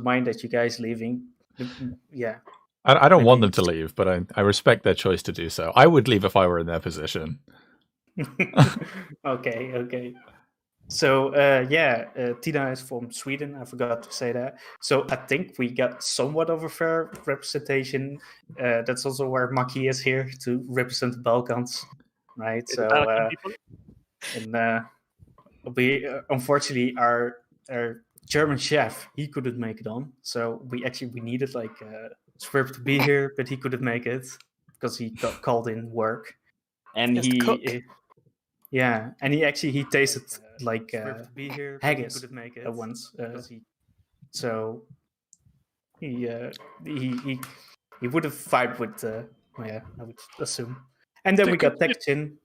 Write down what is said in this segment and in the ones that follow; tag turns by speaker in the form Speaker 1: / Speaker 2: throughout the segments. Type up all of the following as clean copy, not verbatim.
Speaker 1: mind that you guys leaving. Yeah.
Speaker 2: I don't want them to leave, but I respect their choice to do so. I would leave if I were in their position.
Speaker 1: Okay. So Tina is from Sweden. I forgot to say that. So I think we got somewhat of a fair representation. That's also where Maki is here to represent the Balkans, right? So and we unfortunately our German chef, he couldn't make it on. So we needed like Script to be here, but he couldn't make it because he got called in work, and he tasted like haggis at once. So he would have vibed with I would assume. And then we got Tekchin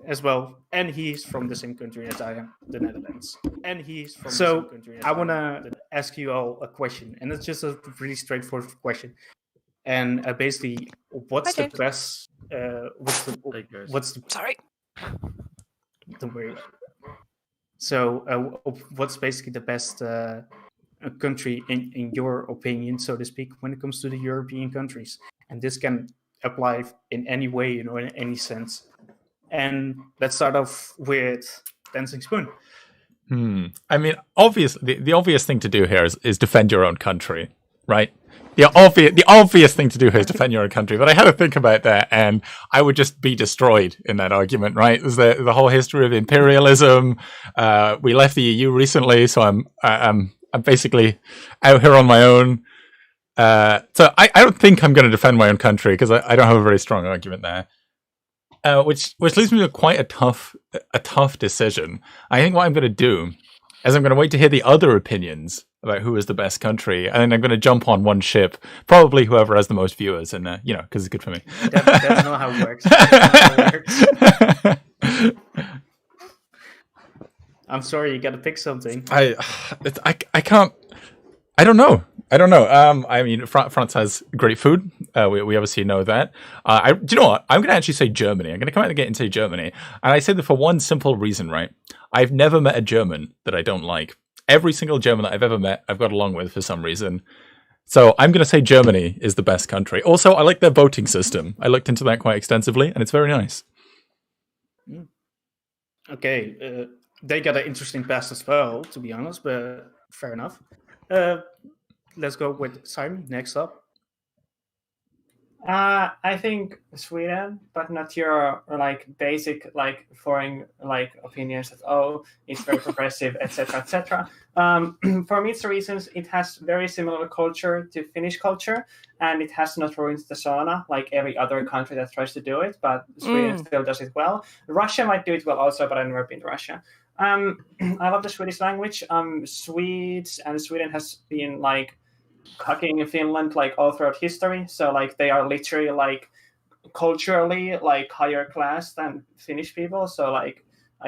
Speaker 1: as well, and he's from the same country as I am, the Netherlands. So I want to ask you all a question, and it's just a really straightforward question. And basically, what's the best? What's the
Speaker 3: Sorry.
Speaker 1: Don't worry. So, what's basically the best country in your opinion, so to speak, when it comes to the European countries? And this can apply in any way, in any sense. And let's start off with Dancing Spoon.
Speaker 2: I mean, obviously, the obvious thing to do here is defend your own country, right? The obvious thing to do here is defend your own country. But I had to think about that, and I would just be destroyed in that argument, right? There's the whole history of imperialism. We left the EU recently, so I'm basically out here on my own. So I don't think I'm going to defend my own country because I don't have a very strong argument there. Which leads me to quite a tough decision. I think what I'm going to do is I'm going to wait to hear the other opinions about who is the best country, and then I'm going to jump on one ship, probably whoever has the most viewers, and because it's good for me.
Speaker 1: That's not how it works. I'm sorry, you got to pick something.
Speaker 2: I can't. I don't know. I mean, France has great food. We obviously know that. Do you know what? I'm going to actually say Germany. I'm going to come out and get into Germany. And I say that for one simple reason, right? I've never met a German that I don't like. Every single German that I've ever met, I've got along with for some reason. So I'm going to say Germany is the best country. Also, I like their voting system. I looked into that quite extensively, and it's very nice.
Speaker 1: Okay. They got an interesting past as well, to be honest, but fair enough. Let's go with Simon next up.
Speaker 4: I think Sweden, but not your basic foreign opinions that it's very progressive, etc. For me, it's the reasons it has very similar culture to Finnish culture, and it has not ruined the sauna like every other country that tries to do it. But Sweden still does it well. Russia might do it well also, but I've never been to Russia. I love the Swedish language. Swedes and Sweden has been cucking Finland all throughout history, so they are literally culturally higher class than Finnish people, so I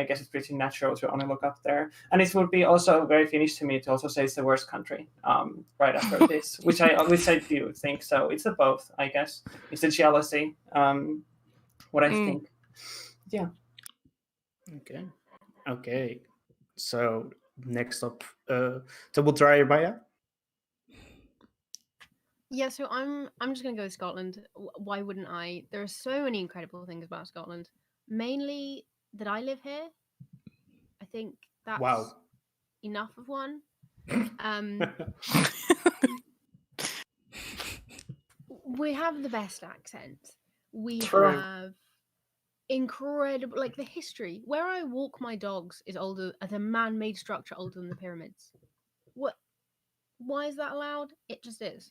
Speaker 4: guess it's pretty natural to only look up there. And it would be also very Finnish to me to also say it's the worst country right after this, which I do think. So it's a both, I guess. It's a jealousy, what I think. Yeah.
Speaker 1: Okay. So next up, Double Dryer Maya.
Speaker 5: Yeah, so I'm just gonna go with Scotland. Why wouldn't I? There are so many incredible things about Scotland. Mainly that I live here. I think that's enough of one. We have the best accent. We have incredible, the history. Where I walk my dogs is older, as a man-made structure older than the pyramids. What? Why is that allowed? It just is.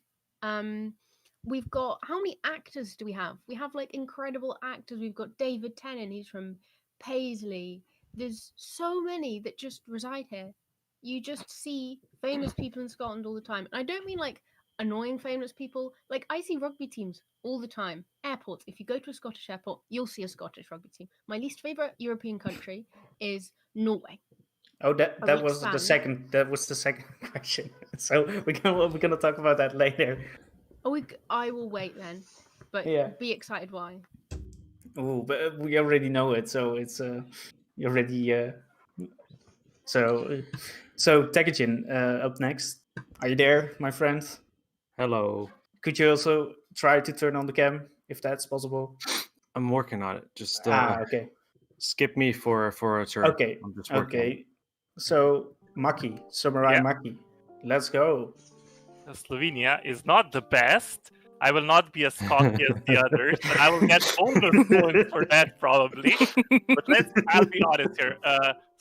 Speaker 5: We've got, how many actors do we have? We have incredible actors. We've got David Tennant, he's from Paisley. There's so many that just reside here. You just see famous people in Scotland all the time. And I don't mean annoying famous people. I see rugby teams all the time. Airports. If you go to a Scottish airport, you'll see a Scottish rugby team. My least favorite European country is Norway.
Speaker 1: Oh, that was the second. That was the second question. So we're gonna talk about that later.
Speaker 5: I will wait then, but be excited why.
Speaker 1: Oh, but we already know it, so it's you already. So Tekijin, up next. Are you there, my friend?
Speaker 3: Hello.
Speaker 1: Could you also try to turn on the cam if that's possible?
Speaker 3: I'm working on it. Just
Speaker 1: Okay.
Speaker 3: skip me for a turn.
Speaker 1: Okay.
Speaker 3: I'm just working on it.
Speaker 1: Okay. So, Maki, Samurai Maki, let's go.
Speaker 6: Slovenia is not the best. I will not be as cocky as the others, but I will get bonus points for that probably. But I'll be honest here.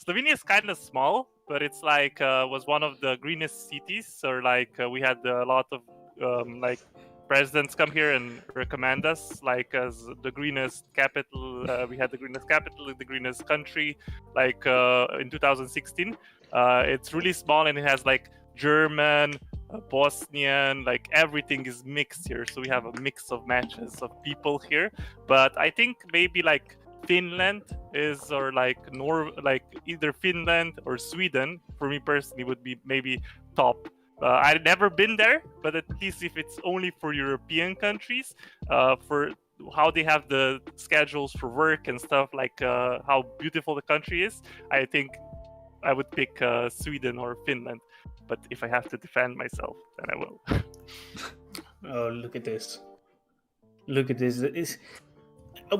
Speaker 6: Slovenia is kind of small, but it's like was one of the greenest cities. Or like we had a lot of like presidents come here and recommend us like as the greenest capital. We had the greenest capital, the greenest country, like in 2016. It's really small and it has like German, Bosnian, like everything is mixed here. So we have a mix of matches of people here. But I think maybe like Finland is, or like like either Finland or Sweden for me personally would be maybe top. I've never been there, but at least if it's only for European countries, for how they have the schedules for work and stuff, like how beautiful the country is, I think I would pick Sweden or Finland. But if I have to defend myself, then I will.
Speaker 1: Oh, look at this. Look at this.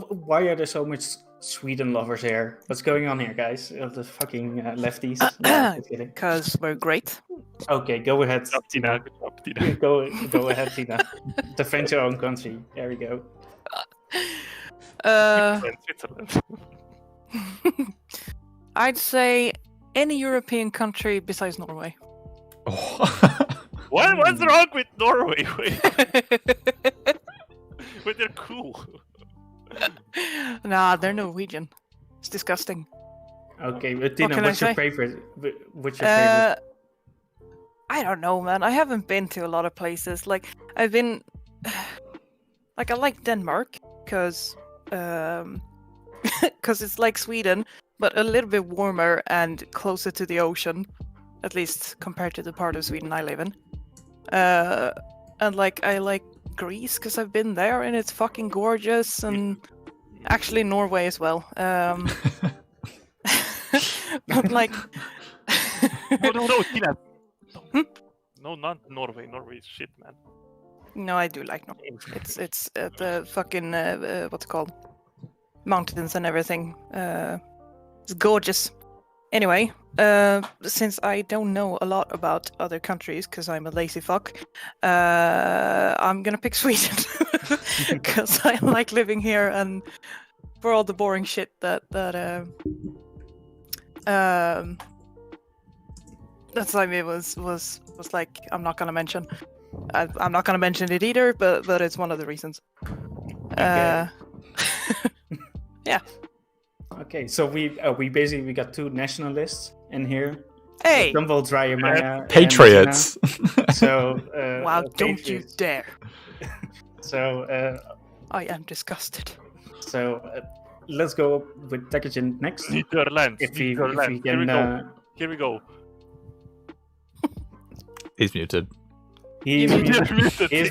Speaker 1: Why are there so much Sweden lovers here? What's going on here, guys? Of the fucking lefties? No, just kidding.
Speaker 7: Because we're great.
Speaker 1: Okay, go ahead,
Speaker 6: Good job, Tina. Good job, Tina.
Speaker 1: Go ahead, Tina. Defend your own country. There we go.
Speaker 6: Switzerland.
Speaker 7: I'd say any European country besides Norway.
Speaker 6: What's wrong with Norway? But they're cool.
Speaker 7: Nah, they're Norwegian. It's disgusting.
Speaker 1: Okay, but Tina,
Speaker 7: can I
Speaker 1: what's your
Speaker 7: say?
Speaker 1: favorite? What's your favorite?
Speaker 7: I don't know, man. I haven't been to a lot of places. Like I've been, like I like Denmark because it's like Sweden, but a little bit warmer and closer to the ocean, at least compared to the part of Sweden I live in. And like I like Greece because I've been there and it's fucking gorgeous, and actually Norway as well. But like,
Speaker 6: no, Tina. No, not Norway. Norway is shit, man.
Speaker 7: no, I do like Norway. It's the fucking what's it called, mountains and everything. It's gorgeous. Anyway, since I don't know a lot about other countries because I'm a lazy fuck, I'm gonna pick Sweden because I like living here, and for all the boring shit that time it was like I'm not gonna mention. I'm not gonna mention it either, but it's one of the reasons.
Speaker 1: Okay.
Speaker 7: Yeah.
Speaker 1: Okay, so we basically got two nationalists in here.
Speaker 7: Hey!
Speaker 1: Dumble Maya.
Speaker 2: Patriots.
Speaker 1: So
Speaker 7: Wow! Don't you
Speaker 1: Patriots.
Speaker 7: dare!
Speaker 1: So
Speaker 7: I am disgusted.
Speaker 1: let's go with Tekijin next.
Speaker 6: Netherlands.
Speaker 1: If we
Speaker 6: Netherlands.
Speaker 1: can,
Speaker 6: Here we go.
Speaker 2: He's muted.
Speaker 1: he's
Speaker 6: You're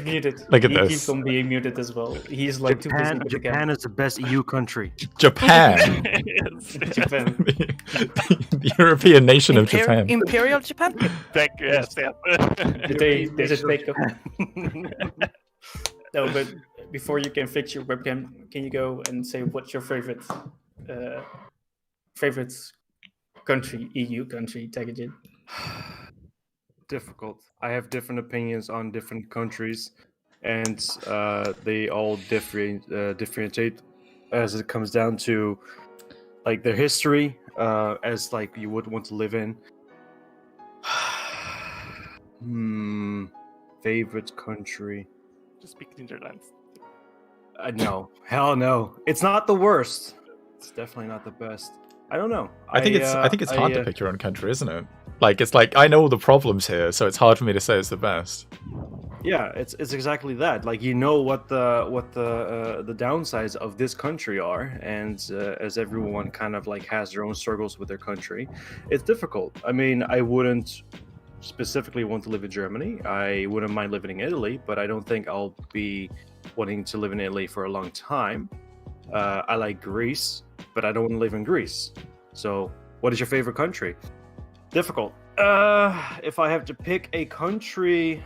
Speaker 1: muted.
Speaker 2: Look at
Speaker 1: he
Speaker 2: this.
Speaker 1: keeps on being muted as well. He's like too busy with the
Speaker 3: Japan
Speaker 1: camera.
Speaker 3: is the best EU country.
Speaker 2: Japan.
Speaker 6: Yes.
Speaker 1: Japan.
Speaker 2: The European nation of Japan.
Speaker 7: Imperial Japan?
Speaker 6: Yes, yeah.
Speaker 1: They just take up. No, but before you can fix your webcam, can you go and say what's your favorite country, EU country, Tekijin?
Speaker 3: Difficult. I have different opinions on different countries, and they all differentiate as it comes down to like their history, as like you would want to live in. Favorite country?
Speaker 6: Just speak Netherlands.
Speaker 3: No, hell no. It's not the worst. It's definitely not the best. I don't know.
Speaker 2: I think it's hard to pick your own country, isn't it? Like it's like I know the problems here, so it's hard for me to say it's the best.
Speaker 3: Yeah, it's exactly that. Like you know what the downsides of this country are, and as everyone kind of like has their own struggles with their country, it's difficult. I mean, I wouldn't specifically want to live in Germany. I wouldn't mind living in Italy, but I don't think I'll be wanting to live in Italy for a long time. I like Greece, but I don't want to live in Greece. So, what is your favorite country? Difficult. If I have to pick a country,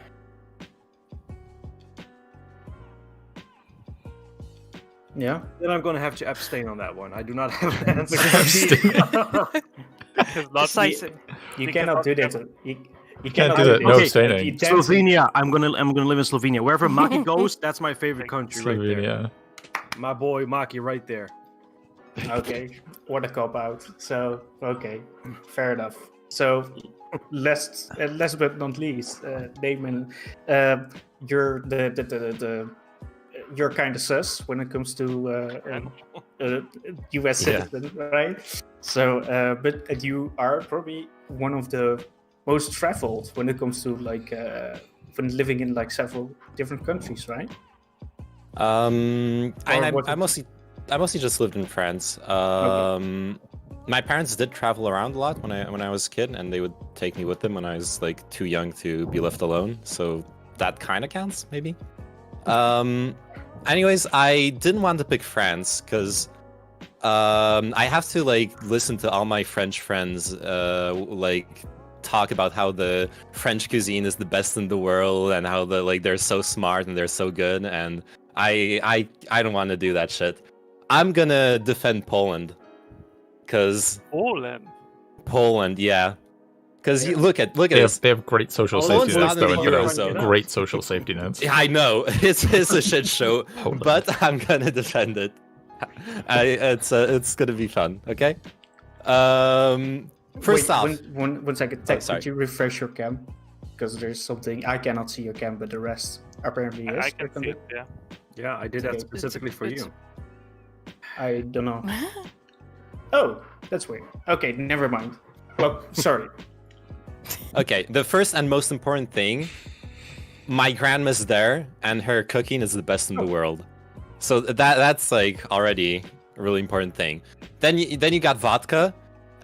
Speaker 1: Yeah.
Speaker 3: then I'm going to have to abstain on that one. I do not have an answer.
Speaker 6: Because not
Speaker 7: Decisive.
Speaker 1: You
Speaker 6: Because
Speaker 1: cannot do
Speaker 6: of-
Speaker 1: that. You
Speaker 2: Can't
Speaker 1: cannot
Speaker 2: do that. No
Speaker 3: Okay,
Speaker 2: abstaining.
Speaker 1: You dance-
Speaker 3: Slovenia. I'm gonna live in Slovenia. Wherever Maki goes, that's my favorite country right there.
Speaker 2: Slovenia.
Speaker 3: My boy Maki right there.
Speaker 1: Okay, what a cop out. So okay, fair enough. So last but not least, Damon, you're the you're kind of sus when it comes to U.S. citizen, right? So, but you are probably one of the most traveled when it comes to like when living in like several different countries, right?
Speaker 8: I mostly just lived in France. My parents did travel around a lot when I was a kid, and they would take me with them when I was like too young to be left alone. So that kind of counts, maybe. Anyways, I didn't want to pick France because I have to like listen to all my French friends like talk about how the French cuisine is the best in the world and how they're so smart and they're so good, and I don't want to do that shit. I'm gonna defend Poland because Poland, yeah. Because you look at this.
Speaker 2: They have great social
Speaker 8: Poland's
Speaker 2: safety nets,
Speaker 8: not in
Speaker 2: though,
Speaker 8: the
Speaker 2: you know,
Speaker 8: Eurozone.
Speaker 2: great social safety nets.
Speaker 8: I know it's a shit show,
Speaker 2: Poland.
Speaker 8: but I'm gonna defend it. It's gonna be fun. Okay. First off,
Speaker 1: one second. Tech,
Speaker 8: sorry.
Speaker 1: could you refresh your cam? Because there's something I cannot see your cam, but the rest apparently is.
Speaker 6: I can see it, yeah.
Speaker 3: Yeah, I did
Speaker 1: Okay.
Speaker 3: that specifically for you.
Speaker 1: I don't know. Oh, that's weird. Okay, never mind. Well, sorry.
Speaker 8: okay, the first and most important thing, my grandma's there, and her cooking is the best in the world. So that's like already a really important thing. Then you got vodka.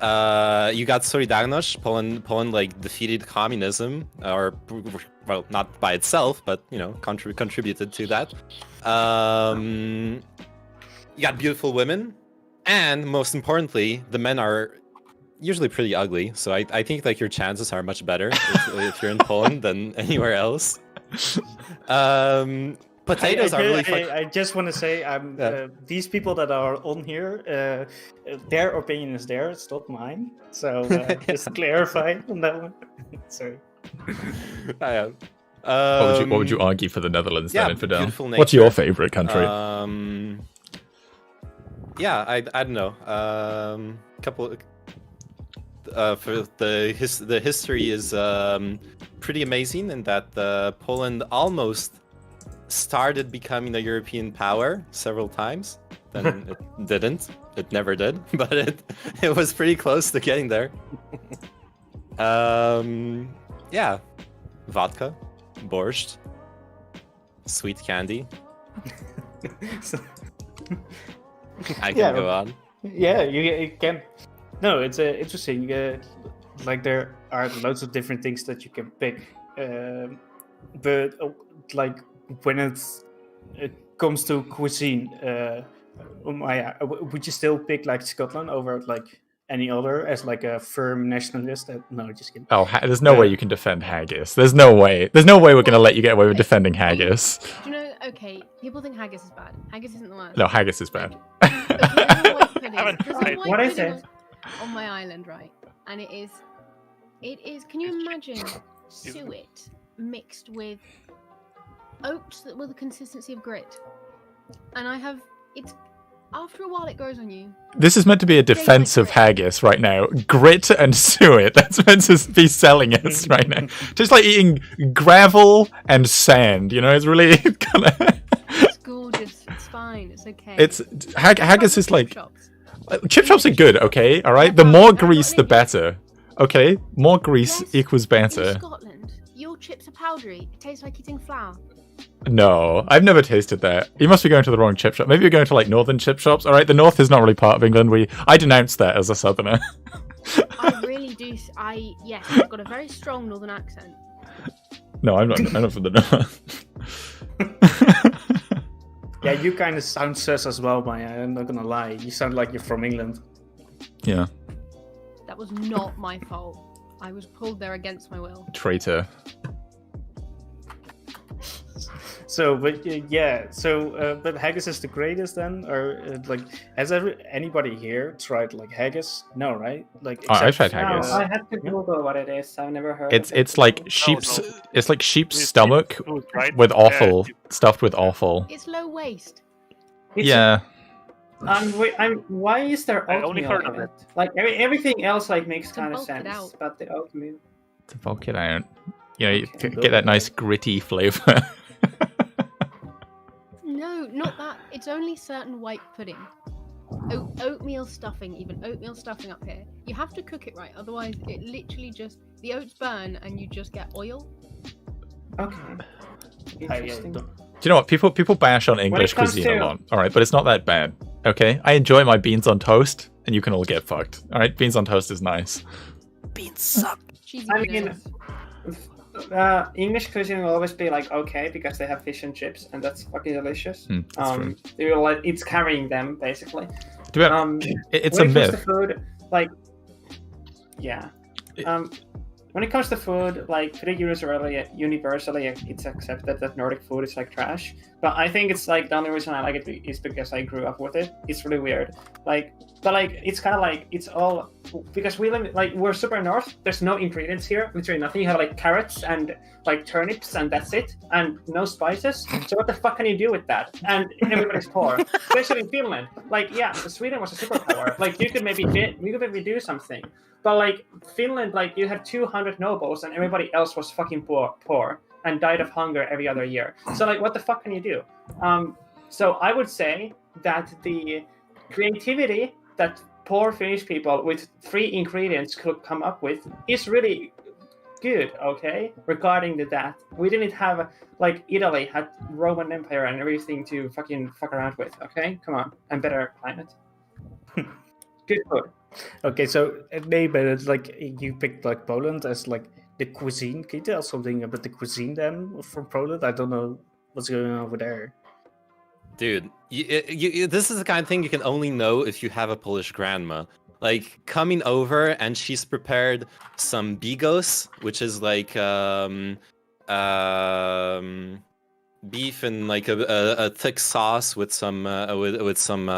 Speaker 8: You got Solidarność. Poland like defeated communism, or well, not by itself, but you know, contributed to that. You got beautiful women, and most importantly, the men are usually pretty ugly. So I think like your chances are much better if you're in Poland than anywhere else. Potatoes are really fun.
Speaker 1: I just want to say, these people that are on here, their opinion is theirs, it's not mine. So just to clarify on that one. Sorry.
Speaker 8: I am.
Speaker 2: What would you argue for the Netherlands
Speaker 8: yeah,
Speaker 2: then, Infidel?
Speaker 8: beautiful
Speaker 2: What's
Speaker 8: nature.
Speaker 2: your favorite country?
Speaker 8: Yeah, I don't know. Couple for the history is pretty amazing in that Poland almost started becoming a European power several times. Then it didn't. It never did, but it was pretty close to getting there. Yeah, vodka, borscht, sweet candy. I can go on.
Speaker 1: Yeah, you can. No, it's interesting. Like there are loads of different things that you can pick, but like when it comes to cuisine, would you still pick like Scotland over like any other as like a firm nationalist? No, just kidding.
Speaker 2: Oh, there's no way you can defend haggis. There's no way. There's no way we're going to let you get away with defending haggis.
Speaker 5: Do you know? Okay, people think haggis is bad. Haggis isn't the worst.
Speaker 2: No, haggis is bad.
Speaker 1: What I said.
Speaker 5: On my island, right? And it is. Can you imagine suet mixed with oats that were the consistency of grit? And it's after a while it grows on you.
Speaker 2: This is meant to be a defense of haggis right now. Grit and suet. That's meant to be selling us right now. Just like eating gravel and sand. You know, it's really kind of.
Speaker 5: It's gorgeous. It's fine. It's okay.
Speaker 2: Haggis is like.
Speaker 5: Shops.
Speaker 2: Chip shops are good, okay? Alright? The more grease, the better. Okay? More grease equals
Speaker 5: In
Speaker 2: better.
Speaker 5: Scotland, your chips are powdery. It tastes like eating flour.
Speaker 2: No, I've never tasted that. You must be going to the wrong chip shop. Maybe you're going to like northern chip shops. Alright, the north is not really part of England. I denounce that as a southerner.
Speaker 5: I really do. Yes, I've got a very strong northern accent.
Speaker 2: No, I'm not from the north.
Speaker 1: Yeah, you kind of sound sus as well, Maya. I'm not gonna lie. You sound like you're from England.
Speaker 2: Yeah.
Speaker 5: That was not my fault. I was pulled there against my will.
Speaker 2: Traitor.
Speaker 1: So, but but haggis is the greatest then, or like, has anybody here tried like haggis? No, right? Like,
Speaker 2: Oh, I've
Speaker 1: except-
Speaker 2: tried haggis.
Speaker 4: No, I have to Google what it is. I've never heard.
Speaker 2: It's
Speaker 4: of it
Speaker 2: it's like
Speaker 4: before.
Speaker 2: sheep's
Speaker 6: no.
Speaker 2: it's like sheep's
Speaker 6: It's
Speaker 2: stomach
Speaker 6: food, right?
Speaker 2: with
Speaker 6: Yeah,
Speaker 2: offal stuffed with offal.
Speaker 5: It's low waste.
Speaker 4: It's-
Speaker 2: Yeah.
Speaker 4: Why is there
Speaker 6: I only
Speaker 4: oatmeal
Speaker 6: heard
Speaker 4: in
Speaker 6: of
Speaker 4: it? Like everything else like makes
Speaker 5: To
Speaker 4: kind of
Speaker 5: bulk it
Speaker 4: sense,
Speaker 5: out.
Speaker 4: but the oatmeal.
Speaker 2: To bulk it out. You know, you
Speaker 4: Okay.
Speaker 2: get that nice gritty flavor.
Speaker 5: No, not that. It's only certain white pudding. Oatmeal stuffing, even oatmeal stuffing up here. You have to cook it right, otherwise it literally just the oats burn and you just get oil.
Speaker 4: Okay.
Speaker 1: I
Speaker 4: Interesting.
Speaker 1: don't-
Speaker 2: Do you know what? People bash on English
Speaker 4: comes
Speaker 2: cuisine a
Speaker 4: to-
Speaker 2: lot. Alright, but it's not that bad. Okay? I enjoy my beans on toast, and you can all get fucked. Alright, beans on toast is nice.
Speaker 7: Beans suck.
Speaker 5: Cheesy
Speaker 4: I mean,
Speaker 5: potatoes.
Speaker 4: English cuisine will always be like okay because they have fish and chips and that's fucking delicious.
Speaker 2: That's true.
Speaker 4: They will, like, it's carrying them basically.
Speaker 2: Do you- it's a
Speaker 4: when it comes to
Speaker 2: myth.
Speaker 4: food, like, yeah.
Speaker 2: It-
Speaker 4: When it comes to food, like pretty universally, it's accepted that Nordic food is like trash. But I think it's like the only reason I like it is because I grew up with it. It's really weird. But it's kind of like it's all because we live like we're super north. There's no ingredients here, literally nothing. You have like carrots and like turnips, and that's it, and no spices. So what the fuck can you do with that? And everybody's poor, especially in Finland. Like, yeah, Sweden was a superpower. Like we could maybe do something. But like Finland, like you had 200 nobles and everybody else was fucking poor and died of hunger every other year. So like, what the fuck can you do? So I would say that the creativity that poor Finnish people with 3 ingredients could come up with is really good. Okay, regarding that, we didn't have like Italy had Roman Empire and everything to fuck around with. Okay, come on, and better climate. Good food.
Speaker 1: Okay, so maybe it's like you picked like Poland as like the cuisine. Can you tell something about the cuisine then from Poland? I don't know what's going on over there.
Speaker 8: Dude, this is the kind of thing you can only know if you have a Polish grandma. Like, coming over and she's prepared some bigos, which is like beef in like a thick sauce with some with some.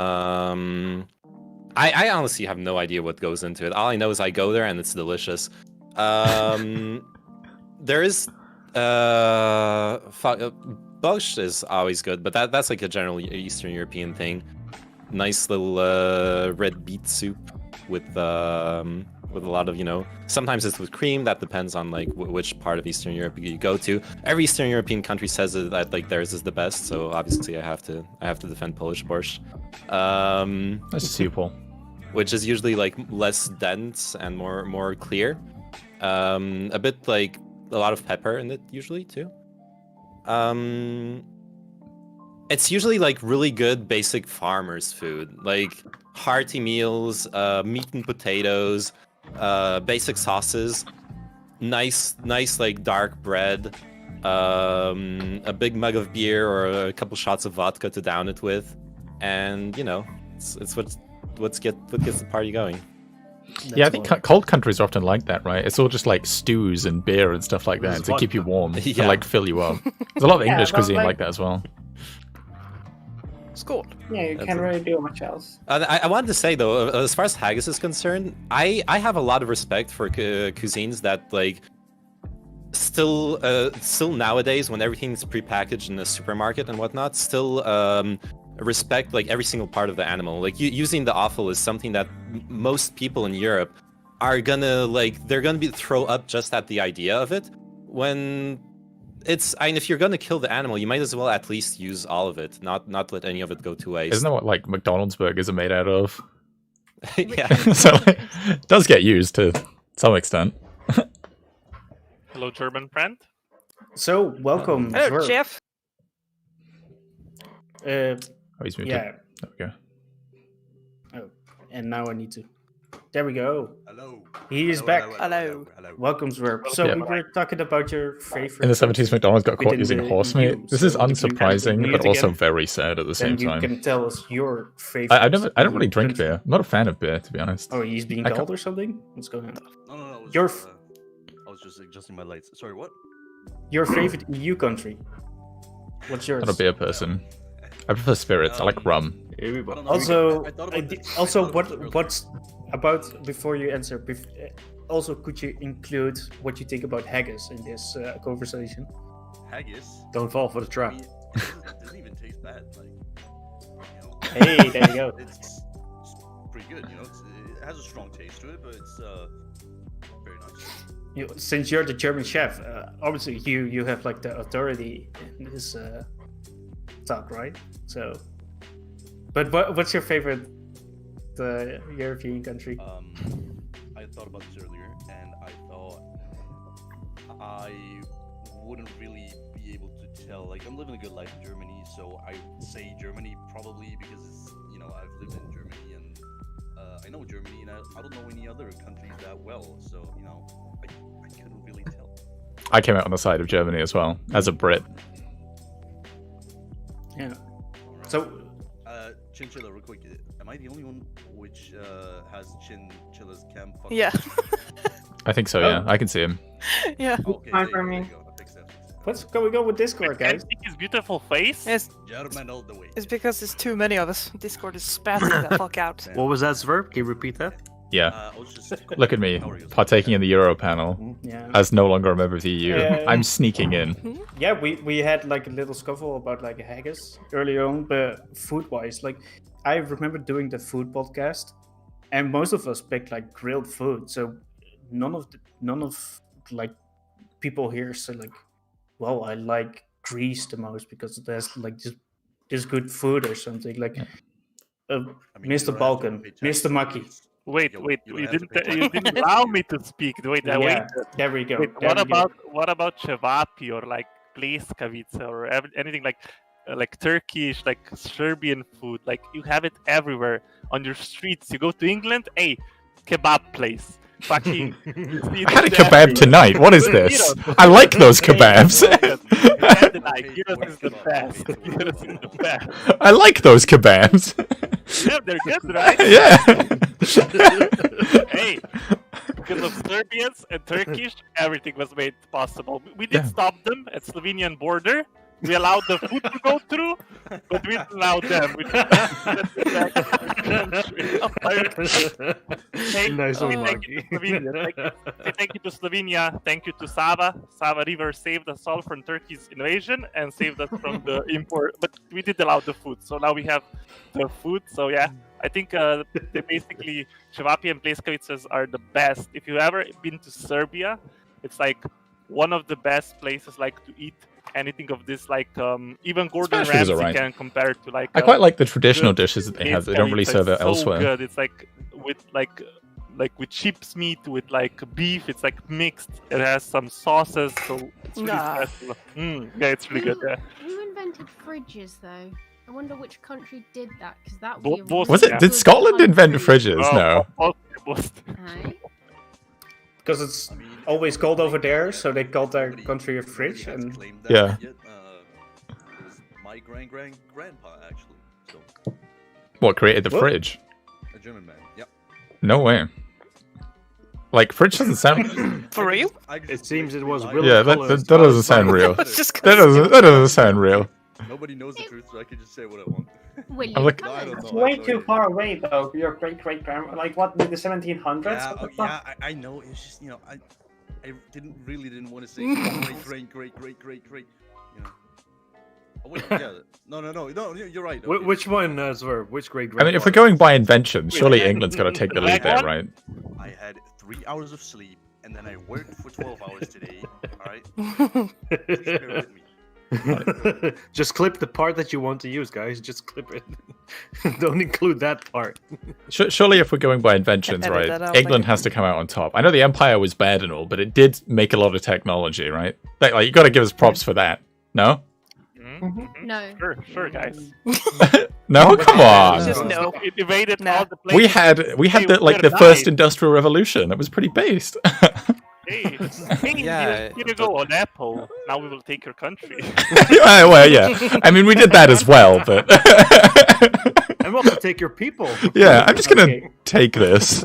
Speaker 8: I honestly have no idea what goes into it. All I know is I go there and it's delicious. There is borscht is always good, but that's like a general Eastern European thing. Nice little red beet soup with a lot of, you know, sometimes it's with cream. That depends on like which part of Eastern Europe you go to. Every Eastern European country says that like theirs is the best, so obviously I have to defend Polish borscht.
Speaker 2: That's simple.
Speaker 8: Which is usually like less dense and more clear. A bit like a lot of pepper in it usually too. It's usually like really good basic farmers food, like hearty meals, meat and potatoes, basic sauces, nice like dark bread, a big mug of beer or a couple shots of vodka to down it with, and you know, it's what gets the party going.
Speaker 2: Yeah, I think cold countries are often like that, right? It's all just like stews and beer and stuff like that to keep you warm
Speaker 8: Yeah.
Speaker 2: and like fill you up. There's a lot of
Speaker 4: Yeah,
Speaker 2: English
Speaker 4: but,
Speaker 2: cuisine
Speaker 4: like-
Speaker 2: like that as well.
Speaker 7: Skål.
Speaker 4: Yeah, you can't really do much else.
Speaker 8: I wanted to say though, as far as haggis is concerned, I have a lot of respect for cuisines that like still nowadays, when everything's prepackaged in the supermarket and whatnot, still respect like every single part of the animal. Like using the offal is something that most people in Europe are gonna like. They're gonna throw up just at the idea of it. When it's, I mean, if you're gonna kill the animal, you might as well at least use all of it, not let any of it go to waste.
Speaker 2: Isn't that what like McDonald's burgers are made out of?
Speaker 8: Yeah.
Speaker 2: So like, it does get used to some extent.
Speaker 6: Hello, German friend.
Speaker 1: So welcome.
Speaker 7: Hello,
Speaker 1: Zwerp.
Speaker 7: Jeff.
Speaker 2: Oh, he's muted.
Speaker 1: Yeah.
Speaker 2: There we go.
Speaker 1: Oh, and now I need to. There we go.
Speaker 9: Hello.
Speaker 1: He is back.
Speaker 7: Hello.
Speaker 1: Welcome, Zwerp. So
Speaker 2: Yeah.
Speaker 1: we were talking about your favorite.
Speaker 2: In the 70s, McDonald's got caught
Speaker 1: within
Speaker 2: using
Speaker 1: the
Speaker 2: horse meat.
Speaker 1: EU,
Speaker 2: This is
Speaker 1: so if you can
Speaker 2: unsurprising,
Speaker 1: mute
Speaker 2: but also
Speaker 1: again,
Speaker 2: very sad at the same
Speaker 1: Then you
Speaker 2: time.
Speaker 1: can tell us your favorite.
Speaker 2: I don't really drink beer. I'm not a fan of beer, to be honest.
Speaker 1: Oh, he's being
Speaker 2: I
Speaker 1: called
Speaker 2: can't-
Speaker 1: or something? What's going on?
Speaker 9: No.
Speaker 1: Your
Speaker 9: was just adjusting my lights. Sorry, what?
Speaker 1: Your favorite EU country? What's yours?
Speaker 2: Not a beer person. I prefer spirits. I like rum.
Speaker 9: I don't know,
Speaker 1: Also,
Speaker 9: I thought about this. I
Speaker 1: also,
Speaker 9: thought about this earlier.
Speaker 1: what's about before you answer? Also, could you include what you think about haggis in this conversation?
Speaker 9: Haggis?
Speaker 3: Don't fall for the
Speaker 9: I
Speaker 3: trap.
Speaker 9: mean, it doesn't even taste bad. Like, you know,
Speaker 1: Hey, there you go.
Speaker 9: it's pretty good. You know, it has a strong taste to it, but it's very nice.
Speaker 1: Since you're the German chef, obviously you have like the authority in this talk, right? So, but what's your favorite European country?
Speaker 9: I thought about this earlier, and I thought I wouldn't really be able to tell. Like, I'm living a good life in Germany, so I would say Germany probably because it's, you know, I've lived in Germany and I know Germany, and I don't know any other countries that well, so you know, I couldn't really tell.
Speaker 2: I came out on the side of Germany as well, as a Brit.
Speaker 1: Yeah.
Speaker 9: Alright.
Speaker 1: So,
Speaker 9: Chinchilla, real quick. Am I the only one which has Chinchilla's camp?
Speaker 7: Yeah.
Speaker 2: I think so, yeah. I can see him.
Speaker 7: Yeah.
Speaker 9: Okay,
Speaker 4: Fine
Speaker 9: there
Speaker 4: for
Speaker 9: you
Speaker 4: me.
Speaker 9: go. I fixed that.
Speaker 1: what's going on with Discord,
Speaker 6: Can't
Speaker 1: guys?
Speaker 6: see his beautiful face.
Speaker 7: It's,
Speaker 9: German all the way.
Speaker 7: it's because there's too many of us. Discord is spazzing the fuck out.
Speaker 3: What was that, Sverb? Can you repeat that?
Speaker 2: Yeah.
Speaker 9: I was just
Speaker 2: Look at me,
Speaker 9: How are you?
Speaker 2: partaking in the Euro panel,
Speaker 1: Yeah.
Speaker 2: as no longer a member of the EU. I'm sneaking in.
Speaker 1: Yeah, we had like a little scuffle about like haggis earlier on, but food wise, like I remember doing the food podcast, and most of us picked like grilled food. So none of like people here say like, well, I like Greece the most because there's like just good food or something. Like
Speaker 9: I mean, you
Speaker 1: Mr.
Speaker 9: don't have to
Speaker 1: Balkan,
Speaker 9: pay tax.
Speaker 1: Mr. Maki.
Speaker 6: Wait,
Speaker 9: Yeah,
Speaker 6: wait,
Speaker 9: you
Speaker 6: you
Speaker 9: don't have to
Speaker 6: didn't,
Speaker 9: pay
Speaker 6: you didn't allow me to speak. Wait, I
Speaker 1: Yeah,
Speaker 6: waited.
Speaker 1: there we go.
Speaker 6: Wait,
Speaker 1: there we go.
Speaker 6: what about cevapi or like pleskavica or anything like Turkish, like Serbian food? Like you have it everywhere on your streets. You go to England, hey, kebab place. Fucking.
Speaker 2: I had a kebab tonight. What is this? I like those kebabs.
Speaker 6: Gyros is the best. Gyros is the best.
Speaker 2: I like those kebabs.
Speaker 6: Yeah, they're good, right?
Speaker 2: Yeah.
Speaker 6: Hey, because of Serbians and Turkish, everything was made possible. We did
Speaker 2: Yeah.
Speaker 6: stop them at Slovenian border. We allowed the food to go through, but we didn't allow them. We didn't let them back to the country.
Speaker 3: Nice one,
Speaker 6: Thank you to Slovenia. Thank you to Slovenia. Thank you to Sava. Sava River saved us all from Turkey's invasion and saved us from the import. But we did allow the food, so now we have the food. So yeah, I think they basically cevapi and pleskavicas are the best. If you ever been to Serbia, it's like one of the best places like to eat anything of this. Like even Gordon
Speaker 2: Spanish food is
Speaker 6: Ramsay
Speaker 2: alright.
Speaker 6: can compare it to like.
Speaker 2: I quite like the traditional
Speaker 6: good
Speaker 2: dishes that they have. They
Speaker 6: pleskavicas.
Speaker 2: don't really serve it
Speaker 6: It's so
Speaker 2: elsewhere.
Speaker 6: good. It's like with with sheep's meat with like beef. It's like mixed. It has some sauces, so it's really
Speaker 7: Nah.
Speaker 6: special. Yeah, it's really good. Yeah.
Speaker 5: Who invented fridges, though? I wonder which country did that, because that would
Speaker 6: Bo-
Speaker 5: be a
Speaker 6: both-
Speaker 2: Was
Speaker 5: really
Speaker 2: it? Did
Speaker 5: good
Speaker 2: Scotland invent
Speaker 5: country.
Speaker 2: fridges? No.
Speaker 5: Aye.
Speaker 1: Because it's
Speaker 9: I mean,
Speaker 1: always cold over there, so they called their
Speaker 9: nobody-
Speaker 1: country a
Speaker 9: nobody
Speaker 1: fridge.
Speaker 9: has
Speaker 1: And
Speaker 9: claimed that
Speaker 2: Yeah.
Speaker 9: yet. It was my grandpa actually, so
Speaker 2: What created the
Speaker 1: What?
Speaker 2: fridge?
Speaker 9: a German man. Yep.
Speaker 2: No way. Like fridge doesn't sound.
Speaker 7: For real?
Speaker 3: It seems it was
Speaker 9: really.
Speaker 3: Willem
Speaker 2: Yeah, that
Speaker 3: Cullen's
Speaker 2: doesn't sound real.
Speaker 7: It's just
Speaker 2: That doesn't sound real.
Speaker 9: Nobody knows the truth, so I can just say what I want.
Speaker 5: William
Speaker 2: I'm like-
Speaker 9: No, I don't
Speaker 5: Cullen.
Speaker 9: know.
Speaker 4: It's way too far away, though. Your great grandma, like what, the 1700s?
Speaker 9: Yeah,
Speaker 4: What the fuck?
Speaker 9: I know. It's just, you know, I didn't want to say great. You know. Oh wait, yeah. No, you're right. okay.
Speaker 3: Which one, Sverb? Which great
Speaker 2: I mean, if we're
Speaker 3: grandfather?
Speaker 2: going by inventions, surely England's got to take the lead there, right?
Speaker 9: I had 3 hours of sleep, and then I worked for 12 hours today. All right, please bear with me.
Speaker 3: Just clip the part that you want to use, guys. Just clip it. Don't include that part.
Speaker 2: Surely, if we're going by inventions,
Speaker 7: Edit
Speaker 2: right,
Speaker 7: that out
Speaker 2: England
Speaker 7: later.
Speaker 2: has to come out on top. I know the Empire was bad and all, but it did make a lot of technology, right? Like you got to give us props for that. No?
Speaker 5: No.
Speaker 6: Sure, guys.
Speaker 2: No, come on.
Speaker 7: Just no.
Speaker 6: It invaded
Speaker 7: Nah.
Speaker 6: all the places.
Speaker 2: We had
Speaker 6: Hey,
Speaker 2: the
Speaker 6: we're
Speaker 2: first
Speaker 6: nice.
Speaker 2: industrial revolution. That was pretty based.
Speaker 6: Hey,
Speaker 8: Yeah,
Speaker 6: here you go on Apple. Now we will take your country.
Speaker 2: Well, yeah. I mean, we did that as well, but
Speaker 3: I'm about to take your people.
Speaker 2: yeah, I'm just gonna
Speaker 1: Okay.
Speaker 2: take this.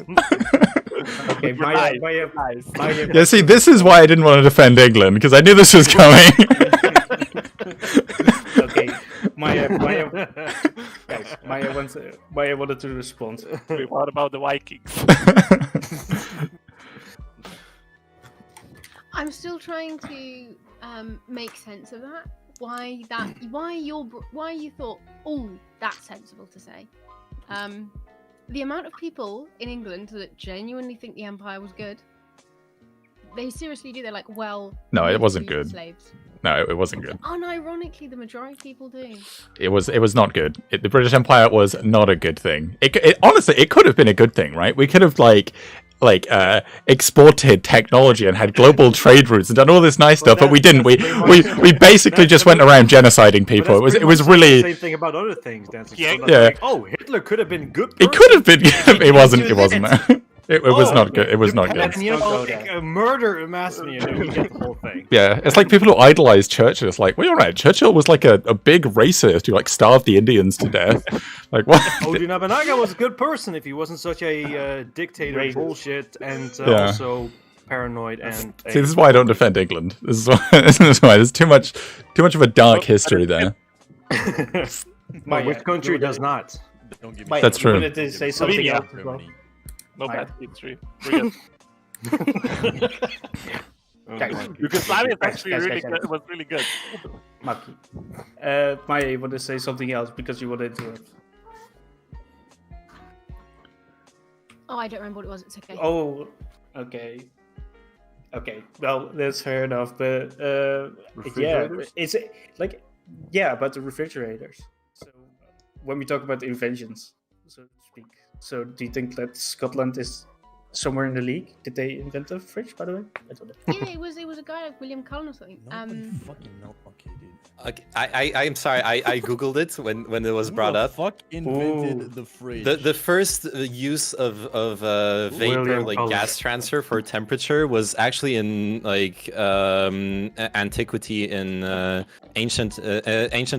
Speaker 1: Okay,
Speaker 6: Nice.
Speaker 2: Yeah, see, this is why I didn't want to defend England, because I knew this was coming.
Speaker 1: Okay, Maya wanted to respond.
Speaker 6: Wait, what about the Vikings?
Speaker 5: I'm still trying to make sense of that. Why you thought, oh, that's sensible to say. The amount of people in England that genuinely think the Empire was good, they seriously do. They're like, well,
Speaker 2: No, it
Speaker 5: we
Speaker 2: wasn't
Speaker 5: freed the
Speaker 2: good.
Speaker 5: Slaves.
Speaker 2: No, it wasn't good.
Speaker 5: Unironically, the majority of people do.
Speaker 2: It was not good. The British Empire was not a good thing. Honestly, it could have been a good thing, right? We could have exported technology and had global trade routes and done all this nice stuff, but we didn't. We basically just went around genociding people. It was really
Speaker 3: the same thing about other things.
Speaker 6: Yeah.
Speaker 3: Like, oh, Hitler could have been good.
Speaker 2: It could have been. It wasn't. It wasn't. It was not good. It was not good.
Speaker 3: And you know, a murder mass, you know, you get the whole thing.
Speaker 2: Yeah, it's like people who idolize Churchill. It's like, well, you're right. Churchill was like a big racist who like starved the Indians to death. Like what?
Speaker 3: Odu Nobunaga was a good person if he wasn't such a dictator,
Speaker 1: Racist.
Speaker 3: Bullshit, and
Speaker 2: Yeah.
Speaker 3: also paranoid. And
Speaker 2: See, this is why I don't defend England. This is why. There's too much of a dark history there.
Speaker 3: Which country does not?
Speaker 9: Don't give me
Speaker 1: Maya,
Speaker 2: That's
Speaker 1: you
Speaker 2: true.
Speaker 1: wanted to say something
Speaker 6: Slovenia.
Speaker 1: else as well?
Speaker 6: No
Speaker 1: Maya.
Speaker 6: bad history. We're good. Yugoslavia is actually really good. It was really good.
Speaker 1: Maki. Maya, you want to say something else because you want to interrupt?
Speaker 5: Oh, I don't remember what it was. It's okay.
Speaker 1: Oh, okay. Okay, well, that's fair enough, but yeah, it's like, yeah, about the refrigerators. So when we talk about inventions, so to speak, so do you think that Scotland is somewhere in the league? Did they invent the fridge, by the way? I don't know.
Speaker 5: Yeah, it was a guy like William Cullen or something.
Speaker 9: Fucking melt. Okay, dude.
Speaker 8: Okay, I'm sorry. I googled it when it was brought up.
Speaker 9: Fuck invented the fridge.
Speaker 8: The first use of vapor
Speaker 3: William
Speaker 8: like
Speaker 3: Cullen.
Speaker 8: gas transfer for temperature was actually in like antiquity in ancient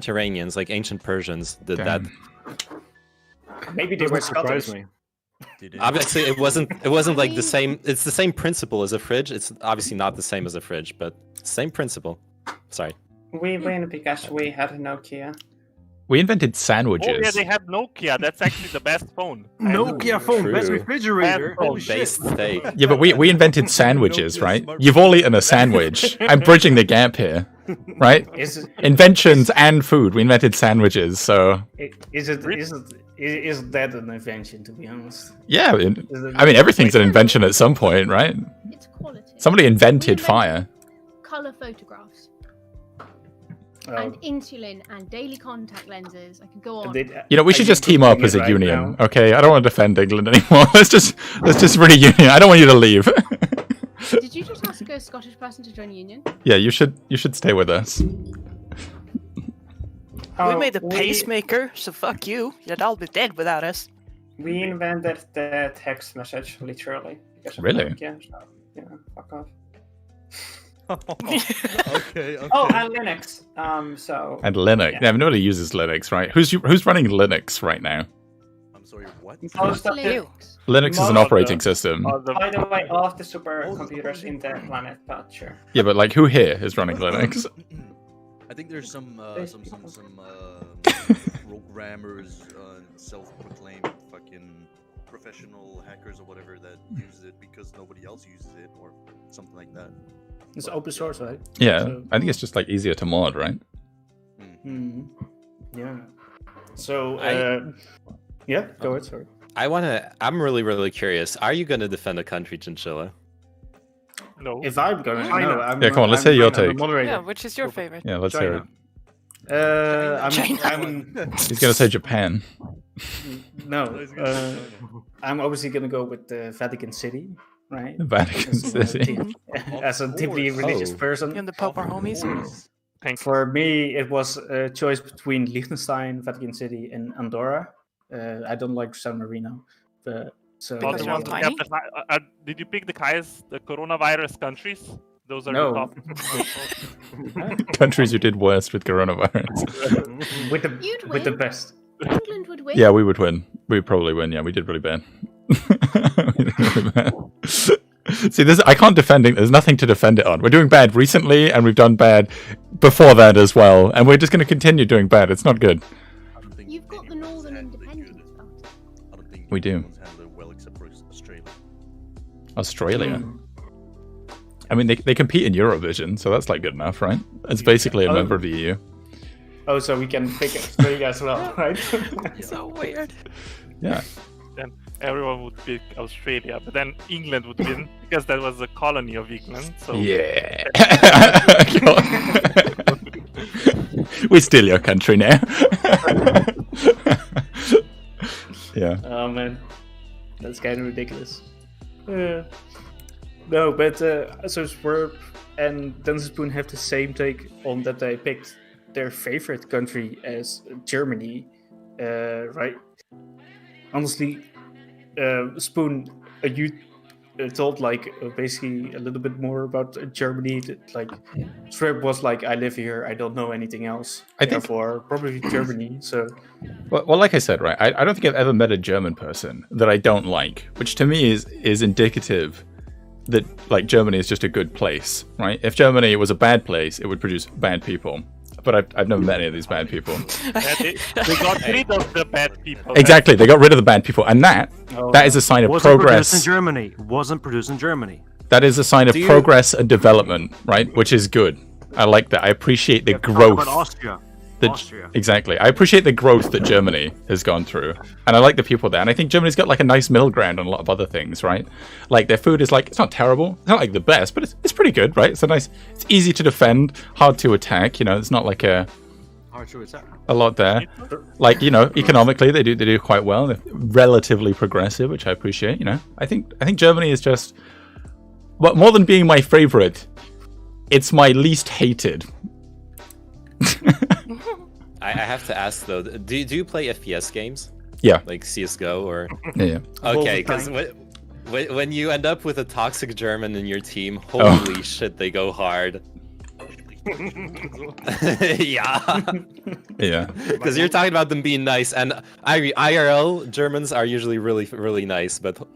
Speaker 8: Iranians, like ancient Persians did that.
Speaker 2: Damn.
Speaker 1: Maybe they were
Speaker 3: Doesn't surprise
Speaker 1: Scottish.
Speaker 3: me.
Speaker 9: Did it?
Speaker 8: Obviously, it wasn't like the same. It's the same principle as a fridge. It's obviously not the same as a fridge, but same principle. Sorry.
Speaker 4: We win because we had a Nokia.
Speaker 2: We invented
Speaker 6: Oh
Speaker 2: sandwiches.
Speaker 6: yeah, they had Nokia. That's actually the best phone.
Speaker 3: Nokia phone, best
Speaker 8: True.
Speaker 3: refrigerator.
Speaker 6: Bad
Speaker 3: Holy shit.
Speaker 8: Based state.
Speaker 2: Yeah, but we invented sandwiches, right? You've all eaten a sandwich. I'm bridging the gap here, right?
Speaker 1: Is
Speaker 2: Inventions and food. We invented sandwiches, so
Speaker 1: is that an invention? To be honest,
Speaker 2: yeah.
Speaker 1: Is it-
Speaker 2: I mean, everything's an invention at some point, right?
Speaker 5: It's quality.
Speaker 2: Somebody invented
Speaker 5: We
Speaker 2: fire.
Speaker 5: Color photographs
Speaker 1: Oh,
Speaker 5: and insulin and daily contact lenses. I could go on.
Speaker 2: You know, we should just team up as a
Speaker 1: right
Speaker 2: union,
Speaker 1: now.
Speaker 2: okay? I don't want to defend England anymore. Let's just really union. I don't want you to leave.
Speaker 5: Did you just ask a Scottish person to join union?
Speaker 2: Yeah, you should stay with us.
Speaker 7: We made a pacemaker, so fuck you. You'd all be dead without us.
Speaker 4: We invented the text message, literally. because of
Speaker 2: Really?
Speaker 4: Nokia, so, yeah, fuck off.
Speaker 9: Okay.
Speaker 4: Oh, and Linux. So.
Speaker 2: And Linux. Yeah, nobody uses Linux, right? Who's running Linux right now?
Speaker 9: I'm sorry. What?
Speaker 4: Most of the,
Speaker 5: Linux.
Speaker 2: Linux is an
Speaker 4: Most of
Speaker 2: operating system.
Speaker 4: by the way, all of the supercomputers in the planet, but sure.
Speaker 2: Yeah, but like, who here is running Linux?
Speaker 9: I think there's some programmers, self-proclaimed fucking professional hackers or whatever that use it because nobody else uses it or something like that.
Speaker 1: it's open source, right?
Speaker 2: Yeah,
Speaker 1: So-
Speaker 2: I think it's just like easier to mod, right?
Speaker 1: Hmm. Yeah. So, yeah, go ahead. Sorry.
Speaker 8: I'm really curious. Are you gonna defend a country, Chinchilla?
Speaker 6: No.
Speaker 1: If I'm gonna,
Speaker 3: China.
Speaker 1: no, I'm,
Speaker 2: Yeah, come on, let's
Speaker 1: I'm
Speaker 2: hear your
Speaker 1: fine, I'm the
Speaker 2: take.
Speaker 1: moderator.
Speaker 7: Yeah, which is your favorite?
Speaker 2: Yeah, let's hear it.
Speaker 1: I'm
Speaker 2: He's gonna say Japan.
Speaker 1: no. I'm obviously gonna go with the Vatican City, right?
Speaker 2: Vatican
Speaker 1: As a
Speaker 2: City.
Speaker 1: deep- As a deeply religious
Speaker 8: Oh.
Speaker 1: person.
Speaker 7: You and the Pope are homies?
Speaker 6: Thanks.
Speaker 1: For me, it was a choice between Liechtenstein, Vatican City, and Andorra. I don't like San Marino, but so
Speaker 7: Because you're all
Speaker 6: Yeah,
Speaker 7: tiny?
Speaker 6: but, did you pick the coronavirus countries? Those are
Speaker 1: No.
Speaker 6: the top.
Speaker 2: Countries who did worst with coronavirus.
Speaker 1: with
Speaker 5: You'd
Speaker 1: the
Speaker 5: win.
Speaker 1: best.
Speaker 5: England would win.
Speaker 2: Yeah, we would win. We would probably win. Yeah, we did really bad. See, I can't defend it. There's nothing to defend it on. We're doing bad recently, and we've done bad before that as well, and we're just going to continue doing bad. It's not good.
Speaker 9: I don't think
Speaker 5: You've got the
Speaker 9: anyone's
Speaker 5: Northern
Speaker 9: handled it good.
Speaker 5: Independence Party.
Speaker 9: I don't think
Speaker 2: We do.
Speaker 9: anyone's handled it well except for Australia.
Speaker 2: Australia. I mean, they compete in Eurovision, so that's like good enough, right? It's basically a member of the EU.
Speaker 1: Oh, so we can pick Australia as well, right?
Speaker 7: So weird.
Speaker 2: Yeah.
Speaker 6: Then everyone would pick Australia, but then England would win because that was a colony of England. So
Speaker 2: Yeah. We're still your country now. Yeah.
Speaker 1: Oh man, that's kind of ridiculous. No, but so Swerp and Spoon have the same take on that they picked their favorite country as Germany, right? Honestly, Spoon, you told like basically a little bit more about Germany. That, like Swerp was like, I live here, I don't know anything else. Therefore, probably Germany. So.
Speaker 2: Well, like I said, right, I don't think I've ever met a German person that I don't like, which to me is indicative that like Germany is just a good place, right? If Germany was a bad place, it would produce bad people. But I've never met any of these bad people.
Speaker 6: yeah, they got rid of the bad people.
Speaker 2: Exactly, they got rid of the bad people, and that is a sign of progress.
Speaker 3: Wasn't produced in Germany.
Speaker 2: That is a sign of progress and development, right? Which is good. I like that. I appreciate the growth.
Speaker 3: Austria.
Speaker 2: Exactly. I appreciate the growth that Germany has gone through. And I like the people there. And I think Germany's got like a nice middle ground on a lot of other things, right? Like their food is like, it's not terrible. It's not like the best, but it's pretty good, right? It's easy to defend, hard to attack. You know, it's not like a lot there. Like, you know, economically they do quite well. They're relatively progressive, which I appreciate, you know. I think Germany is just, but more than being my favorite, it's my least hated.
Speaker 8: I have to ask though, do you play FPS games?
Speaker 2: Yeah.
Speaker 8: Like CS:GO or?
Speaker 2: Yeah.
Speaker 8: Okay, because when you end up with a toxic German in your team, holy shit, they go hard. Yeah.
Speaker 2: Yeah.
Speaker 8: Because you're talking about them being nice, and IRL Germans are usually really, really nice, but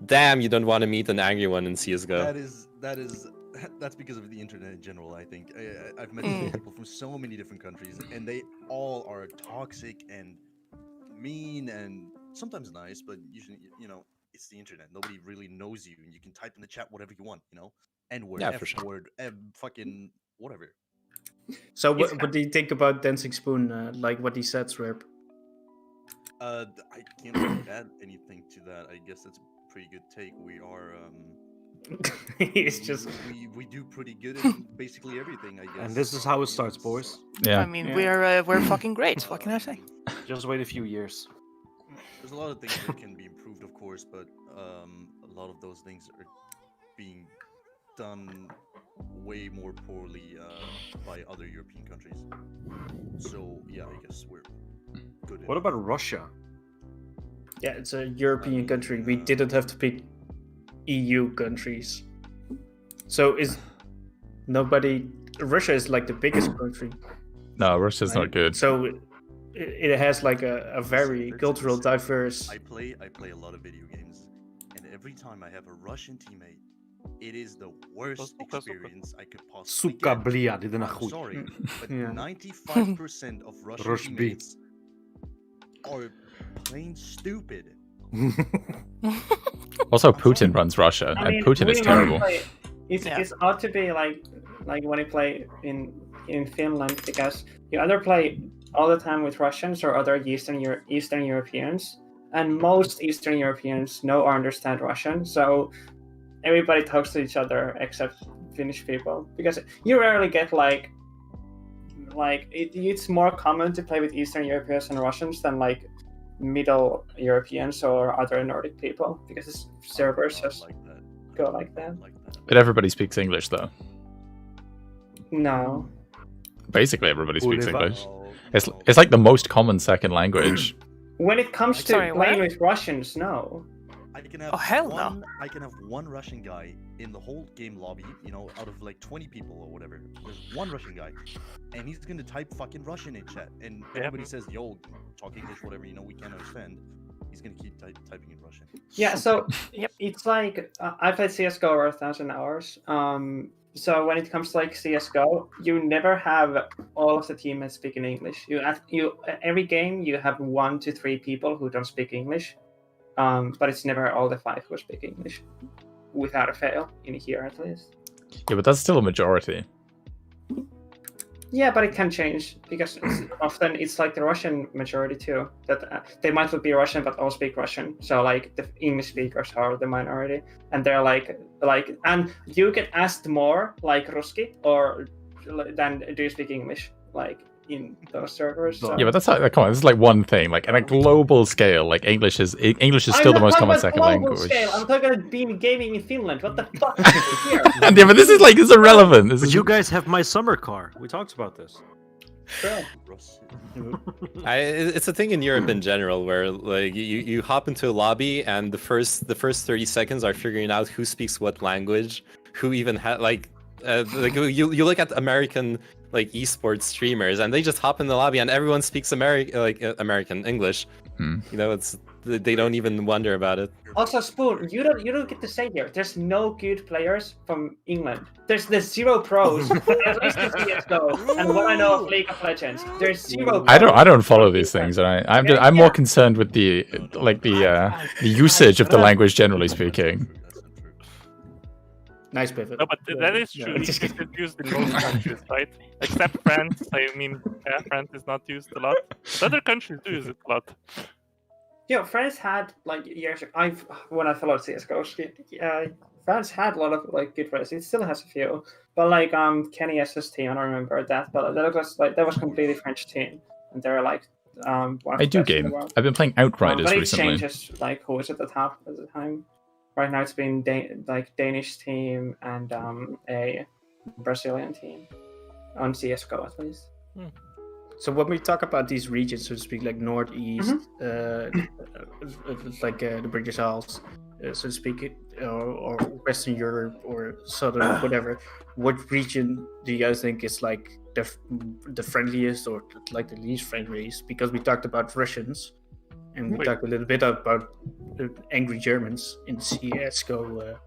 Speaker 8: damn, you don't want to meet an angry one in CS:GO.
Speaker 9: That's because of the internet in general. I think I've met people from so many different countries, and they all are toxic and mean, and sometimes nice. But usually, you know, it's the internet. Nobody really knows you, and you can type in the chat whatever you want. You know, N-word, F-word, fucking whatever.
Speaker 1: So what do you think about Dancing Spoon? Like what he said, Swerp?
Speaker 9: I can't really add anything to that. I guess that's a pretty good take. We are.
Speaker 1: It's just
Speaker 9: we do pretty good in basically everything, I guess.
Speaker 3: And this is how it starts, boys.
Speaker 2: Yeah.
Speaker 7: I mean, we're fucking great. What can I say?
Speaker 3: Just wait a few years.
Speaker 9: There's a lot of things that can be improved, of course, but a lot of those things are being done way more poorly by other European countries. So yeah, I guess we're good.
Speaker 3: What about Russia?
Speaker 1: Yeah, it's a European country. We didn't have to pick EU countries. So is nobody? Russia is like the biggest country.
Speaker 2: No, Russia's not good.
Speaker 1: So it has like a very cultural diverse.
Speaker 9: I play a lot of video games, and every time I have a Russian teammate, it is the worst experience I could possibly
Speaker 3: Suka,
Speaker 9: get.
Speaker 3: blia, dit
Speaker 9: I'm sorry, but 95% of Russian teammates are plain stupid.
Speaker 2: Also, Putin runs Russia, and Putin is terrible.
Speaker 4: It's ought to be like when you play in Finland, because you either play all the time with Russians or other Eastern Europeans, and most Eastern Europeans know or understand Russian, so everybody talks to each other except Finnish people, because you rarely get it's more common to play with Eastern Europeans and Russians than like Middle Europeans or other Nordic people, because servers just go like that.
Speaker 2: But everybody speaks English, though.
Speaker 4: No.
Speaker 2: Basically, everybody speaks English. It's like the most common second language.
Speaker 4: When it comes to playing with Russians, no.
Speaker 9: I can have I can have one Russian guy in the whole game lobby, you know, out of like 20 people or whatever. There's one Russian guy, and he's gonna type fucking Russian in chat, and everybody says, "Yo, talk English, whatever, you know, we can't understand." he's gonna keep typing in Russian.
Speaker 4: Yeah, so
Speaker 7: Yep.
Speaker 4: it's like I played CS:GO over 1,000 hours. So when it comes to like CS:GO, you never have all of the teammates speaking English. You every game you have 1 to 3 people who don't speak English, but it's never all the 5 who speak English, without a fail in here at least.
Speaker 2: Yeah, but that's still a majority.
Speaker 4: Yeah, but it can change because often it's like the Russian majority too. That they might not be Russian, but all speak Russian. So like the English speakers are the minority, and they're like, and you get asked more like Ruski or than do you speak English like in those servers. So.
Speaker 2: Yeah, but that's come on. This is like one thing. Like on a global scale, like English is still the most common second language.
Speaker 4: Scale. I'm talking about being gaming in Finland. What the fuck? Here?
Speaker 2: Yeah, but this is irrelevant. This
Speaker 10: But
Speaker 2: is
Speaker 10: you guys have my summer car. We talked about this.
Speaker 4: Sure.
Speaker 8: It's a thing in Europe in general where like you hop into a lobby and the first 30 seconds are figuring out who speaks what language, who even like you look at American like esports streamers and they just hop in the lobby and everyone speaks American English. You know, they don't even wonder about it.
Speaker 4: Also, Spoon, you don't get to say here. There's no good players from England. There's 0 pros, at least in CS:GO, and what I know of League of Legends. There's 0. Pros.
Speaker 2: I don't follow these things, and I'm more concerned with the usage of the language generally speaking.
Speaker 1: Nice pivot.
Speaker 6: No, but that is true. It's used in most countries, right? Except France. I mean, France is not used a lot. But other countries do use it a lot.
Speaker 4: Yeah, France had like years. When I followed CS:GO, France had a lot of like good players. It still has a few, but like Kenny S's team, I don't remember that, but that was completely French team, and they're like one of
Speaker 2: I
Speaker 4: the
Speaker 2: do
Speaker 4: best in the
Speaker 2: game.
Speaker 4: world.
Speaker 2: I've been playing Outriders
Speaker 4: but it
Speaker 2: recently.
Speaker 4: changes like who is at the top at the time. Right now, it's been Danish team and a Brazilian team on CS:GO at least.
Speaker 1: So when we talk about these regions, so to speak, like Northeast, like the British Isles, so to speak, or Western Europe or Southern, whatever, what region do you guys think is like the friendliest or like the least friendliest? Because we talked about Russians, and we talked a little bit about the angry Germans in CS:GO.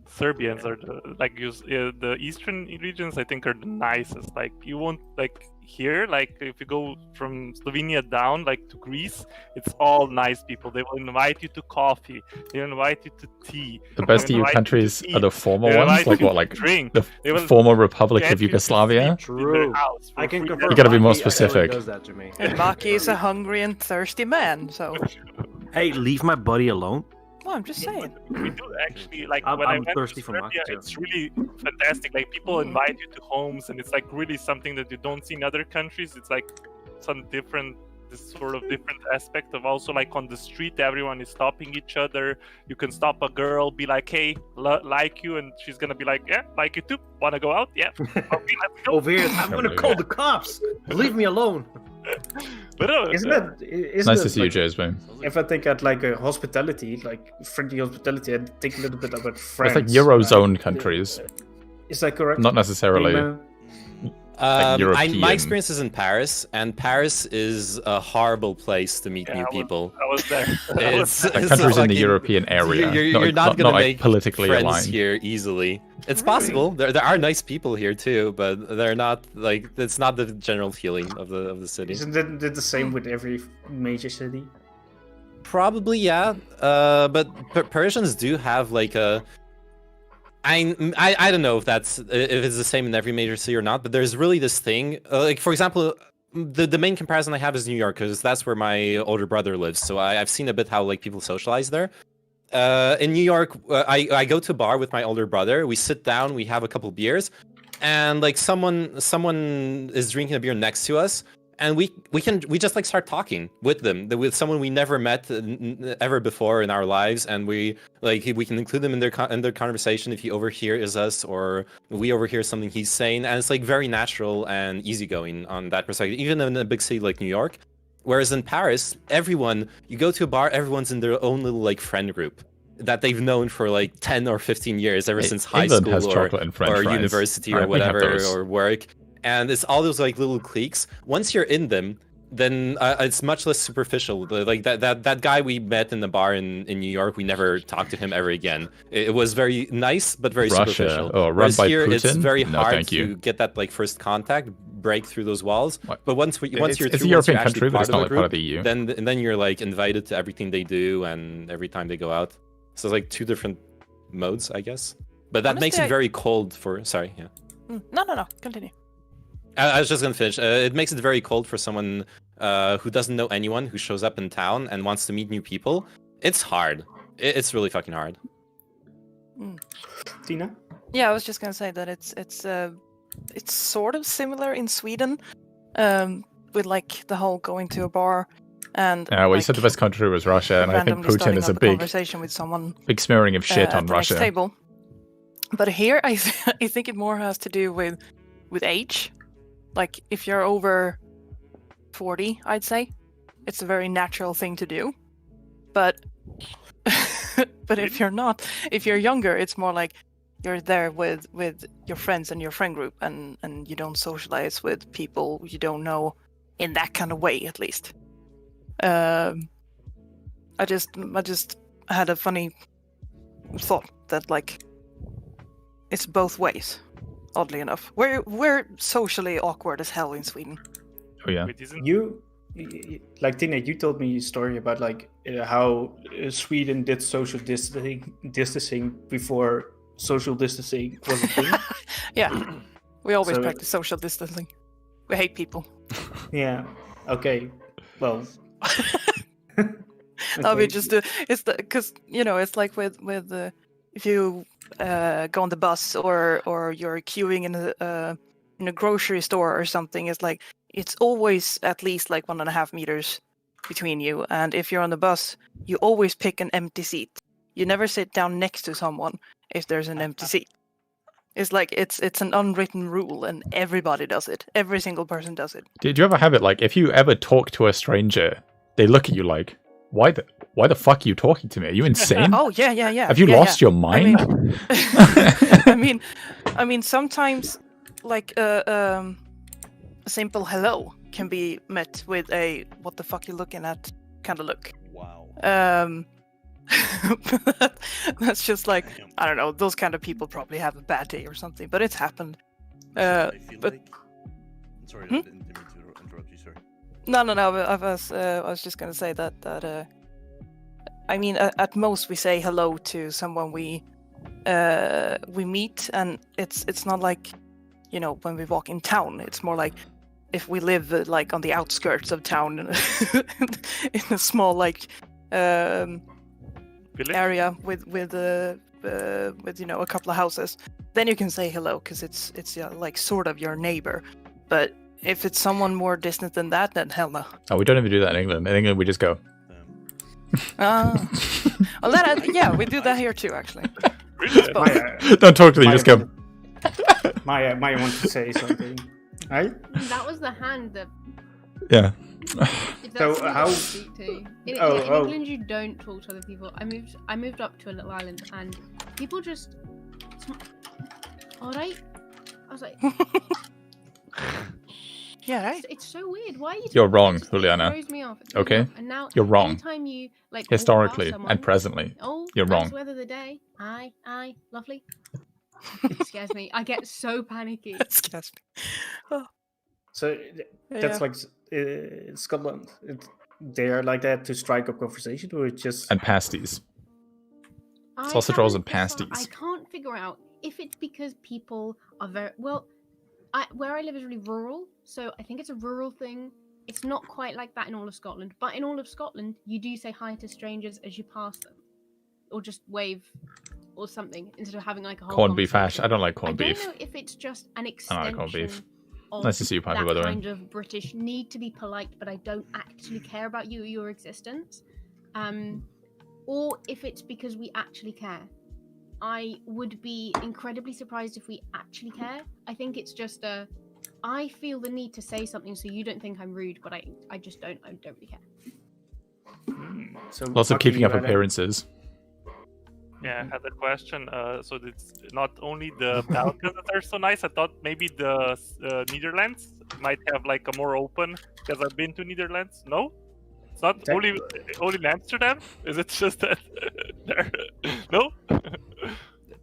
Speaker 6: Serbians are the eastern regions. I think are the nicest. Like you won't like here. Like if you go from Slovenia down, like to Greece, it's all nice people. They will invite you to coffee. They will invite you to tea.
Speaker 2: The best EU countries are the former ones, like what, like
Speaker 6: drink.
Speaker 2: the former Republic of Yugoslavia.
Speaker 10: True. I can confirm.
Speaker 2: You gotta be more
Speaker 10: Maki actually
Speaker 2: specific.
Speaker 10: does that to me.
Speaker 7: And Maki is a hungry and thirsty man, so.
Speaker 10: Hey, leave my buddy alone.
Speaker 7: Well, I'm just saying.
Speaker 6: We do actually like
Speaker 10: I'm
Speaker 6: when I went
Speaker 10: thirsty
Speaker 6: to
Speaker 10: for
Speaker 6: Serbia,
Speaker 10: Maki too.
Speaker 6: it's really fantastic. Like people invite you to homes, and it's like really something that you don't see in other countries. It's like some different, this sort of different aspect of also like on the street, everyone is stopping each other. You can stop a girl, be like, "Hey, like you," and she's gonna be like, "Yeah, like you too. Wanna go out? Yeah." Okay, let's go.
Speaker 10: Over here, I'm gonna call the cops. Leave me alone.
Speaker 6: But
Speaker 2: Nice to see you, Jasmine.
Speaker 1: If I think at like a hospitality, like friendly hospitality, I think a little bit about France.
Speaker 2: It's like Eurozone countries,
Speaker 1: Is that correct?
Speaker 2: not necessarily. European.
Speaker 8: My experience is in Paris, and Paris is a horrible place to meet new people.
Speaker 6: I was there.
Speaker 8: It's
Speaker 2: Like countries in the
Speaker 8: fucking-
Speaker 2: European area.
Speaker 8: You're not gonna
Speaker 2: like
Speaker 8: make
Speaker 2: politically
Speaker 8: friends
Speaker 2: aligned.
Speaker 8: here easily. It's possible. There are nice people here too, but they're not like it's not the general feeling of the city.
Speaker 1: Isn't it the same with every major city?
Speaker 8: Probably, yeah. But Persians do have like a. I don't know if it's the same in every major city or not, but there's really this thing. Like for example, the main comparison I have is New York because that's where my older brother lives. So I've seen a bit how like people socialize there. In New York, I go to a bar with my older brother. We sit down, we have a couple beers, and like someone is drinking a beer next to us, and we just like start talking with them, with someone we never met ever before in our lives, and we can include them in their conversation if he overhears us or we overhear something he's saying, and it's like very natural and easygoing on that perspective, even in a big city like New York. Whereas in Paris, you go to a bar, everyone's in their own little like friend group that they've known for like 10 or 15 years, ever since high
Speaker 2: England
Speaker 8: school
Speaker 2: has chocolate and French
Speaker 8: or
Speaker 2: fries.
Speaker 8: university
Speaker 2: Right,
Speaker 8: or
Speaker 2: we have
Speaker 8: whatever,
Speaker 2: those.
Speaker 8: or work. And it's all those like little cliques. Once you're in them, then it's much less superficial. Like that guy we met in the bar in New York, we never talked to him ever again. It was very nice, but very
Speaker 2: Russia.
Speaker 8: superficial.
Speaker 2: Oh, run
Speaker 8: Whereas
Speaker 2: by
Speaker 8: here, it's
Speaker 2: Putin?
Speaker 8: very
Speaker 2: No,
Speaker 8: hard
Speaker 2: thank you.
Speaker 8: to get that like first contact, break through those walls.
Speaker 2: What?
Speaker 8: But once you're
Speaker 2: It's
Speaker 8: through,
Speaker 2: a
Speaker 8: once
Speaker 2: European
Speaker 8: you're actually
Speaker 2: country, but it's not
Speaker 8: the
Speaker 2: like part of
Speaker 8: group,
Speaker 2: the EU.
Speaker 8: then you're like invited to everything they do and every time they go out. So it's like two different modes, I guess. But that makes
Speaker 7: Honestly,
Speaker 8: it very cold for. Sorry, yeah.
Speaker 7: No. Continue.
Speaker 8: I was just gonna finish. It makes it very cold for someone who doesn't know anyone who shows up in town and wants to meet new people. It's hard. It's really fucking hard.
Speaker 1: Tina?
Speaker 7: Yeah, I was just gonna say that it's sort of similar in Sweden, with like the whole going to a bar and.
Speaker 2: Yeah, well, you
Speaker 7: like,
Speaker 2: said the best country was Russia, and I think
Speaker 7: randomly
Speaker 2: Putin
Speaker 7: starting
Speaker 2: is a
Speaker 7: up
Speaker 2: big
Speaker 7: conversation with someone
Speaker 2: smearing of shit
Speaker 7: at
Speaker 2: on
Speaker 7: the next
Speaker 2: Russia.
Speaker 7: table. But here, I think it more has to do with age. Like if you're over 40, I'd say it's a very natural thing to do. But but if you're younger, it's more like you're there with your friends and your friend group, and you don't socialize with people you don't know in that kind of way, at least. I just had a funny thought that like it's both ways. Oddly enough, we're socially awkward as hell in Sweden.
Speaker 2: Oh yeah.
Speaker 1: You, like Tina, you told me a story about like how Sweden did social distancing before social distancing was a thing.
Speaker 7: Yeah, we always
Speaker 1: So-
Speaker 7: practice social distancing. We hate people.
Speaker 1: Yeah. Okay. Well.
Speaker 7: I mean, just it's because it's like with if you go on the bus or you're queuing in a grocery store or something, it's always at least like 1.5 meters between you. And if you're on the bus, you always pick an empty seat. You never sit down next to someone if there's an empty seat. It's like it's an unwritten rule, and everybody does it. Every single person does it.
Speaker 2: Did you ever have it like if you ever talk to a stranger, they look at you like, why the fuck are you talking to me? Are you insane?
Speaker 7: Oh yeah.
Speaker 2: Have you lost your mind?
Speaker 7: I mean, sometimes like a simple hello can be met with a "what the fuck you looking at" kind of look.
Speaker 9: Wow.
Speaker 7: That's just like, I don't know. Those kind of people probably have a bad day or something, but it's happened.
Speaker 9: I feel
Speaker 7: But
Speaker 9: like... I'm sorry, I didn't mean to interrupt you, sorry.
Speaker 7: no. I was just gonna say that. I mean, at most we say hello to someone we meet, and it's not like, when we walk in town. It's more like if we live like on the outskirts of town in a small like area with a couple of houses, then you can say hello because it's like sort of your neighbor. But if it's someone more distant than that, then hell no.
Speaker 2: Oh, we don't even do that in England. In England, we just go.
Speaker 7: Well, yeah, we do that here too, actually.
Speaker 1: Maya,
Speaker 2: Don't talk to them. You just go.
Speaker 1: Maya wants to say something. Right?
Speaker 5: That was the hand that.
Speaker 2: Yeah.
Speaker 5: If
Speaker 1: So
Speaker 5: that's who you
Speaker 1: how-
Speaker 5: don't speak to. In England, you don't talk to other people. I moved up to a little island, and people just. All right. I was like,
Speaker 7: Yeah, right.
Speaker 5: it's so weird. Why are you?
Speaker 2: You're
Speaker 5: talking?
Speaker 2: wrong,
Speaker 5: It just
Speaker 2: Juliana.
Speaker 5: throws me off. It throws me
Speaker 2: Okay?
Speaker 5: off. And now
Speaker 2: You're wrong.
Speaker 5: Anytime you like walk past
Speaker 2: Historically
Speaker 5: someone,
Speaker 2: and presently.
Speaker 5: Oh,
Speaker 2: You're
Speaker 5: nice
Speaker 2: wrong.
Speaker 5: weather of the day. Aye, lovely. It scares me. I get so panicky.
Speaker 7: That scares me.
Speaker 1: So that's
Speaker 7: Yeah.
Speaker 1: like Scotland. They are like that to strike up conversation, or it's just
Speaker 2: And pasties.
Speaker 5: I
Speaker 2: Sausage rolls and
Speaker 5: haven't decided-
Speaker 2: pasties.
Speaker 5: I can't figure out if it's because people are very well. Where I live is really rural, so I think it's a rural thing. It's not quite like that in all of Scotland, but in all of Scotland, you do say hi to strangers as you pass them, or just wave, or something instead of having like a whole
Speaker 2: Corned beef hash.
Speaker 5: conversation.
Speaker 2: I don't like
Speaker 5: I
Speaker 2: corned
Speaker 5: don't
Speaker 2: beef.
Speaker 5: know if it's just an
Speaker 2: I
Speaker 5: extension
Speaker 2: like corned beef.
Speaker 5: of
Speaker 2: Nice to see you, Paddy,
Speaker 5: that
Speaker 2: by the way.
Speaker 5: kind of British need to be polite, but I don't actually care about you or your existence. Or if it's because we actually care. I would be incredibly surprised if we actually care. I think it's just I feel the need to say something so you don't think I'm rude, but I just don't. I don't really care.
Speaker 1: so
Speaker 2: Lots of
Speaker 1: Bucky,
Speaker 2: keeping up
Speaker 1: you had a-
Speaker 2: appearances.
Speaker 6: Yeah, I had a question. So it's not only the Balkans that are so nice. I thought maybe the Netherlands might have like a more open. Because I've been to Netherlands. No, it's not only in Amsterdam. Is it just that there? No.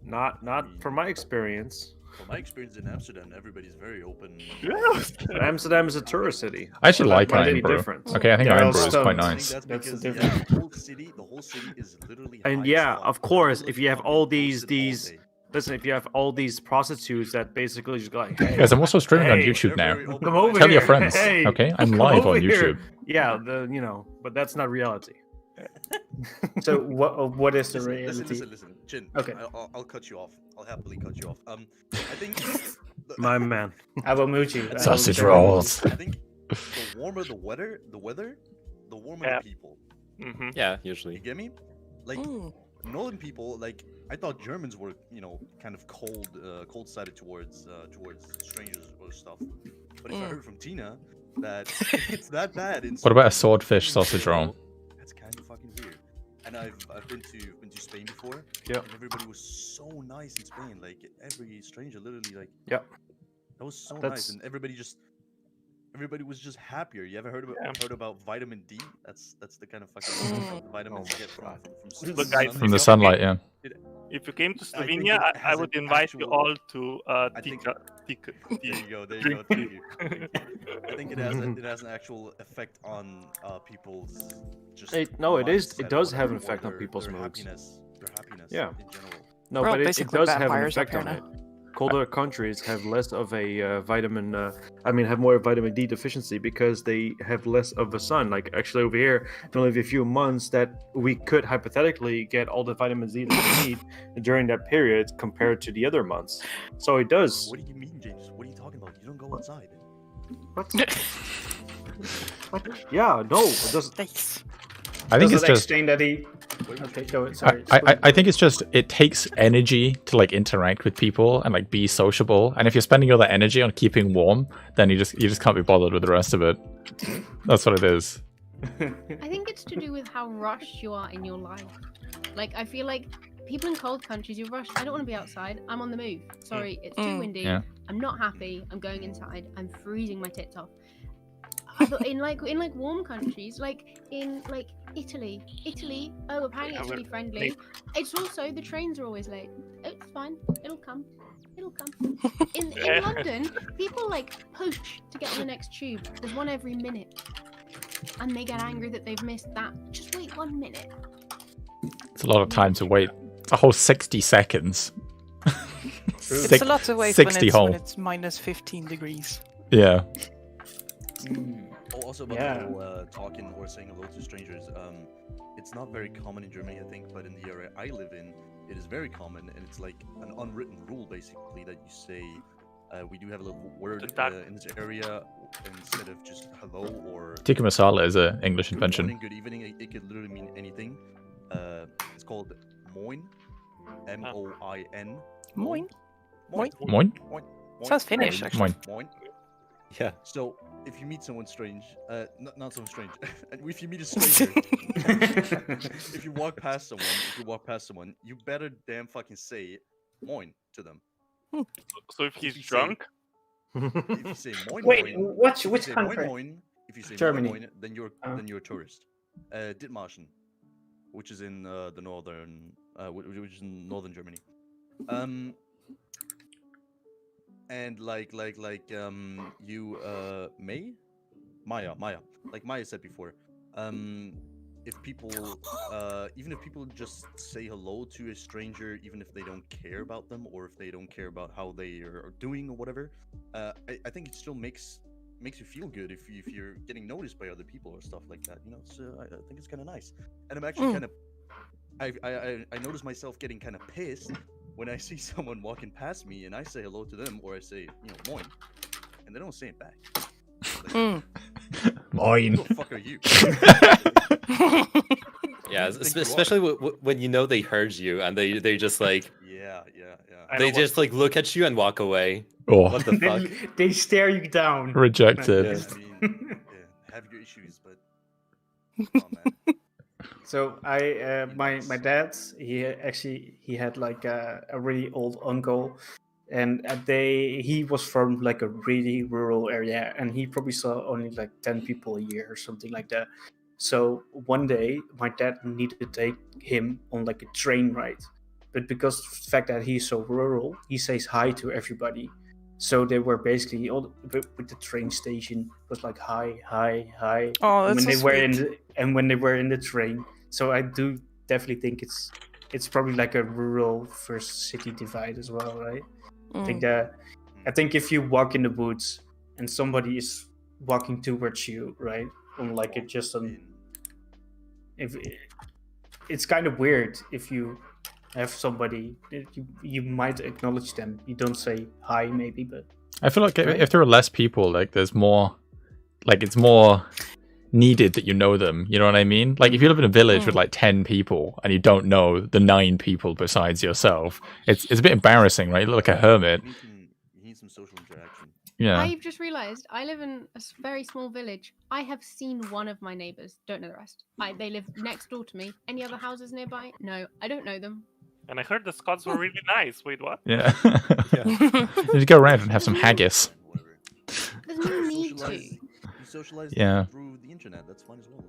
Speaker 3: Not from my experience.
Speaker 9: From my experience in Amsterdam, everybody's very open.
Speaker 3: But Amsterdam is a tourist city.
Speaker 2: I actually
Speaker 3: so
Speaker 2: like
Speaker 3: that might be
Speaker 2: Ironbrew.
Speaker 3: different.
Speaker 2: Okay, I think
Speaker 1: They're all
Speaker 2: Ironbrew is quite
Speaker 1: stones.
Speaker 9: I
Speaker 2: nice.
Speaker 9: think
Speaker 1: That's
Speaker 9: because
Speaker 1: the
Speaker 9: yeah,
Speaker 1: difference.
Speaker 9: the whole city is literally.
Speaker 3: And
Speaker 9: high as
Speaker 3: yeah,
Speaker 9: fuck.
Speaker 3: of course,
Speaker 9: People
Speaker 3: if you have
Speaker 9: fucking
Speaker 3: all
Speaker 9: post
Speaker 3: these
Speaker 9: it all
Speaker 3: these
Speaker 9: day.
Speaker 3: listen, if you have all these prostitutes that basically just go like, hey,
Speaker 2: Guys, I'm also streaming on
Speaker 3: hey,
Speaker 2: YouTube
Speaker 9: they're
Speaker 2: now.
Speaker 9: very open
Speaker 3: come over
Speaker 2: Tell
Speaker 3: here.
Speaker 2: your friends.
Speaker 3: Hey,
Speaker 2: Okay, I'm
Speaker 3: come
Speaker 2: live
Speaker 3: over
Speaker 2: on
Speaker 3: here.
Speaker 2: YouTube.
Speaker 3: Yeah, but that's not reality.
Speaker 1: So what is the reality?
Speaker 9: Listen, Chin.
Speaker 1: Okay.
Speaker 9: I'll cut you off. I'll happily cut you off. I think
Speaker 3: My man.
Speaker 1: I will mute you. I will
Speaker 2: Sausage
Speaker 1: say-
Speaker 2: rolls.
Speaker 9: I think the warmer the weather, the warmer
Speaker 6: Yeah.
Speaker 9: the people.
Speaker 6: Mm-hmm.
Speaker 8: Yeah,
Speaker 9: You
Speaker 8: usually.
Speaker 9: get me? Like
Speaker 7: Mm.
Speaker 9: northern people, like I thought Germans were, kind of cold-sided towards strangers or stuff. But if I heard from Tina that it's that bad, in
Speaker 2: What about a
Speaker 9: some
Speaker 2: swordfish
Speaker 9: countries,
Speaker 2: sausage roll?
Speaker 9: That's kind of fucking weird. And I've been to Spain before.
Speaker 3: Yep.
Speaker 9: And everybody was so nice in Spain. Like every stranger, literally, like
Speaker 3: Yep.
Speaker 9: that was so
Speaker 3: That's-
Speaker 9: nice, and everybody was just happier. You ever heard about vitamin D? That's the kind of fucking vitamins you get from
Speaker 6: Look, guys,
Speaker 2: From the sunlight, yeah.
Speaker 6: If you came to
Speaker 9: I think
Speaker 6: Slovenia,
Speaker 9: it
Speaker 6: I
Speaker 9: has
Speaker 6: would
Speaker 9: an
Speaker 6: invite you
Speaker 9: actual-
Speaker 6: all to
Speaker 9: I think-
Speaker 6: Tika.
Speaker 9: There you go. There you
Speaker 6: Drink
Speaker 9: go. Thank you. I think it has an actual effect on people's just.
Speaker 3: No, it is.
Speaker 9: mindset,
Speaker 3: It does have an
Speaker 9: whatever,
Speaker 3: effect
Speaker 9: or
Speaker 3: on people's
Speaker 9: their
Speaker 3: moods.
Speaker 9: Their happiness.
Speaker 3: Yeah.
Speaker 9: In general.
Speaker 3: No,
Speaker 7: We're all
Speaker 3: but it
Speaker 7: basically
Speaker 3: does have an
Speaker 7: vampires up
Speaker 3: effect
Speaker 7: here
Speaker 3: on it.
Speaker 7: now.
Speaker 3: Colder countries have less of a have more vitamin D deficiency because they have less of the sun. Like actually over here, there only a few months that we could hypothetically get all the vitamin D that we need during that period compared to the other months. So it does.
Speaker 9: What do you mean, James? What are you talking about? You don't go outside.
Speaker 3: What? Yeah, no, it doesn't.
Speaker 7: Nice.
Speaker 2: I think
Speaker 1: Does
Speaker 2: it's
Speaker 1: it
Speaker 2: just.
Speaker 1: explain that he? Okay, go ahead. Sorry.
Speaker 2: I think it's just it takes energy to like interact with people and like be sociable. And if you're spending all that energy on keeping warm, then you just can't be bothered with the rest of it. That's what it is.
Speaker 5: I think it's to do with how rushed you are in your life. Like, I feel like people in cold countries, you're rushed. I don't want to be outside. I'm on the move. Sorry, it's too windy.
Speaker 2: Yeah.
Speaker 5: I'm not happy. I'm going inside. I'm freezing my tits off. in warm countries, like in like Italy. Oh, apparently
Speaker 6: Yeah,
Speaker 5: it's really friendly.
Speaker 6: late.
Speaker 5: It's also the trains are always late. It's fine. It'll come. In
Speaker 6: Yeah.
Speaker 5: London, people like push to get on the next tube. There's one every minute, and they get angry that they've missed that. Just wait 1 minute.
Speaker 2: It's a lot of time to wait. It's a whole 60 seconds.
Speaker 7: It's a lot to wait
Speaker 2: 60
Speaker 7: when
Speaker 2: whole.
Speaker 7: it's minus 15 degrees.
Speaker 2: Yeah.
Speaker 9: Oh, also about
Speaker 1: Yeah.
Speaker 9: the whole talking or saying hello to strangers. It's not very common in Germany, I think, but in the area I live in, it is very common, and it's like an unwritten rule basically that you say. We do have a little word in this area instead of just hello or.
Speaker 2: Tikka masala is an English
Speaker 9: Good
Speaker 2: invention.
Speaker 9: morning, good evening. It could literally mean anything. It's called moin, M-O-I-N.
Speaker 7: Moin.
Speaker 9: Moin.
Speaker 2: Moin?
Speaker 9: Moin.
Speaker 7: Sounds Finnish,
Speaker 9: Moin.
Speaker 7: actually.
Speaker 9: Moin.
Speaker 8: Yeah.
Speaker 9: So if you meet someone strange, not someone strange, if you meet a stranger, if you walk past someone, you better damn fucking say moin to them.
Speaker 6: So if he's
Speaker 9: you say-
Speaker 6: drunk,
Speaker 9: If you say moin
Speaker 4: Wait,
Speaker 9: moin,
Speaker 4: which
Speaker 9: if you say moin,
Speaker 4: country?
Speaker 9: moin, if you say
Speaker 1: Germany.
Speaker 9: moin, moin, then you're a tourist. Dithmarschen, which is in the northern, which is in northern Germany. And Maya, like Maya said before, if people, even if people just say hello to a stranger, even if they don't care about them or if they don't care about how they are doing or whatever, I think it still makes you feel good if you're getting noticed by other people or stuff like that. You know, it's, I think it's kind of nice, and I'm actually kind of, I notice myself getting kind of pissed when I see someone walking past me and I say hello to them or I say, moin, and they don't say it back. Like,
Speaker 2: Moin.
Speaker 9: who the fuck are you?
Speaker 8: Yeah,
Speaker 9: Who do you think you are?
Speaker 8: especially when you know they heard you and they just like
Speaker 9: Yeah.
Speaker 6: I
Speaker 8: they
Speaker 6: know
Speaker 8: just like look at you and walk away.
Speaker 2: Oh,
Speaker 8: What the fuck?
Speaker 1: They stare you down.
Speaker 2: rejected.
Speaker 8: Yeah.
Speaker 9: I mean, have your issues, but come on, man.
Speaker 1: So my dad, he had like a really old uncle, and he was from like a really rural area, and he probably saw only like 10 people a year or something like that. So one day my dad needed to take him on like a train ride, but because of the fact that he's so rural, he says hi to everybody. So they were basically all with the train station was like hi, hi, hi.
Speaker 7: Oh,
Speaker 1: And
Speaker 7: that's
Speaker 1: when
Speaker 7: so
Speaker 1: they were
Speaker 7: sweet.
Speaker 1: when they were in the train. So I do definitely think it's probably like a rural versus city divide as well, right? I think if you walk in the woods and somebody is walking towards you, right, on like it just on, if it's kind of weird if you have somebody you might acknowledge them. You don't say hi, maybe, but
Speaker 2: I feel like if there are less people, like there's more, like it's more needed that you know them. You know what I mean? Like if you live in a village with like 10 people and you don't know the 9 people besides yourself, it's a bit embarrassing, right? You look like a hermit.
Speaker 9: You need some social interaction.
Speaker 2: Yeah.
Speaker 5: I've just realised I live in a very small village. I have seen one of my neighbours. Don't know the rest. They live next door to me. Any other houses nearby? No, I don't know them.
Speaker 6: And I heard the Scots were really nice. Wait, what?
Speaker 2: Yeah. You go around and have some haggis.
Speaker 5: There's no need to.
Speaker 9: You socialize
Speaker 2: Yeah.
Speaker 9: through the internet. That's fun as well.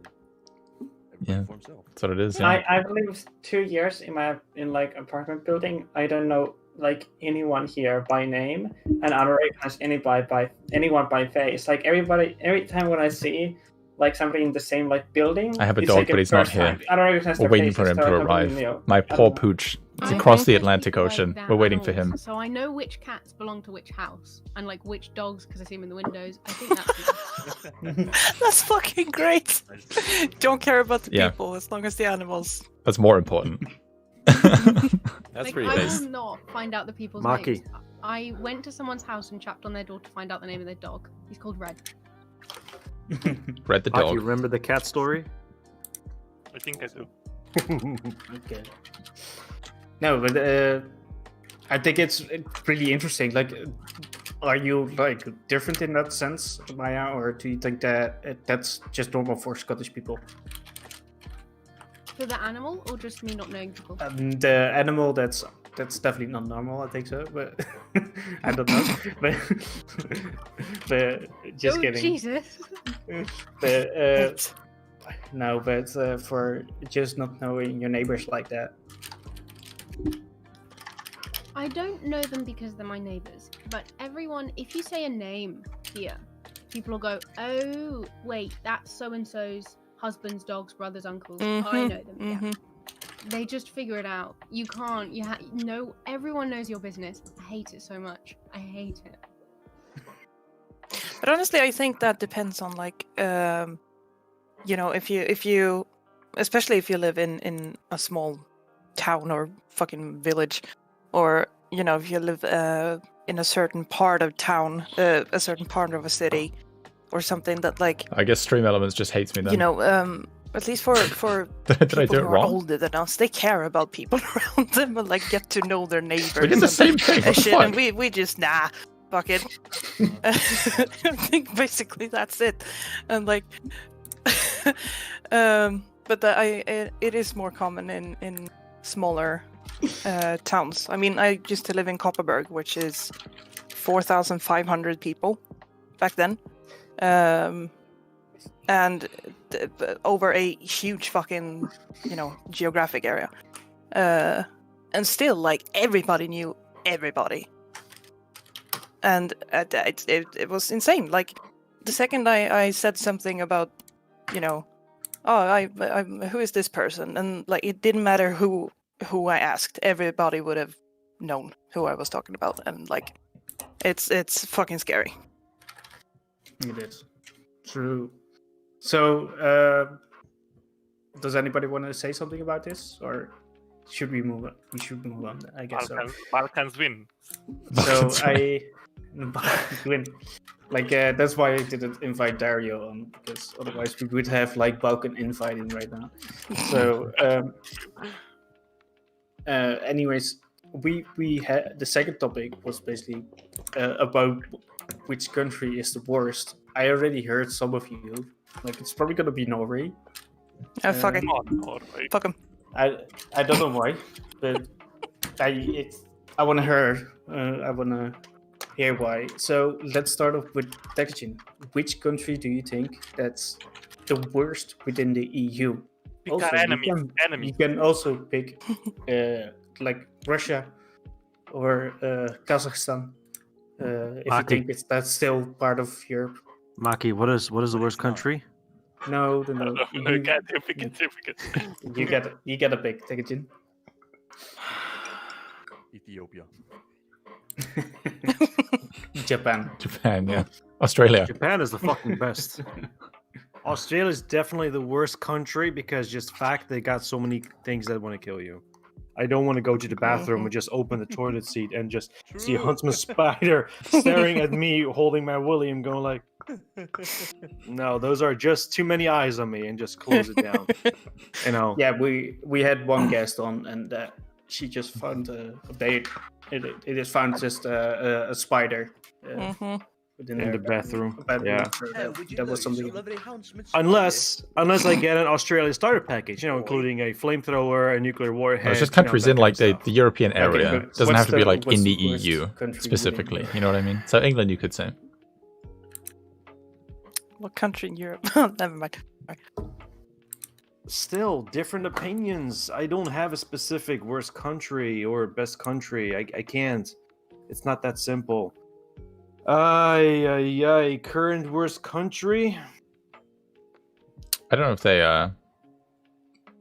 Speaker 2: Yeah.
Speaker 9: For himself.
Speaker 2: That's what it is. Yeah.
Speaker 4: I've lived 2 years in like apartment building. I don't know like anyone here by name, and I don't recognize anyone by face. Like every time when I see like somebody in the same like building,
Speaker 2: I have a
Speaker 4: it's
Speaker 2: dog,
Speaker 4: like
Speaker 2: but he's not
Speaker 4: first
Speaker 2: here.
Speaker 4: time. I don't recognize
Speaker 2: We're
Speaker 4: their
Speaker 2: waiting for
Speaker 4: faces,
Speaker 2: him
Speaker 4: so
Speaker 2: to
Speaker 4: I don't
Speaker 2: arrive.
Speaker 4: really know.
Speaker 2: My
Speaker 4: I
Speaker 2: poor
Speaker 4: don't know.
Speaker 2: pooch. It's
Speaker 5: I
Speaker 2: across
Speaker 5: think
Speaker 2: the
Speaker 5: there's
Speaker 2: Atlantic
Speaker 5: people like
Speaker 2: Ocean.
Speaker 5: that
Speaker 2: We're
Speaker 5: at
Speaker 2: waiting for
Speaker 5: all.
Speaker 2: him.
Speaker 5: So I know which cats belong to which house, and like which dogs because I see them in the windows. I think that's
Speaker 7: That's fucking great. Don't care about the
Speaker 2: Yeah.
Speaker 7: people as long as the animals.
Speaker 2: That's more important.
Speaker 8: That's
Speaker 5: like,
Speaker 8: pretty
Speaker 5: I
Speaker 8: nice.
Speaker 5: will not find out the people's
Speaker 10: Maki.
Speaker 5: names. I went to someone's house and chapped on their door to find out the name of their dog. He's called Red.
Speaker 2: Red the
Speaker 10: Maki,
Speaker 2: dog.
Speaker 10: remember the cat story?
Speaker 6: I think I do.
Speaker 1: okay. No, but I think it's really interesting. Like, are you like different in that sense, Maya, or do you think that that's just normal for Scottish people?
Speaker 5: For the animal, or just me not knowing people?
Speaker 1: The animal, that's definitely not normal. I think so, but I don't know. but just
Speaker 5: oh,
Speaker 1: kidding.
Speaker 5: Jesus.
Speaker 1: But no, but for just not knowing your neighbors like that.
Speaker 5: I don't know them because they're my neighbours, but everyone, if you say a name here, people will go, oh, wait, that's so-and-so's husband's, dogs, brothers, uncles. I know them, yeah. They just figure it out. You can't, no, everyone knows your business. I hate it so much. I hate it.
Speaker 7: But honestly, I think that depends on like, you know, if you, especially if you live in a small town or fucking village, or you know, if you live in a certain part of town, a certain part of a city, or something that like.
Speaker 2: I guess Stream Elements just hates me then.
Speaker 7: You know, at least for
Speaker 2: Did I
Speaker 7: people
Speaker 2: do it
Speaker 7: who are
Speaker 2: wrong?
Speaker 7: older than us, they care about people around them and like get to know their neighbors.
Speaker 2: We did the same thing.
Speaker 7: And
Speaker 2: What the
Speaker 7: shit,
Speaker 2: fuck?
Speaker 7: and we just fuck it. I think basically that's it, and like, but it is more common in smaller towns. I mean, I used to live in Kopparberg, which is 4,500 people back then, and over a huge fucking, you know, geographic area, and still like everybody knew everybody. And it was insane. Like the second I said something about, you know, I who is this person, and like it didn't matter who I asked, everybody would have known who I was talking about, and like it's fucking scary.
Speaker 1: It is true. So, does anybody want to say something about this, or should we move on? We should move on, I guess.
Speaker 6: Balkans win.
Speaker 1: So win. Like that's why I didn't invite Dario on, because otherwise we would have like Balkan infighting right now. So anyways, we had the second topic was basically about which country is the worst. I already heard some of you, like it's probably gonna be Norway,
Speaker 7: Fuck it.
Speaker 6: Oh, no, like,
Speaker 7: Fuck him.
Speaker 1: I don't know why, but I want to hear. I want to hear why. So let's start off with Tekjin. Which country do you think that's the worst within the EU?
Speaker 6: we
Speaker 1: Also,
Speaker 6: got enemies.
Speaker 1: You
Speaker 6: Enemies.
Speaker 1: can also pick like Russia or Kazakhstan. If you
Speaker 10: Maki.
Speaker 1: think that's still part of Europe.
Speaker 10: Maki, what is the worst country?
Speaker 1: No.
Speaker 6: You can't pick it.
Speaker 1: You gotta pick Tekjin.
Speaker 9: Ethiopia.
Speaker 1: Japan.
Speaker 2: Japan, yeah. Australia.
Speaker 10: Japan is the fucking best. Australia is definitely the worst country because just fact they got so many things that want to kill you. I don't want to go to the bathroom and just open the toilet seat and just see a huntsman spider staring at me holding my willy and going like, no, those are just too many eyes on me, and just close it down. You know.
Speaker 1: Yeah, we had one guest on, and she just found it is found just a spider
Speaker 10: In the bathroom.
Speaker 1: Yeah,
Speaker 10: Yeah.
Speaker 1: that was something.
Speaker 10: Unless I get an Australia starter package, including a flamethrower, a nuclear warhead.
Speaker 2: It's just countries
Speaker 10: that
Speaker 2: in
Speaker 10: kind
Speaker 2: like
Speaker 10: of
Speaker 2: the,
Speaker 10: stuff.
Speaker 2: the European
Speaker 1: Okay,
Speaker 2: area.
Speaker 1: but
Speaker 2: It doesn't
Speaker 1: what's
Speaker 2: have to be
Speaker 1: the-
Speaker 2: like
Speaker 1: what's
Speaker 2: in the
Speaker 1: the worst
Speaker 2: EU
Speaker 1: country within
Speaker 2: specifically.
Speaker 1: Europe?
Speaker 2: You know what I mean? So England, you could say.
Speaker 7: What country in Europe? Never mind.
Speaker 10: Still, different opinions. I don't have a specific worst country or best country. I can't. It's not that simple. Current worst country?
Speaker 2: I don't know if they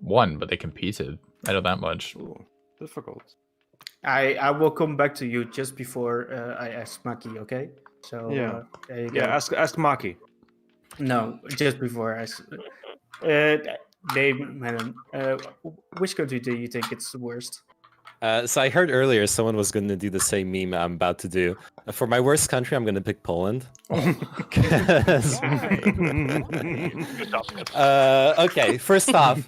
Speaker 2: won, but they competed. I know that much.
Speaker 10: Ooh, difficult.
Speaker 1: I will come back to you just before I ask Maki. Okay. So
Speaker 10: Yeah.
Speaker 1: there you go.
Speaker 10: Yeah, ask Maki.
Speaker 1: No, just before I. Madam, which country do you think it's the worst?
Speaker 8: So I heard earlier someone was going to do the same meme I'm about to do. For my worst country, I'm going to pick Poland. 'Cause- okay, first off,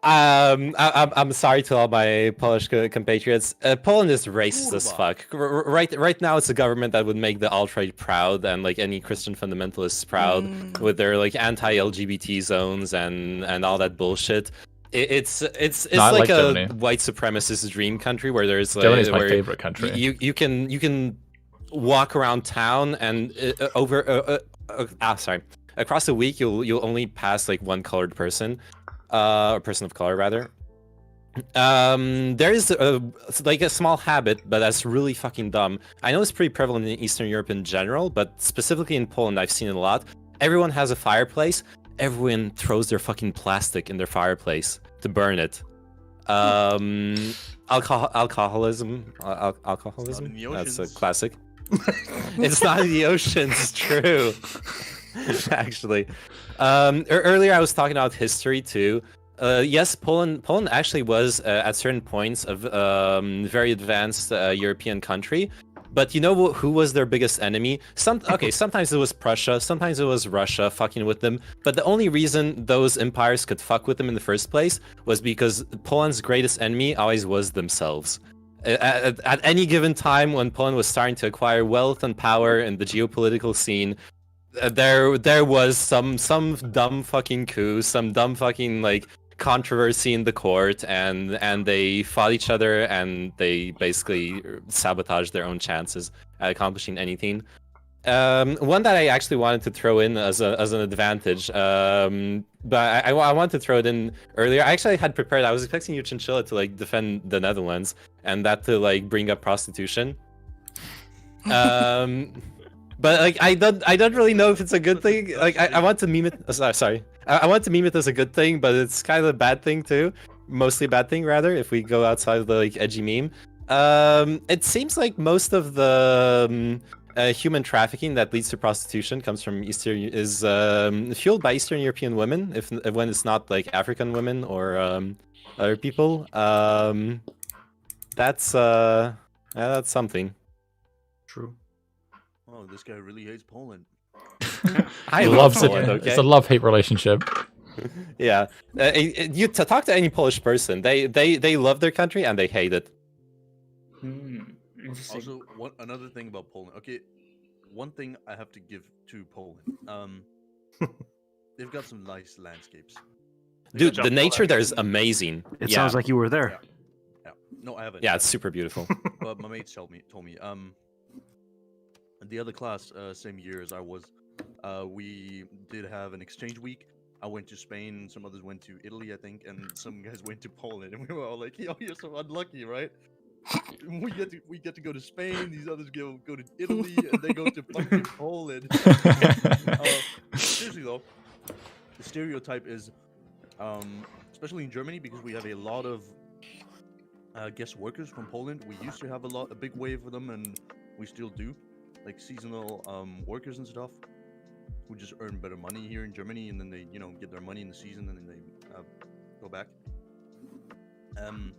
Speaker 8: I'm sorry to all my Polish compatriots. Poland is racist as fuck. Right now, it's a government that would make the alt-right proud and like any Christian fundamentalists proud with their like anti-LGBT zones and all that bullshit. It's
Speaker 2: No, I
Speaker 8: like
Speaker 2: like
Speaker 8: a
Speaker 2: Germany.
Speaker 8: white supremacist dream country where there's like
Speaker 2: Germany's my
Speaker 8: where
Speaker 2: favorite country.
Speaker 8: You can walk around town and across a week you'll only pass like one colored person, or person of color rather. There is like a small habit, but that's really fucking dumb. I know it's pretty prevalent in Eastern Europe in general, but specifically in Poland, I've seen it a lot. Everyone has a fireplace. Everyone throws their fucking plastic in their fireplace to burn it. Alcoholism.
Speaker 9: in the
Speaker 8: That's a
Speaker 9: oceans.
Speaker 8: classic. It's not in the oceans. It's true. Actually, earlier I was talking about history too. Yes, Poland actually was at certain points a very advanced European country. But you know who was their biggest enemy? Sometimes it was Prussia, sometimes it was Russia fucking with them. But the only reason those empires could fuck with them in the first place was because Poland's greatest enemy always was themselves. At any given time when Poland was starting to acquire wealth and power in the geopolitical scene, there was some dumb fucking coup, some dumb fucking like controversy in the court, and they fought each other, and they basically sabotaged their own chances at accomplishing anything. One that I actually wanted to throw in as an advantage, but I wanted to throw it in earlier. I actually had prepared. I was expecting you, Chinchilla, to like defend the Netherlands and that to like bring up prostitution. But like I don't really know if it's a good thing. Like I want to meme it. Sorry, I want to meme it as a good thing, but it's kind of a bad thing too. Mostly a bad thing rather. If we go outside of the like edgy meme, it seems like most of the human trafficking that leads to prostitution comes from fueled by Eastern European women. If when it's not like African women or other people, that's something.
Speaker 10: True.
Speaker 9: Oh, this guy really hates Poland.
Speaker 2: I
Speaker 8: love
Speaker 2: loves it.
Speaker 8: Poland, okay?
Speaker 2: It's a love-hate relationship.
Speaker 8: Yeah, you talk to any Polish person, they love their country and they hate it.
Speaker 1: Interesting.
Speaker 9: Also, another thing about Poland. Okay, one thing I have to give to Poland. They've got some nice landscapes.
Speaker 8: Dude, the
Speaker 6: Jump
Speaker 8: nature
Speaker 6: over.
Speaker 8: there is amazing.
Speaker 3: It
Speaker 8: yeah.
Speaker 3: sounds like you were there.
Speaker 9: Yeah. No, I haven't.
Speaker 8: Yeah, it's super beautiful.
Speaker 9: But my mates told me. The other class, same year as I was, we did have an exchange week. I went to Spain, some others went to Italy, I think, and some guys went to Poland, and we were all like, "Yo, you're so unlucky, right? We get to go to Spain. These others go to Italy, and they go to fucking Poland." Seriously though, the stereotype is, especially in Germany, because we have a lot of guest workers from Poland. We used to have a big wave of them, and we still do, like seasonal workers and stuff, who just earn better money here in Germany, and then they, get their money in the season, and then they go back. The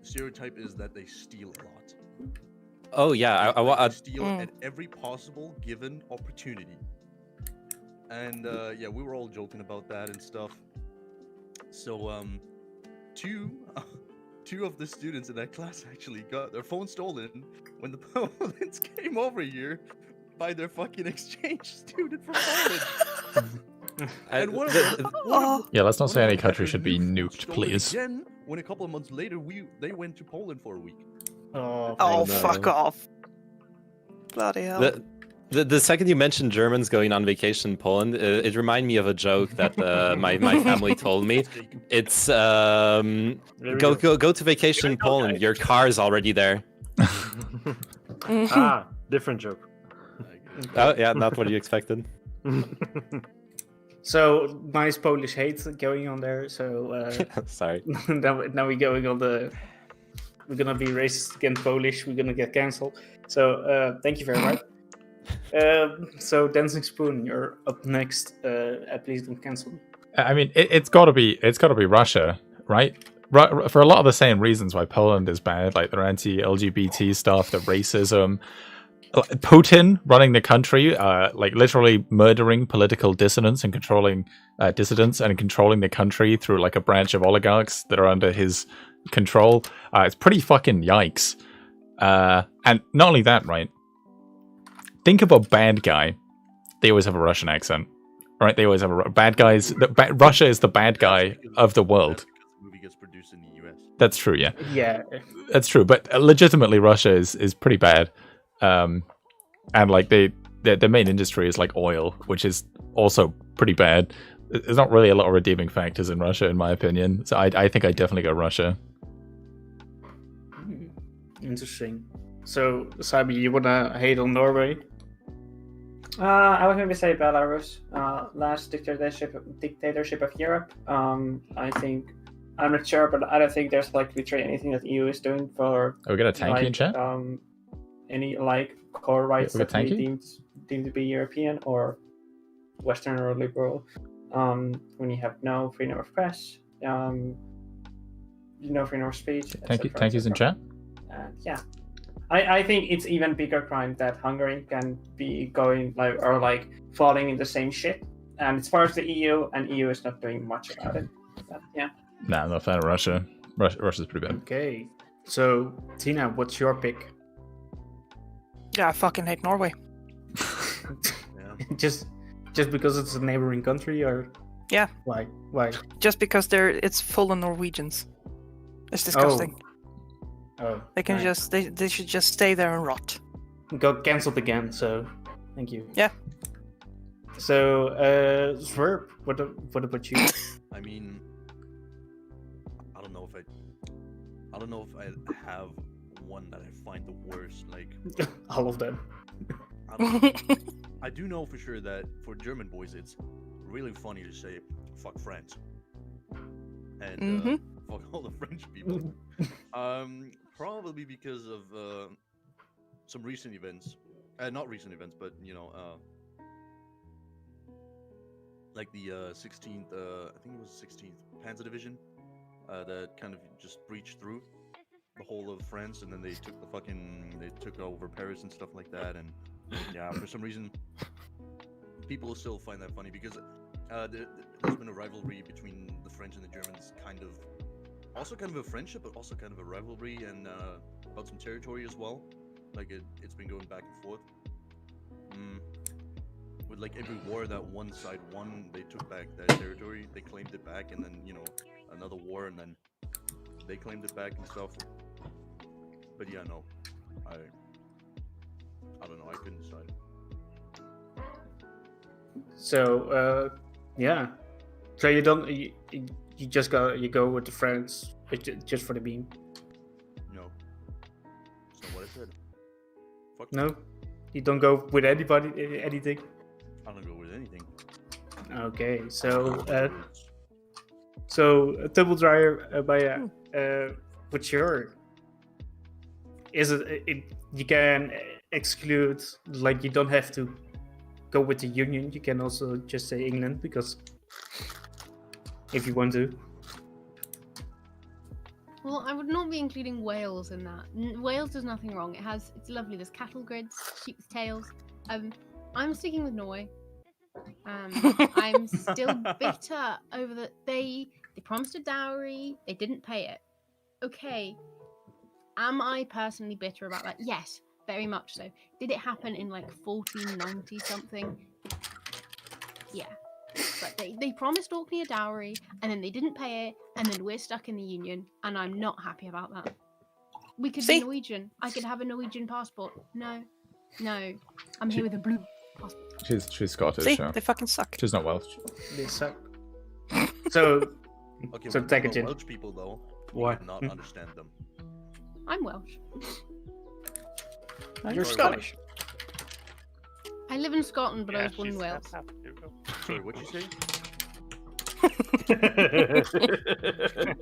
Speaker 9: stereotype is that they steal a lot.
Speaker 8: Oh yeah,
Speaker 9: They steal at every possible given opportunity. And yeah, we were all joking about that and stuff. So two of the students in that class actually got their phone stolen when the Poland's came over here by their fucking exchange student from Poland. And one of them,
Speaker 2: Yeah, let's not say
Speaker 9: one of
Speaker 2: any
Speaker 9: them
Speaker 2: country
Speaker 9: had
Speaker 2: should
Speaker 9: their
Speaker 2: be
Speaker 9: new phone
Speaker 2: nuked,
Speaker 9: stolen
Speaker 2: please.
Speaker 9: Again, when a couple of months later, they went to Poland for a week.
Speaker 1: Oh,
Speaker 7: Oh,
Speaker 8: no.
Speaker 7: fuck off. Bloody hell.
Speaker 8: The second you mentioned Germans going on vacation in Poland, it reminded me of a joke that my family told me. It's go to vacation in Poland. Your car is already there.
Speaker 3: Ah, different joke.
Speaker 8: Oh yeah, not what you expected.
Speaker 1: So nice Polish hate going on there. So
Speaker 8: Sorry.
Speaker 1: now we're going on we're gonna be racist against Polish. We're gonna get cancelled. So thank you very much. So Dancing Spoon, you're up next. Please don't cancel me.
Speaker 2: I mean, it's got to be Russia, right? For a lot of the same reasons why Poland is bad, like their anti-LGBT stuff, the racism, Putin running the country, like literally murdering political dissidents and controlling dissidents and controlling the country through like a branch of oligarchs that are under his control. It's pretty fucking yikes. And not only that, right? Think of a bad guy. They always have a Russian accent, right? They always have bad guys. Russia is the bad guy of the world.
Speaker 9: Because the movie gets produced in the US.
Speaker 2: That's true, yeah.
Speaker 1: Yeah.
Speaker 2: That's true, but legitimately Russia is pretty bad. And like their main industry is like oil, which is also pretty bad. There's not really a lot of redeeming factors in Russia, in my opinion. So I think I definitely go Russia.
Speaker 1: Interesting. So, Sabi, you wanna hate on Norway?
Speaker 4: I would maybe say Belarus, last dictatorship of Europe. I think, I'm not sure, but I don't think there's like literally anything that EU is doing for.
Speaker 2: Oh, we got a tanky in chat?
Speaker 4: Any like core rights
Speaker 2: We got
Speaker 4: that we
Speaker 2: tanky?
Speaker 4: deemed to be European or Western or liberal. When you have no freedom of press, no freedom of speech.
Speaker 2: Tanky's in chat?
Speaker 4: And yeah. I think it's even bigger crime that Hungary can be going like falling in the same shit, and it's part of the EU, and EU is not doing much about it. But, yeah.
Speaker 2: Nah, I'm not a fan of Russia. Russia's pretty bad.
Speaker 1: Okay. So, Tina, what's your pick?
Speaker 7: Yeah, I fucking hate Norway.
Speaker 1: just because it's a neighboring country, or
Speaker 7: Yeah.
Speaker 1: Why?
Speaker 7: Just because it's full of Norwegians. It's disgusting.
Speaker 1: Oh,
Speaker 7: They can
Speaker 1: right.
Speaker 7: they should just stay there and rot.
Speaker 1: Got cancelled again. So, thank you.
Speaker 7: Yeah.
Speaker 1: So, Swerp, what about you?
Speaker 9: I mean, I don't know if I have one that I find the worst. Like,
Speaker 1: All of them.
Speaker 9: I don't know. I do know for sure that for German boys, it's really funny to say "fuck France" and fuck all the French people. Probably because of some recent events. Not recent events, but like the 16th, I think it was the 16th Panzer Division, that kind of just breached through the whole of France, and then they took over Paris and stuff like that. And yeah, for some reason, people still find that funny because there's been a rivalry between the French and the Germans, kind of a friendship, but also kind of a rivalry, and about some territory as well. Like it's been going back and forth. with like every war that one side won, they took back that territory, they claimed it back, and then another war, and then they claimed it back and stuff. But yeah, no, I don't know. I couldn't decide.
Speaker 1: So yeah, so you don't you just go with the friends just for the beam.
Speaker 9: No, that's not what I said. Fuck
Speaker 1: No, you don't go with anybody anything.
Speaker 9: I don't go with anything.
Speaker 1: Okay, so Double Dryer by what's your? Is it you can exclude, like you don't have to go with the Union. You can also just say England, because if you want to.
Speaker 5: Well, I would not be including Wales in that. Wales does nothing wrong. It's lovely. There's cattle grids, sheep's tails. I'm sticking with Norway. I'm still bitter over that they promised a dowry, they didn't pay it. Okay, am I personally bitter about that? Yes, very much so. Did it happen in like 1490 something? Yeah. But they promised Orkney a dowry, and then they didn't pay it, and then we're stuck in the Union, and I'm not happy about that. We could be Norwegian. I could have a Norwegian passport. No. I'm here with a blue passport.
Speaker 2: She's Scottish.
Speaker 7: See,
Speaker 2: Yeah.
Speaker 7: they fucking suck.
Speaker 2: She's not Welsh.
Speaker 1: They suck. So
Speaker 9: Okay,
Speaker 1: So
Speaker 9: but
Speaker 1: take a
Speaker 9: you know
Speaker 1: gin.
Speaker 9: Welsh people though,
Speaker 10: Why?
Speaker 9: do not understand them.
Speaker 5: I'm Welsh.
Speaker 7: You're
Speaker 9: Sorry,
Speaker 7: Scottish.
Speaker 5: I live in Scotland, but I
Speaker 6: Yeah,
Speaker 5: was born in
Speaker 6: she's
Speaker 5: Wales.
Speaker 6: happy to go.
Speaker 9: Sorry, what'd you say?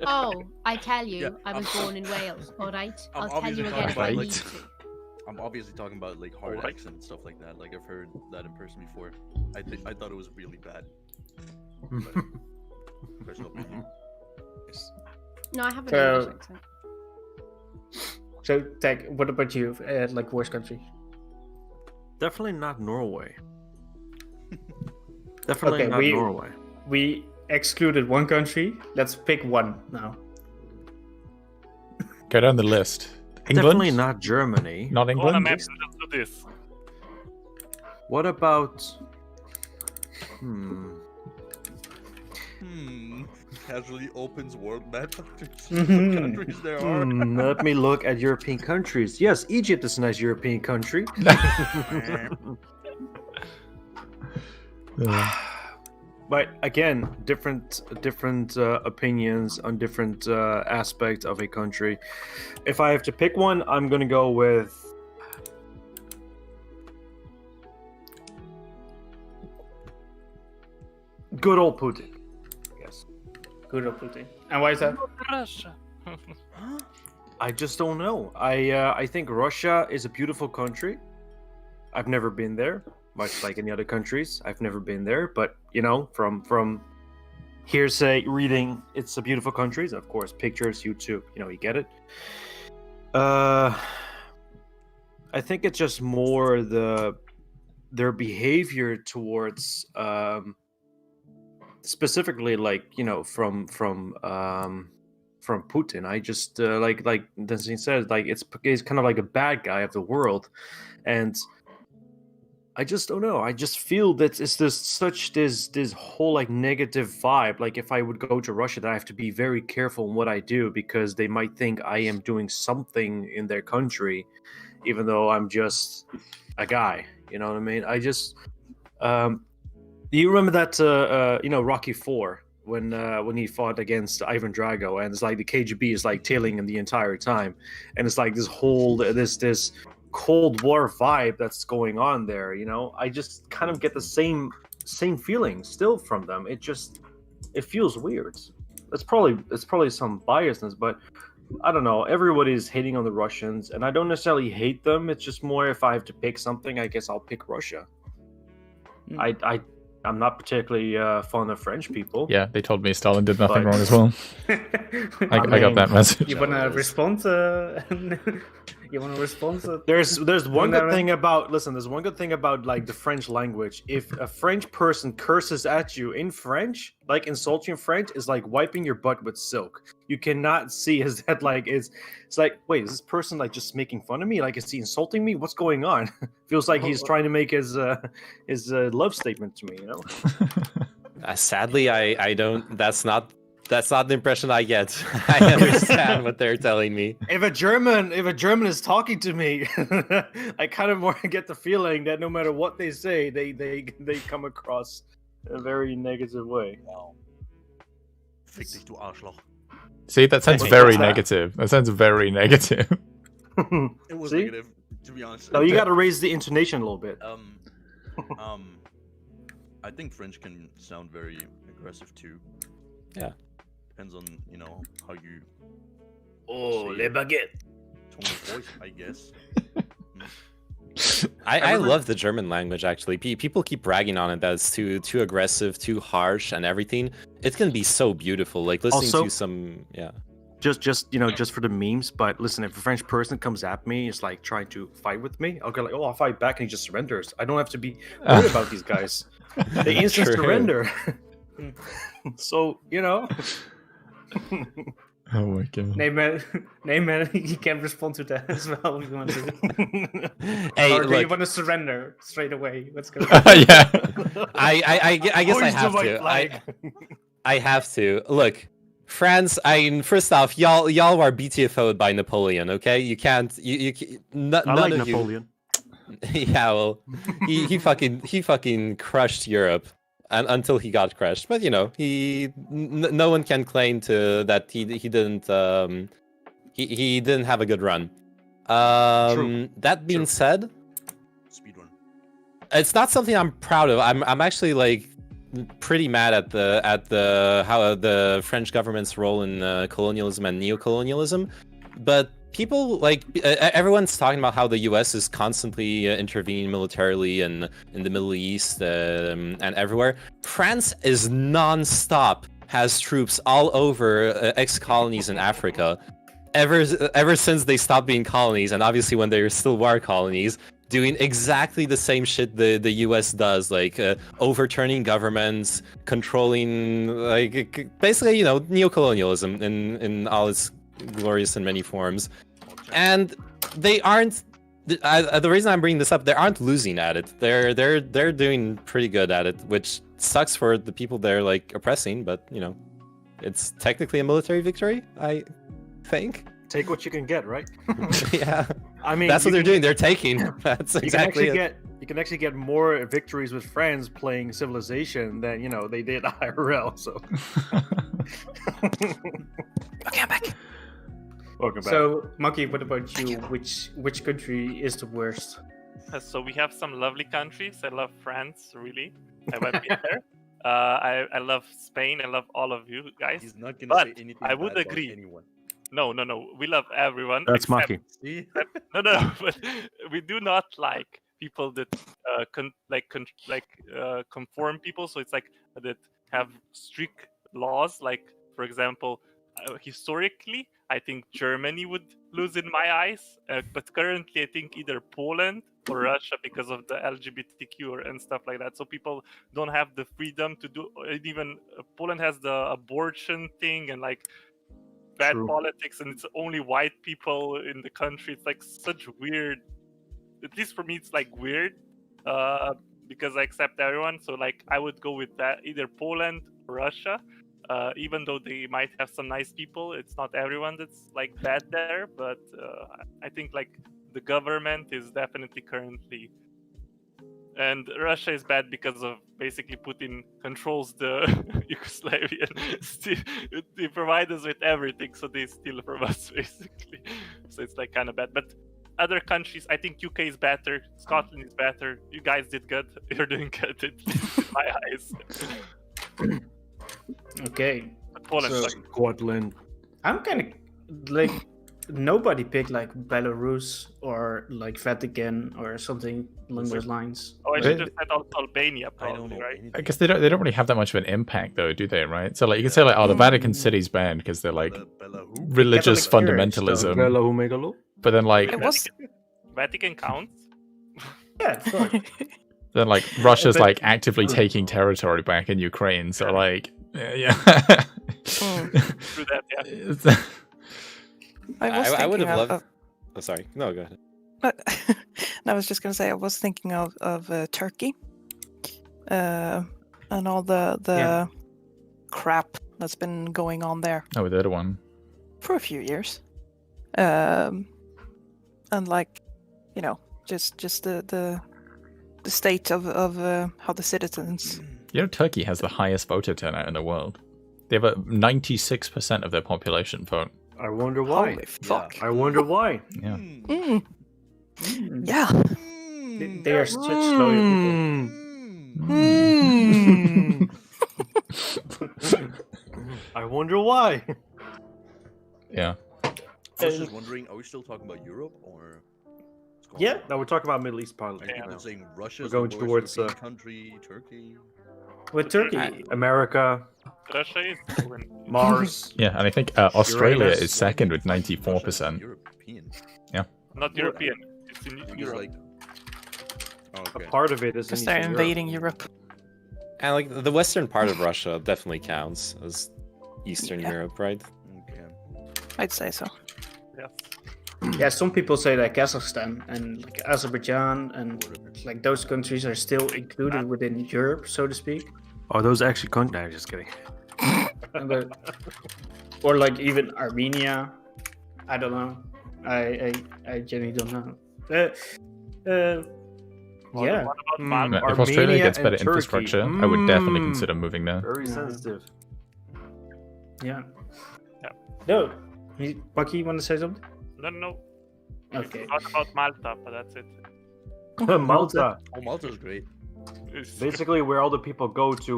Speaker 5: Oh, I tell you,
Speaker 9: Yeah,
Speaker 5: I was born in Wales. All right,
Speaker 9: I'm
Speaker 5: I'll tell you
Speaker 9: obviously
Speaker 5: again if I
Speaker 9: talking
Speaker 5: need
Speaker 9: about,
Speaker 5: to.
Speaker 9: I'm obviously talking about like hard
Speaker 6: Alright.
Speaker 9: accent and stuff like that. Like I've heard that in person before. I thought it was really bad. Personal opinion.
Speaker 5: No, I have an
Speaker 1: So-
Speaker 5: English accent.
Speaker 1: So, Tech, what about you? Like worst country?
Speaker 10: Definitely not Norway. Definitely
Speaker 1: Okay,
Speaker 10: not Norway.
Speaker 1: We excluded one country. Let's pick one now.
Speaker 2: Go down the list. England?
Speaker 10: Definitely not Germany.
Speaker 2: Not
Speaker 6: Go on a
Speaker 2: England?
Speaker 6: map and let's do this.
Speaker 10: What about?
Speaker 9: Casually opens world map to see
Speaker 1: Mhm.
Speaker 9: what countries there are.
Speaker 10: Let me look at European countries. Yes, Egypt is a nice European country. But again, different opinions on different aspects of a country. If I have to pick one, I'm gonna go with good old Putin. Yes,
Speaker 1: Good old Putin. And why is that?
Speaker 6: Russia.
Speaker 10: I just don't know. I think Russia is a beautiful country. I've never been there, much like any other countries. I've never been there, but from hearsay reading, it's a beautiful country. Of course, pictures, YouTube, you get it. I think it's just more their behavior towards specifically from Putin. I just like Destiny said, like he's kind of like a bad guy of the world, and I just don't know. I just feel that it's this whole like negative vibe. Like if I would go to Russia, that I have to be very careful in what I do because they might think I am doing something in their country, even though I'm just a guy. You know what I mean? I just do you remember that Rocky IV when he fought against Ivan Drago, and it's like the KGB is like tailing him the entire time, and it's like this whole this Cold War vibe that's going on there. I just kind of get the same feeling still from them. It feels weird. It's probably some biasness, but I don't know. Everybody's hating on the Russians, and I don't necessarily hate them. It's just more if I have to pick something, I guess I'll pick Russia. I'm not particularly fond of French people.
Speaker 2: Yeah, they told me Stalin did nothing
Speaker 10: But-
Speaker 2: wrong as well. I got that message.
Speaker 1: You wanna respond? You wanna respond?
Speaker 10: There's one good
Speaker 1: Whenever-
Speaker 10: thing about there's one good thing about like the French language. If a French person curses at you in French, like insult you in French, is like wiping your butt with silk. you cannot see is that like it's like, wait, is this person like just making fun of me? Like, is he insulting me? What's going on? Feels like he's trying to make his love statement to me, you know.
Speaker 8: Sadly, I don't. That's not the impression I get. I understand what they're telling me.
Speaker 10: If a German is talking to me, I kind of more get the feeling that no matter what they say, they come across a very negative way.
Speaker 9: Wow. Fick dich, du Arschloch.
Speaker 2: See, that sounds very negative. That sounds very negative.
Speaker 9: It was
Speaker 10: See?
Speaker 9: negative, to be honest.
Speaker 10: No, you got to raise the intonation a little bit.
Speaker 9: I think French can sound very aggressive too.
Speaker 8: Yeah.
Speaker 9: Depends on, you know, how you.
Speaker 10: Oh,
Speaker 9: say
Speaker 10: les baguettes.
Speaker 9: Tone of voice, I guess.
Speaker 8: I love the German language, actually. People keep bragging on it that it's too aggressive, too harsh, and everything. It can be so beautiful. Like listening
Speaker 10: Also,
Speaker 8: to some,
Speaker 10: just you know, just for the memes. But listen, if a French person comes at me, is like trying to fight with me, I'll go like, oh, I'll fight back, and he just surrenders. I don't have to be worried about these guys. They instant
Speaker 8: True.
Speaker 10: surrender. So you know.
Speaker 2: Oh my god.
Speaker 1: Name you can respond to that as well if you want to.
Speaker 8: Hey,
Speaker 1: Or do you
Speaker 8: look.
Speaker 1: want to surrender straight away? Let's go.
Speaker 2: Yeah.
Speaker 8: I guess I
Speaker 10: Hoist the
Speaker 8: have
Speaker 10: white
Speaker 8: to.
Speaker 10: flag.
Speaker 8: I have to. Look, France. First off, y'all were BTFO'd by Napoleon. Okay, you can't. None
Speaker 10: I like
Speaker 8: of you-
Speaker 10: Napoleon.
Speaker 8: Yeah, well, he fucking crushed Europe, and until he got crushed. But you know, no one can claim that he didn't he didn't have a good run.
Speaker 10: True.
Speaker 8: That being said,
Speaker 9: Speedrun.
Speaker 8: it's not something I'm proud of. I'm actually like pretty mad at how the French government's role in colonialism and neocolonialism, but people like everyone's talking about how the U.S. is constantly intervening militarily in the Middle East and everywhere. France is non-stop, has troops all over ex-colonies in Africa, ever since they stopped being colonies, and obviously when they still were colonies, doing exactly the same shit the U.S. does, like overturning governments, controlling, like basically, you know, neocolonialism in all its glorious and many forms. And they aren't. The reason I'm bringing this up, they aren't losing at it. They're doing pretty good at it, which sucks for the people they're like oppressing. But you know, it's technically a military victory, I think.
Speaker 10: Take what you can get, right?
Speaker 8: Yeah,
Speaker 10: I mean,
Speaker 8: that's what
Speaker 10: you
Speaker 8: they're
Speaker 10: can-
Speaker 8: doing. They're taking. That's exactly it.
Speaker 10: You can actually get more victories with friends playing Civilization than you know they did IRL. So.
Speaker 7: Okay, I'm back.
Speaker 10: Welcome back.
Speaker 1: So, Maki, what about you? Which country is the worst?
Speaker 6: So we have some lovely countries. I love France, really. I went there. I love Spain. I love all of you guys.
Speaker 9: He's not gonna
Speaker 6: But
Speaker 9: say anything
Speaker 6: I would
Speaker 9: bad about
Speaker 6: agree.
Speaker 9: anyone.
Speaker 6: No. We love everyone.
Speaker 10: That's
Speaker 6: except-
Speaker 10: Maki.
Speaker 9: See?
Speaker 6: No. But we do not like people that conform people. So it's like that have strict laws. Like, for example, historically, I think Germany would lose in my eyes. But currently, I think either Poland or Russia because of the LGBTQ and stuff like that. So people don't have the freedom to do. Even Poland has the abortion thing and like bad
Speaker 10: True.
Speaker 6: politics, and it's only white people in the country. It's like such weird. At least for me, it's like weird because I accept everyone. So like I would go with that, either Poland or Russia. Even though they might have some nice people, it's not everyone that's like bad there. But I think like the government is definitely currently, and Russia is bad because of basically Putin controls the Yugoslavian. They provide us with everything, so they steal from us basically. So it's like kind of bad. But other countries, I think UK is better, Scotland is better. You guys did good. You're doing good in my eyes.
Speaker 1: Okay.
Speaker 6: Poland,
Speaker 1: So-
Speaker 6: sucks.
Speaker 10: Scotland.
Speaker 1: I'm kind of like nobody picked like Belarus or like Vatican or something along those lines.
Speaker 6: Oh, I
Speaker 2: Right.
Speaker 6: should have said Albania,
Speaker 9: I don't
Speaker 6: probably,
Speaker 9: know
Speaker 6: right?
Speaker 9: anything.
Speaker 2: I guess they don't really have that much of an impact though, do they? Right? So like you can say like, oh, the Vatican City's banned because they're like
Speaker 9: Bella who?
Speaker 2: religious
Speaker 1: Catholic Church, though.
Speaker 2: fundamentalism.
Speaker 10: Bella Humegalo.
Speaker 2: But then like
Speaker 7: It was
Speaker 6: Vatican counts.
Speaker 1: Yeah, of course.
Speaker 2: then like Russia's
Speaker 1: But-
Speaker 2: like actively taking territory back in Ukraine. So like yeah.
Speaker 6: Through that, yeah.
Speaker 8: I would have
Speaker 7: thinking
Speaker 8: loved. Oh, sorry. No, go ahead.
Speaker 7: I was just gonna say I was thinking of Turkey, and all the crap that's been going on there
Speaker 2: Oh, the other one.
Speaker 7: for a few years, and like, just the state of how the citizens.
Speaker 2: Turkey has the highest voter turnout in the world. They have 96% of their population vote.
Speaker 10: I wonder why.
Speaker 7: Holy fuck!
Speaker 10: I wonder why.
Speaker 2: Yeah.
Speaker 7: Yeah.
Speaker 1: They are such loyal people.
Speaker 10: I wonder why.
Speaker 2: Yeah.
Speaker 9: I was just wondering, are we still talking about Europe or?
Speaker 10: Yeah. No, we're talking about Middle East part.
Speaker 9: Like, people saying Russia.
Speaker 10: We're going towards
Speaker 9: country, Turkey.
Speaker 1: With Turkey,
Speaker 10: America,
Speaker 6: Russia is
Speaker 10: Mars.
Speaker 2: Yeah, and I think Australia
Speaker 10: Uranus.
Speaker 2: is second with 94%.
Speaker 9: European.
Speaker 6: not European. It's in
Speaker 9: It's
Speaker 6: Europe.
Speaker 9: like. Oh,
Speaker 10: A
Speaker 9: okay.
Speaker 10: part of it is
Speaker 7: Because
Speaker 10: in
Speaker 7: they're
Speaker 10: Eastern
Speaker 7: invading Europe.
Speaker 8: And like the western part of Russia definitely counts as Eastern
Speaker 7: Yeah.
Speaker 8: Europe, right?
Speaker 9: Okay.
Speaker 7: I'd say so.
Speaker 6: Yes.
Speaker 1: yeah, some people say that Kazakhstan and like Azerbaijan and like those countries are still included within Europe, so to speak.
Speaker 10: Are those actually countries? No, just kidding.
Speaker 1: But, or like even Armenia. I don't know. I genuinely don't know. Yeah.
Speaker 6: What about Malta?
Speaker 2: If Australia
Speaker 10: Armenia
Speaker 2: gets better
Speaker 10: and Turkey.
Speaker 2: infrastructure, I would definitely
Speaker 10: Mm.
Speaker 2: consider moving there.
Speaker 10: Very
Speaker 1: Yeah.
Speaker 10: sensitive.
Speaker 1: Yeah.
Speaker 6: Yeah.
Speaker 1: No. Bucky, you want to say something?
Speaker 6: No.
Speaker 1: Okay.
Speaker 6: Not about Malta, but that's it.
Speaker 10: Malta.
Speaker 9: Oh, Malta's great.
Speaker 6: It's-
Speaker 10: Basically, where all the people go to,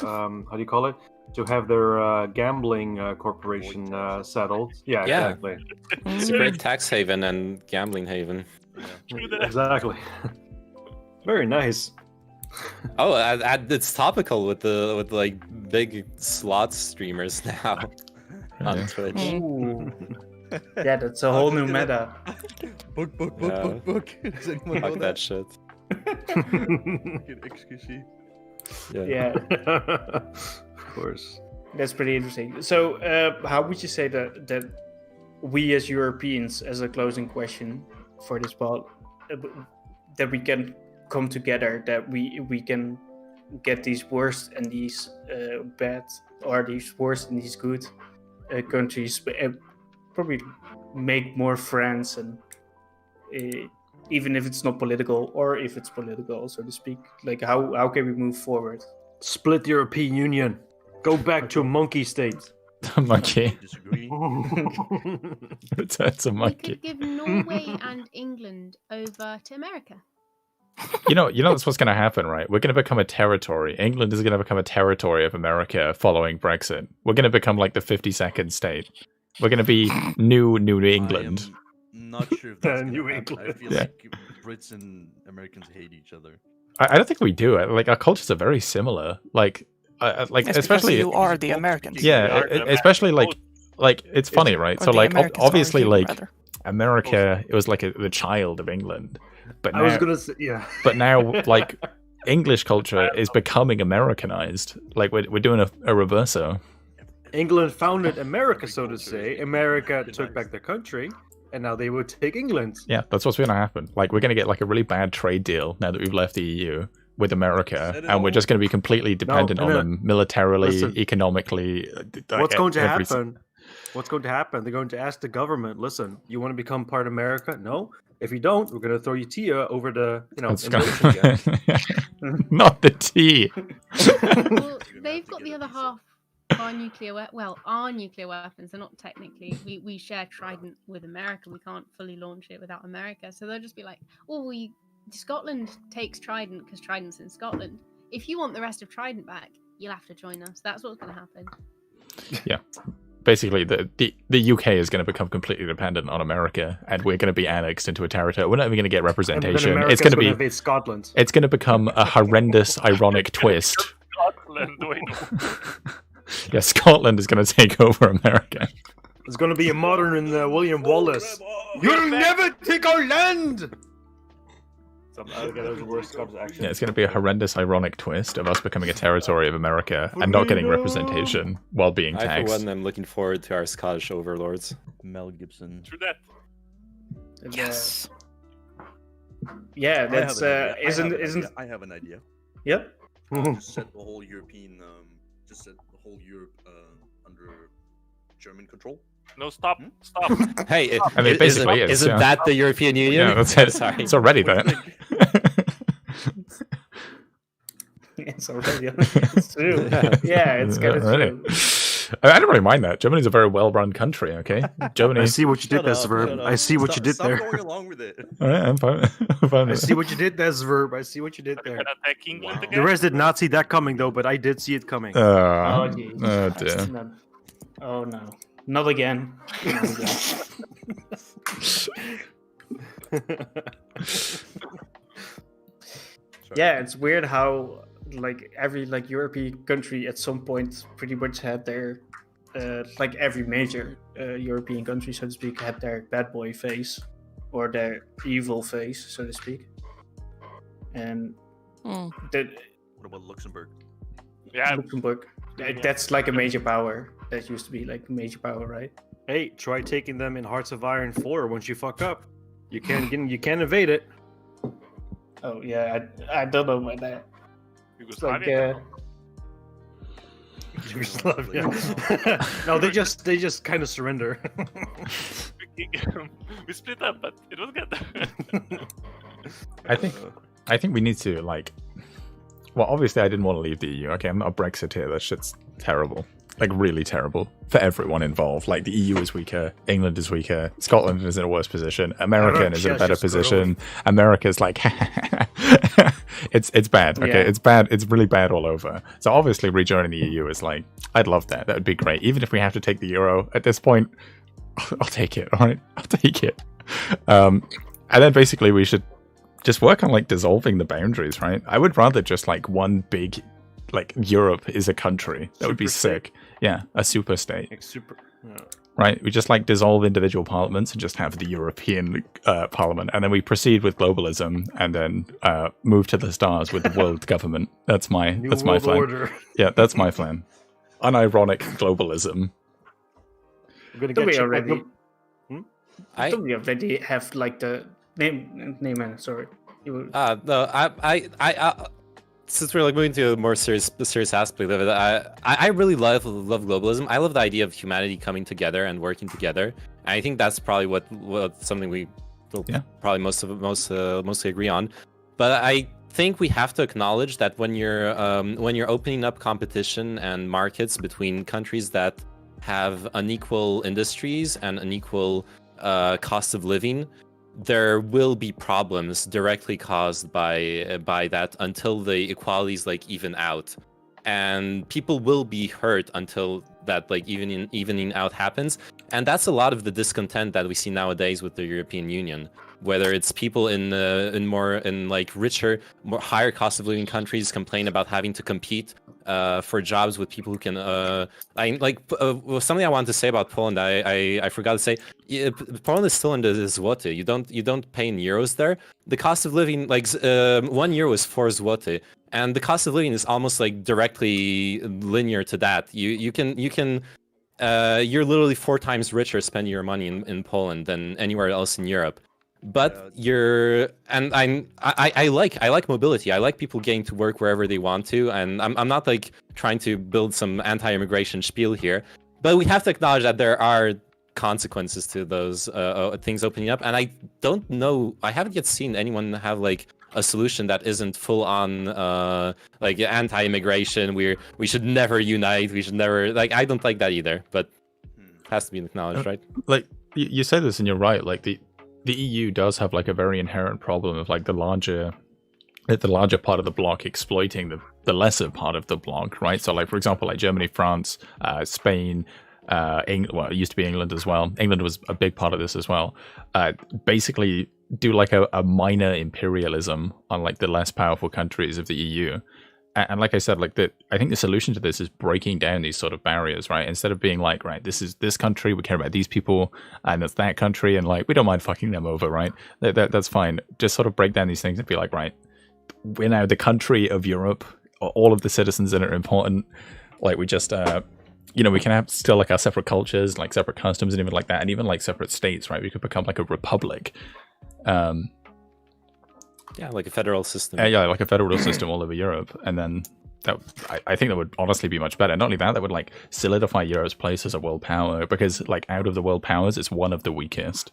Speaker 10: how do you call it? To have their gambling corporation settled. Yeah,
Speaker 8: Yeah.
Speaker 10: exactly.
Speaker 8: It's a great tax haven and gambling haven.
Speaker 6: True that.
Speaker 10: Exactly. Very nice.
Speaker 8: Oh, it's topical with like big slot streamers now on
Speaker 2: Yeah.
Speaker 8: Twitch.
Speaker 1: Ooh. Yeah, that's a whole new meta.
Speaker 9: Book.
Speaker 8: Yeah.
Speaker 9: Does anyone know
Speaker 8: Fuck that shit.
Speaker 9: Fucking XQC.
Speaker 1: Yeah,
Speaker 10: Of course.
Speaker 1: that's pretty interesting. So, how would you say that we as Europeans, as a closing question for this pod, that we can come together, that we can get these worst and these bad, or these worst and these good countries, probably make more friends, and even if it's not political, or if it's political, so to speak, like how can we move forward?
Speaker 10: Split the European Union. Go back to a monkey state.
Speaker 2: Monkey.
Speaker 9: Disagree.
Speaker 2: It's a
Speaker 5: We
Speaker 2: monkey.
Speaker 5: could give Norway and England over to America.
Speaker 2: You know that's what's going to happen, right? We're going to become a territory. England is going to become a territory of America following Brexit. We're going to become like the 52nd state. We're going to be New England.
Speaker 9: I am not sure if that's
Speaker 10: New
Speaker 9: gonna happen. I
Speaker 10: England.
Speaker 9: feel
Speaker 2: Yeah.
Speaker 9: like Brits and Americans hate each other.
Speaker 2: I don't think we do. Like our cultures are very similar. Like
Speaker 7: It's because
Speaker 2: especially
Speaker 7: you are the Americans.
Speaker 2: yeah,
Speaker 6: We are the
Speaker 2: especially
Speaker 6: American
Speaker 2: like it's funny, right?
Speaker 7: Or
Speaker 2: So
Speaker 7: the
Speaker 2: like
Speaker 7: Americans are
Speaker 2: obviously
Speaker 7: you,
Speaker 2: like
Speaker 7: rather.
Speaker 2: America, it was like the child of England, but
Speaker 10: I was
Speaker 2: now,
Speaker 10: gonna say, yeah.
Speaker 2: but now like English culture is becoming Americanized. Like we're doing a reverso.
Speaker 10: England founded America, so to say. America took back their country, and now they would take England.
Speaker 2: Yeah, that's what's going to happen. Like we're going to get like a really bad trade deal now that we've left the EU with America,
Speaker 9: Said it
Speaker 2: and we're
Speaker 9: all.
Speaker 2: just going to be completely dependent on
Speaker 10: no.
Speaker 2: them militarily,
Speaker 10: Listen.
Speaker 2: economically.
Speaker 10: What's going to
Speaker 2: every-
Speaker 10: happen? What's going to happen? They're going to ask the government, listen, you want to become part of America? No. If you don't, we're going to throw you Tia over the,
Speaker 2: It's
Speaker 10: invasion again.
Speaker 2: not the tea.
Speaker 5: Well, they've got the other half of our nuclear our nuclear weapons. They're not technically. We share Trident with America. We can't fully launch it without America. So they'll just be like, "Oh, Scotland takes Trident because Trident's in Scotland. If you want the rest of Trident back, you'll have to join us." That's what's going to happen.
Speaker 2: Basically, the UK is going to become completely dependent on America, and we're going to be annexed into a territory. We're not even going to get
Speaker 10: And then
Speaker 2: representation.
Speaker 10: America's
Speaker 2: It's going to be
Speaker 10: invade Scotland.
Speaker 2: it's going to become a horrendous, ironic twist.
Speaker 6: Scotland, wait.
Speaker 2: Yeah, Scotland is going to take over America.
Speaker 10: It's going to be a modern William Wallace. You'll never take our land!
Speaker 3: Okay, those are worse Cubs, actually.
Speaker 2: Yeah, it's going to be a horrendous, ironic twist of us becoming a territory of America and not getting representation while being
Speaker 8: I, for
Speaker 2: taxed.
Speaker 8: one, am looking forward to our Scottish overlords.
Speaker 9: Mel Gibson.
Speaker 6: True that.
Speaker 7: Yes.
Speaker 1: Yeah, that's isn't.
Speaker 9: I have an idea.
Speaker 1: Yep.
Speaker 9: Just set the whole European, just set the whole Europe under German control.
Speaker 6: No, stop. Stop.
Speaker 8: Hey,
Speaker 2: I mean, basically,
Speaker 8: isn't that the European Union?
Speaker 2: Yeah, that's it.
Speaker 8: Sorry.
Speaker 2: It's already that.
Speaker 1: It's already. It's true. Yeah, it's kind of true.
Speaker 2: I don't really mind that. Germany's a very well-run country. Okay, Germany.
Speaker 10: I see what you did there, Zverb. I see what you did there.
Speaker 9: Stop going along with it.
Speaker 2: All right, I'm fine. I'm fine
Speaker 10: I
Speaker 2: with
Speaker 10: see what you did there, Zverb. I see what you did there.
Speaker 6: Can attack England
Speaker 9: Wow.
Speaker 6: again?
Speaker 10: The rest did not see that coming, though, but I did see it coming.
Speaker 2: it.
Speaker 1: Oh, geez.
Speaker 2: Oh
Speaker 1: That's
Speaker 2: dear.
Speaker 1: not- Oh no, not again. Not again. Yeah, it's weird how like every like European country at some point pretty much had their like every major European country, so to speak, had their bad boy face or their evil face, so to speak. And that
Speaker 9: What about Luxembourg?
Speaker 6: Yeah,
Speaker 1: Luxembourg, that's like a major power. That used to be like a major power, right?
Speaker 10: Hey, try taking them in Hearts of Iron 4 once you fuck up. You can't evade it.
Speaker 1: Oh yeah, I don't know about that. It's like
Speaker 6: Yugoslavia.
Speaker 10: Yugoslavia. No, they just kind of surrender.
Speaker 6: We split up, but it was good.
Speaker 2: I think we need to like. Well, obviously, I didn't want to leave the EU. Okay, I'm not a Brexiteer. That shit's terrible. Like, really terrible for everyone involved. Like, the EU is weaker, England is weaker, Scotland is in a worse position, America is in a better position. America's like, it's bad. Okay,
Speaker 1: Yeah.
Speaker 2: it's bad. It's really bad all over. So obviously, rejoining the EU is like, I'd love that. That would be great. Even if we have to take the euro at this point, I'll take it. All right, I'll take it. And then basically, we should just work on like dissolving the boundaries, right? I would rather just like one big, like Europe is a country. That would be
Speaker 10: Super
Speaker 2: sick. Yeah, a super state,
Speaker 10: Like super.
Speaker 2: right? We just like dissolve individual parliaments and just have the European Parliament, and then we proceed with globalism, and then move to the stars with the world government. That's my
Speaker 10: New
Speaker 2: that's my
Speaker 10: world
Speaker 2: plan.
Speaker 10: order.
Speaker 2: Yeah, that's my plan. Unironic globalism.
Speaker 10: We're gonna
Speaker 1: Don't
Speaker 10: get
Speaker 1: we
Speaker 10: checked
Speaker 1: already?
Speaker 8: I
Speaker 1: Don't we already have like the name? Sorry. You
Speaker 8: no, I since we're like moving to a more serious aspect of it, I really love globalism. I love the idea of humanity coming together and working together. And I think that's probably what something we will probably mostly agree on. But I think we have to acknowledge that when you're opening up competition and markets between countries that have unequal industries and unequal cost of living, there will be problems directly caused by that until the equalities like even out, and people will be hurt until that like evening out happens. And that's a lot of the discontent that we see nowadays with the European Union, whether it's people in like richer, more higher cost of living countries complain about having to compete for jobs with people who can something I wanted to say about Poland. I forgot to say, Poland is still in the zloty. You don't pay in euros there. The cost of living, like 1 euro is 4 zloty, and the cost of living is almost like directly linear to that. You're literally 4 times richer spending your money in Poland than anywhere else in Europe. But I like mobility. I like people getting to work wherever they want to, and I'm not like trying to build some anti-immigration spiel here, but we have to acknowledge that there are consequences to those things opening up. And I don't know, I haven't yet seen anyone have like a solution that isn't full on like anti-immigration. We should never unite. We should never like. I don't like that either, but it has to be acknowledged, right?
Speaker 2: Like you say this and you're right. Like the EU does have like a very inherent problem of like the larger part of the bloc exploiting the lesser part of the bloc, right? So like for example, like Germany, France, Spain, England, well, it used to be England as well. England was a big part of this as well. Basically do like a minor imperialism on like the less powerful countries of the EU. And like I said, I think the solution to this is breaking down these sort of barriers, right? Instead of being like, right, this is this country, we care about these people, and that's that country, and like we don't mind fucking them over, right? That's fine. Just sort of break down these things and be like, right, we're now the country of Europe. All of the citizens in it are important. Like we just, we can have still like our separate cultures, like separate customs, and even like that, and even like separate states, right? We could become like a republic.
Speaker 8: Yeah, like a federal system.
Speaker 2: Yeah, like a federal system all over Europe, and then I think that would honestly be much better. Not only that would like solidify Europe's place as a world power, because like out of the world powers, it's one of the weakest,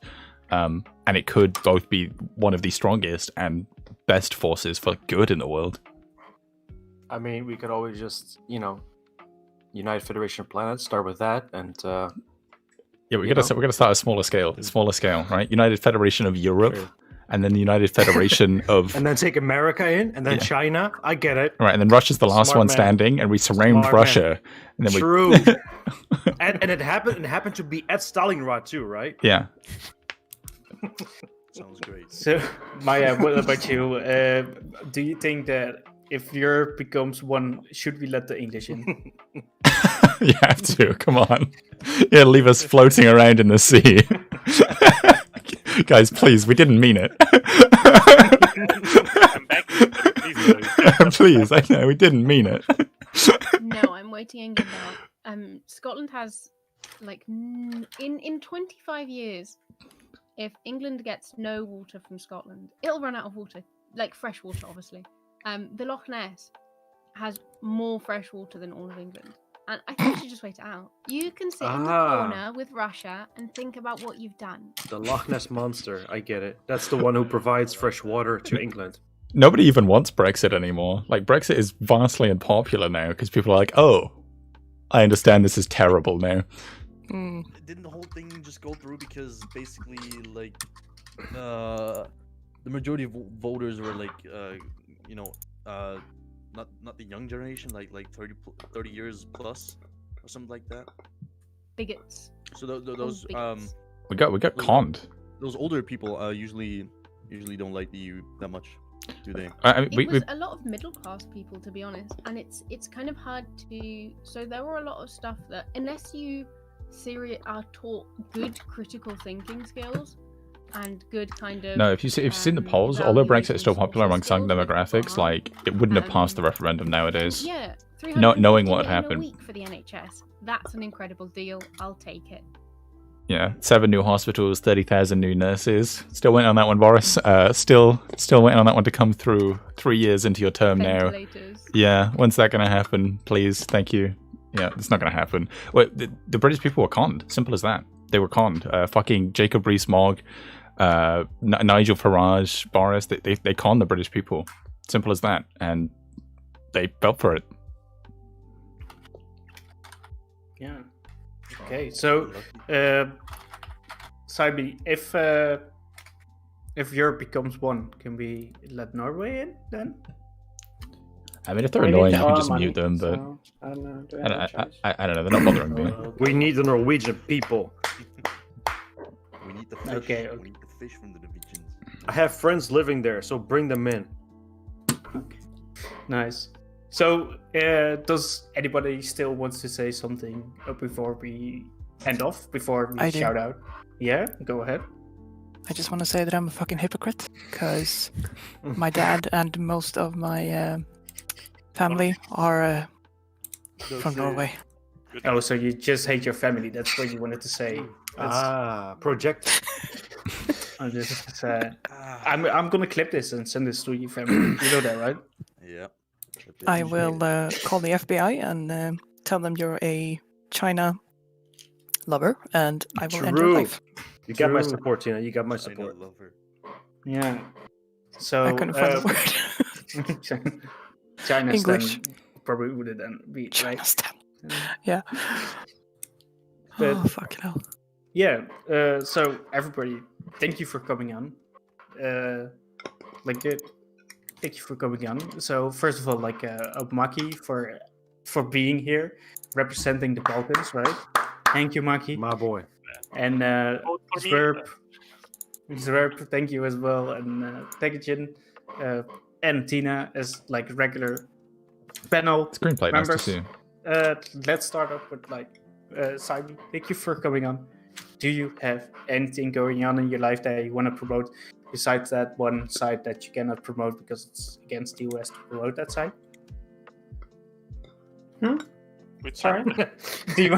Speaker 2: and it could both be one of the strongest and best forces for good in the world.
Speaker 10: I mean, we could always just, United Federation of Planets, start with that, and
Speaker 2: yeah, we're gonna start a smaller scale, right? United Federation of Europe.
Speaker 10: Sure.
Speaker 2: And then the United Federation of...
Speaker 10: And then take America in, and then China. I get it.
Speaker 2: Right, and then Russia's the last
Speaker 10: Smart
Speaker 2: one
Speaker 10: man.
Speaker 2: standing, and we surround
Speaker 10: Smart
Speaker 2: Russia. And then
Speaker 10: True. and it happened to be at Stalingrad too, right?
Speaker 2: Yeah.
Speaker 9: Sounds great.
Speaker 1: So, Maya, what about you? Do you think that if Europe becomes one, should we let the English in?
Speaker 2: You have to, come on. Yeah, leave us floating around in the sea. Guys, please, we didn't mean it.
Speaker 6: I'm back. Please,
Speaker 2: Please, I know, we didn't mean it.
Speaker 5: No, I'm waiting England out. Scotland has, in 25 years, if England gets no water from Scotland, it'll run out of water. Like, fresh water, obviously. The Loch Ness has more fresh water than all of England. And I think we should just wait it out. You can sit in the corner with Russia and think about what you've done.
Speaker 10: The Loch Ness Monster. I get it. That's the one who provides fresh water to England.
Speaker 2: Nobody even wants Brexit anymore. Like, Brexit is vastly unpopular now because people are like, oh, I understand this is terrible now.
Speaker 9: Didn't the whole thing just go through because basically, like, the majority of voters were like, not the young generation, like 30 years plus or something like that.
Speaker 5: Bigots.
Speaker 9: So those
Speaker 5: bigots.
Speaker 2: We got conned.
Speaker 9: Those older people usually don't like the EU that much, do they?
Speaker 5: It was a lot of middle class people, to be honest, and it's kind of hard to. So there were a lot of stuff that unless you are taught good critical thinking skills and good kind of...
Speaker 2: No, if you've seen the polls, although Brexit is still popular among some demographics, like, it wouldn't have passed the referendum nowadays.
Speaker 5: Yeah,
Speaker 2: knowing what
Speaker 5: million
Speaker 2: happened.
Speaker 5: a week for the NHS. That's an incredible deal. I'll take it.
Speaker 2: Yeah, 7 new hospitals, 30,000 new nurses. Still waiting on that one, Boris. Still waiting on that one to come through 3 years into your term now. Yeah, when's that going to happen? Please, thank you. Yeah, it's not going to happen. Well, the British people were conned. Simple as that. They were conned. Fucking Jacob Rees-Mogg, Nigel Farage, Boris, they conned the British people. Simple as that. And they fell for it.
Speaker 1: Yeah. Okay, so, Saibi, if Europe becomes one, can we let Norway in then?
Speaker 2: I mean, if they're
Speaker 4: We
Speaker 2: annoying,
Speaker 4: need
Speaker 2: you can just
Speaker 4: money,
Speaker 2: mute them, but
Speaker 4: so, I don't know. Do we
Speaker 2: I
Speaker 4: have a choice?
Speaker 2: don't know, they're not bothering me.
Speaker 10: We need the Norwegian people.
Speaker 9: We need the fish.
Speaker 1: Okay.
Speaker 9: We need the fish from the Norwegians.
Speaker 10: I have friends living there, so bring them in.
Speaker 1: Nice. So, does anybody still wants to say something before we end off? Before we
Speaker 7: I do.
Speaker 1: shout out? Yeah, go ahead.
Speaker 7: I just want to say that I'm a fucking hypocrite because my dad and most of my family are from Norway.
Speaker 1: Oh, so you just hate your family? That's what you wanted to say.
Speaker 10: Project.
Speaker 1: I'm just. I'm gonna clip this and send this to your family. You know that, right?
Speaker 9: Yeah.
Speaker 7: I will call the FBI and tell them you're a China lover, and I will end your life.
Speaker 10: You got my
Speaker 1: True.
Speaker 10: support, Tina. You got my
Speaker 9: China
Speaker 10: support.
Speaker 9: lover.
Speaker 1: Yeah. So
Speaker 7: I couldn't find the word.
Speaker 1: China
Speaker 7: English.
Speaker 1: probably would then be right.
Speaker 7: China stan. Yeah.
Speaker 1: But-
Speaker 7: Oh, fucking hell.
Speaker 1: Yeah. So everybody, thank you for coming on. Thank you for coming on. So first of all, Maki for being here, representing the Balkans, right? Thank you, Maki.
Speaker 10: My boy.
Speaker 1: And
Speaker 6: Vote for me.
Speaker 1: Zwerp, thank you as well. And Tegajin, and Tina as like regular panel
Speaker 2: Screenplay, nice to
Speaker 1: members.
Speaker 2: see you.
Speaker 1: Let's start off with Simon. Thank you for coming on. Do you have anything going on in your life that you want to promote besides that one site that you cannot promote because it's against the US to promote that site?
Speaker 6: Which
Speaker 4: Sorry.
Speaker 1: Do you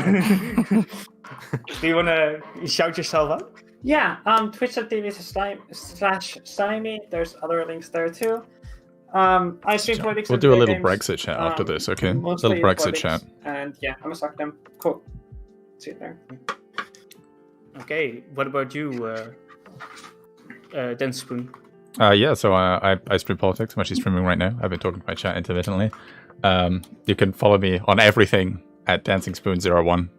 Speaker 1: want to shout yourself out?
Speaker 4: Yeah, twitch.tv/Simey. There's other links there too. I stream politics.
Speaker 2: We'll
Speaker 4: and
Speaker 2: do a
Speaker 4: video
Speaker 2: little
Speaker 4: games,
Speaker 2: Brexit chat after this, okay?
Speaker 4: mostly
Speaker 2: Little Brexit
Speaker 4: politics,
Speaker 2: chat.
Speaker 4: And yeah, I'm a Smackdown. Cool. See you there.
Speaker 1: Okay, what about you, Dan Spoon?
Speaker 2: Yeah, so I stream politics. I'm actually streaming right now. I've been talking to my chat intermittently. You can follow me on everything at DancingSpoon01.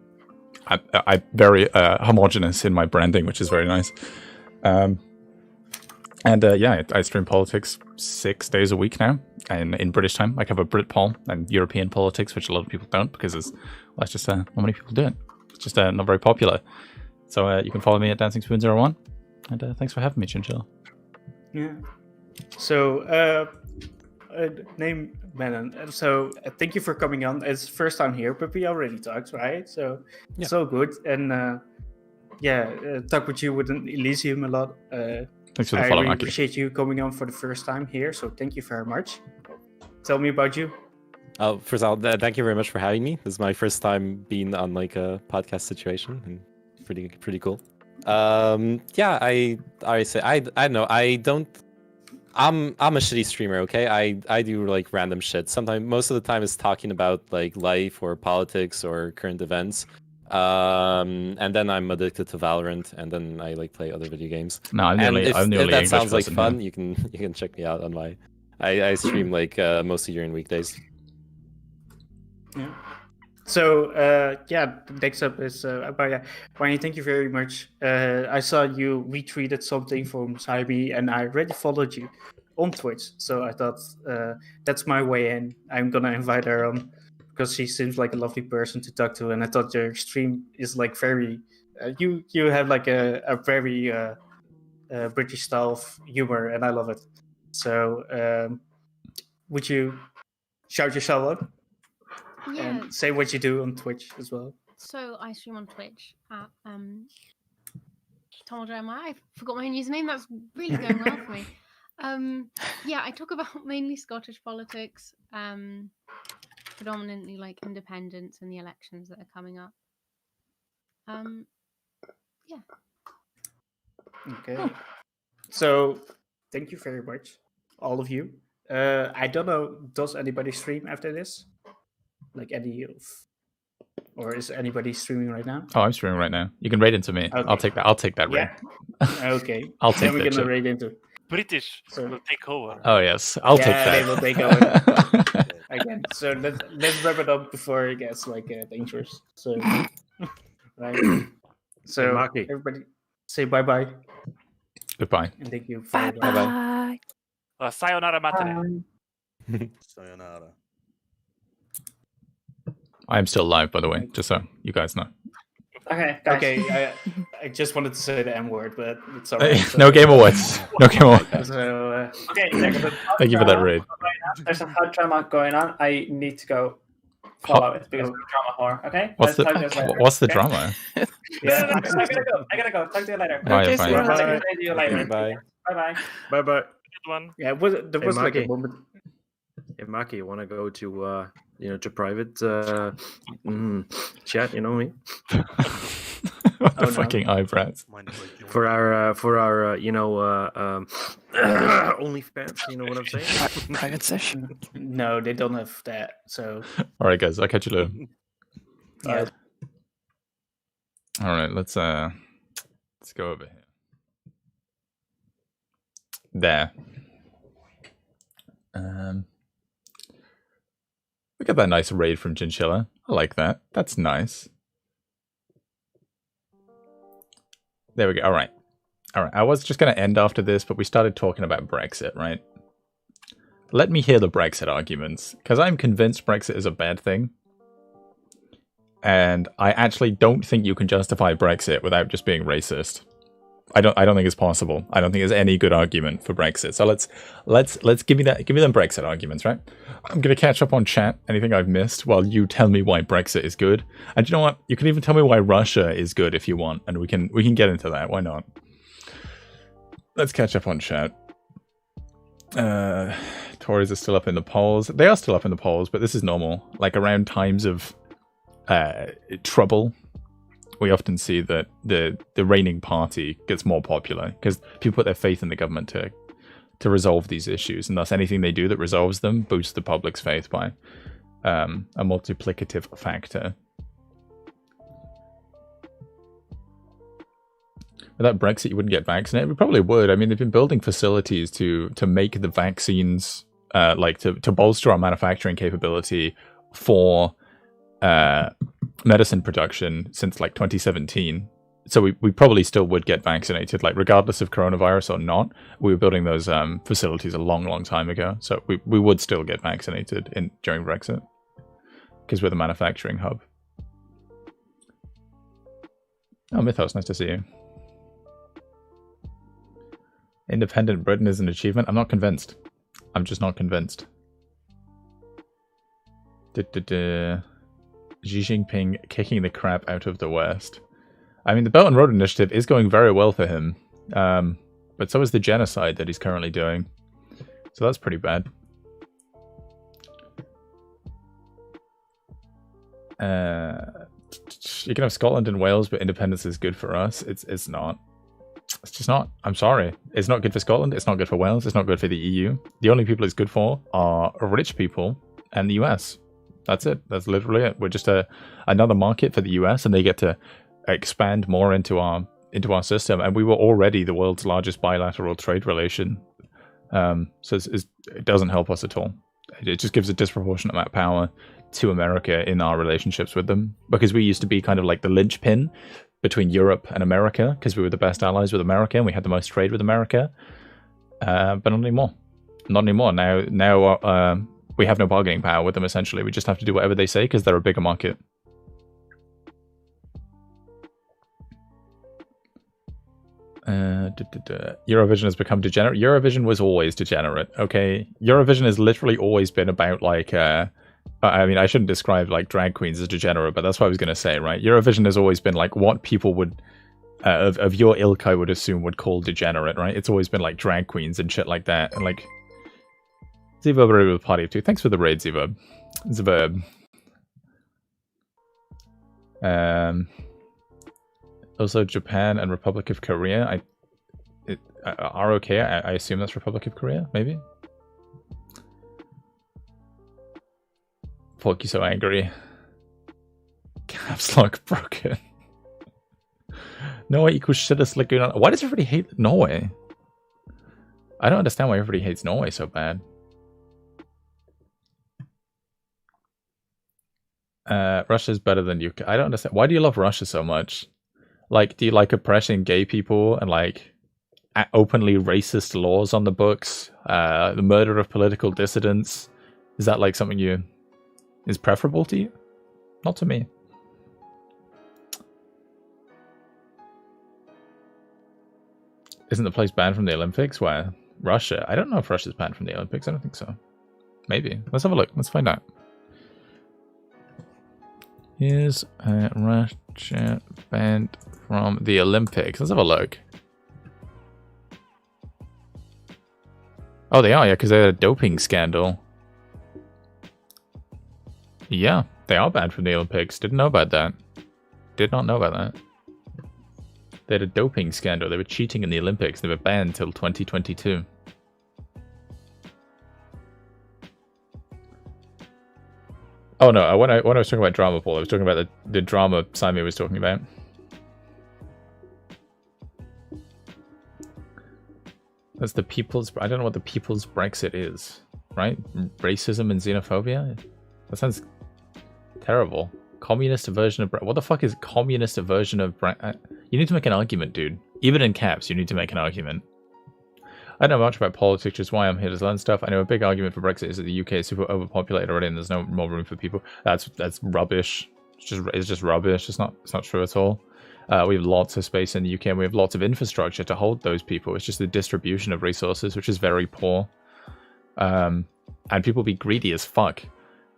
Speaker 2: I'm very homogenous in my branding, which is very nice. Yeah, I stream politics 6 days a week now, and in British time. I cover Britpol and European politics, which a lot of people don't because that's just not many people do it. It's just not very popular. So you can follow me at DancingSpoon01, and thanks for having me, Chinchilla.
Speaker 1: Yeah. So, name Manon. So, thank you for coming on. It's first time here, but we already talked, right? So,
Speaker 8: Yeah.
Speaker 1: so good. And talk with you with an Elysium a lot.
Speaker 2: Thanks for the
Speaker 1: I
Speaker 2: follow,
Speaker 1: really
Speaker 2: Maki.
Speaker 1: appreciate you coming on for the first time here. So, thank you very much. Tell me about you.
Speaker 8: First of all, thank you very much for having me. This is my first time being on like a podcast situation, and pretty cool. Yeah, I don't know. I'm a shitty streamer, okay? I do like random shit. Sometimes, most of the time, it's talking about like life or politics or current events. And then I'm addicted to Valorant, and then I like play other video games.
Speaker 2: No, I'm
Speaker 8: And
Speaker 2: nearly
Speaker 8: if that
Speaker 2: English
Speaker 8: sounds like
Speaker 2: person
Speaker 8: fun,
Speaker 2: here.
Speaker 8: you can check me out on my. I stream like mostly during weekdays.
Speaker 1: Yeah. So, next up is Barney, thank you very much. I saw you retweeted something from Saibi, and I already followed you on Twitch. So I thought that's my way in. I'm gonna invite her on because she seems like a lovely person to talk to, and I thought your stream is like very. You have like a very British style of humor, and I love it. So, would you shout yourself out?
Speaker 5: Yeah.
Speaker 1: And say what you do on Twitch as well.
Speaker 5: So I stream on Twitch at Tom Jeremiah. I forgot my username. That's really going well for me. Yeah, I talk about mainly Scottish politics, predominantly like independence and the elections that are coming up. Yeah.
Speaker 1: Okay. So thank you very much, all of you. I don't know, does anybody stream after this? Like or is anybody streaming right now?
Speaker 2: Oh, I'm streaming right now. You can raid into me.
Speaker 1: Okay.
Speaker 2: I'll take that raid.
Speaker 1: Yeah. Okay.
Speaker 2: I'll take
Speaker 1: then we're
Speaker 2: that
Speaker 1: gonna
Speaker 2: shit.
Speaker 1: raid into.
Speaker 6: British
Speaker 1: So-
Speaker 6: will take over.
Speaker 2: Oh yes, I'll take
Speaker 1: Yeah,
Speaker 2: that.
Speaker 1: they will take over. Again. So let's wrap it up before it gets like dangerous. So right. So
Speaker 10: Hey, Maki.
Speaker 1: everybody say bye
Speaker 2: Goodbye.
Speaker 1: and thank you for
Speaker 7: Bye bye.
Speaker 6: Sayonara matane.
Speaker 9: Sayonara.
Speaker 2: I am still live, by the way, just so you guys know.
Speaker 4: Okay, guys.
Speaker 1: Okay, I just wanted to say the M word, but it's alright. So,
Speaker 2: No Game Awards. No Game Awards.
Speaker 1: So,
Speaker 4: Okay, there's a
Speaker 2: Thank you for that raid.
Speaker 4: There's some hot drama going on. I need to go follow it because I'm a drama whore. Okay.
Speaker 2: What's
Speaker 4: Let's talk to you later,
Speaker 2: what's the
Speaker 4: okay?
Speaker 2: drama?
Speaker 4: Yeah, I gotta go. I gotta go. Talk to you later.
Speaker 2: Bye,
Speaker 7: Okay,
Speaker 2: fine.
Speaker 7: see you
Speaker 4: Bye.
Speaker 7: later.
Speaker 4: See you later.
Speaker 8: Bye.
Speaker 4: Bye bye.
Speaker 10: Bye bye.
Speaker 6: Good one.
Speaker 1: yeah, there
Speaker 10: Hey,
Speaker 1: was like a
Speaker 10: Maki.
Speaker 1: moment.
Speaker 10: Hey, Maki, you want to go to to private chat? You know me
Speaker 2: What the
Speaker 1: Oh, no.
Speaker 2: fucking eyebrows?
Speaker 9: Mind if I join?
Speaker 10: for our OnlyFans. You know what I'm saying?
Speaker 7: Private session.
Speaker 1: No, they don't have that. So
Speaker 2: All right, guys. I'll catch you later.
Speaker 1: yeah.
Speaker 2: All right, let's go over here. There. We got that nice raid from Chinchilla. I like that. That's nice. There we go. All right. I was just going to end after this, but we started talking about Brexit, right? Let me hear the Brexit arguments, because I'm convinced Brexit is a bad thing. And I actually don't think you can justify Brexit without just being racist. I don't think it's possible. I don't think there's any good argument for Brexit. So let's give me them Brexit arguments, right? I'm gonna catch up on chat. Anything I've missed while you tell me why Brexit is good. And you know what? You can even tell me why Russia is good if you want, and we can get into that. Why not? Let's catch up on chat. Tories are still up in the polls. They are still up in the polls, but this is normal. Like around times of trouble, we often see that the reigning party gets more popular because people put their faith in the government to resolve these issues, and thus anything they do that resolves them boosts the public's faith by a multiplicative factor. Without Brexit, you wouldn't get vaccinated. We probably would. I mean, they've been building facilities to make the vaccines, to bolster our manufacturing capability for medicine production since like 2017. So we probably still would get vaccinated, like regardless of coronavirus or not. We were building those facilities a long time ago. So we would still get vaccinated during Brexit because we're the manufacturing hub. Oh, Mythos, nice to see you. Independent Britain is an achievement. I'm not convinced. I'm just not convinced. Xi Jinping kicking the crap out of the West. I mean, the Belt and Road Initiative is going very well for him. But so is the genocide that he's currently doing. So that's pretty bad. You can have Scotland and Wales, but independence is good for us. It's not. It's just not. I'm sorry. It's not good for Scotland. It's not good for Wales. It's not good for the EU. The only people it's good for are rich people and the US. That's it. That's literally it. We're just another market for the US, and they get to expand more into our system. And we were already the world's largest bilateral trade relation. So it doesn't help us at all. It just gives a disproportionate amount of power to America in our relationships with them, because we used to be kind of like the linchpin between Europe and America, because we were the best allies with America and we had the most trade with America. But not anymore. Not anymore. Now we have no bargaining power with them, essentially. We just have to do whatever they say because they're a bigger market. Eurovision has become degenerate. Eurovision was always degenerate, okay? Eurovision has literally always been about, like, I mean, I shouldn't describe, like, drag queens as degenerate, but that's what I was going to say, right? Eurovision has always been, like, what people would, of your ilk, I would assume, would call degenerate, right? It's always been, like, drag queens and shit like that, and, like... Zverb with party of two. Thanks for the raid, Zverb. Zverb. Also, Japan and Republic of Korea are okay. I assume that's Republic of Korea, maybe? Fuck, you so angry. Caps lock broken. Norway equals shittest Laguna. Why does everybody hate Norway? I don't understand why everybody hates Norway so bad. Russia's better than UK. I don't understand. Why do you love Russia so much? Like, do you like oppressing gay people and, like, openly racist laws on the books? The murder of political dissidents? Is that, like, something is preferable to you? Not to me. Isn't the place banned from the Olympics? Where? Russia? I don't know if Russia's banned from the Olympics. I don't think so. Maybe. Let's have a look. Let's find out. Is Russia banned from the Olympics? Let's have a look. Oh, they are, yeah, because they had a doping scandal. Yeah, they are banned from the Olympics. Didn't know about that. Did not know about that. They had a doping scandal. They were cheating in the Olympics. They were banned till 2022. Oh no, when I was talking about drama, Paul, I was talking about the drama Simon was talking about. That's the people's... I don't know what the people's Brexit is, right? Racism and xenophobia? That sounds terrible. Communist version of... What the fuck is communist version of... You need to make an argument, dude. Even in caps, you need to make an argument. I don't know much about politics, just why I'm here to learn stuff. I know a big argument for Brexit is that the UK is super overpopulated already and there's no more room for people. That's rubbish. It's just rubbish. It's not true at all. We have lots of space in the UK, and we have lots of infrastructure to hold those people. It's just the distribution of resources, which is very poor. And people be greedy as fuck.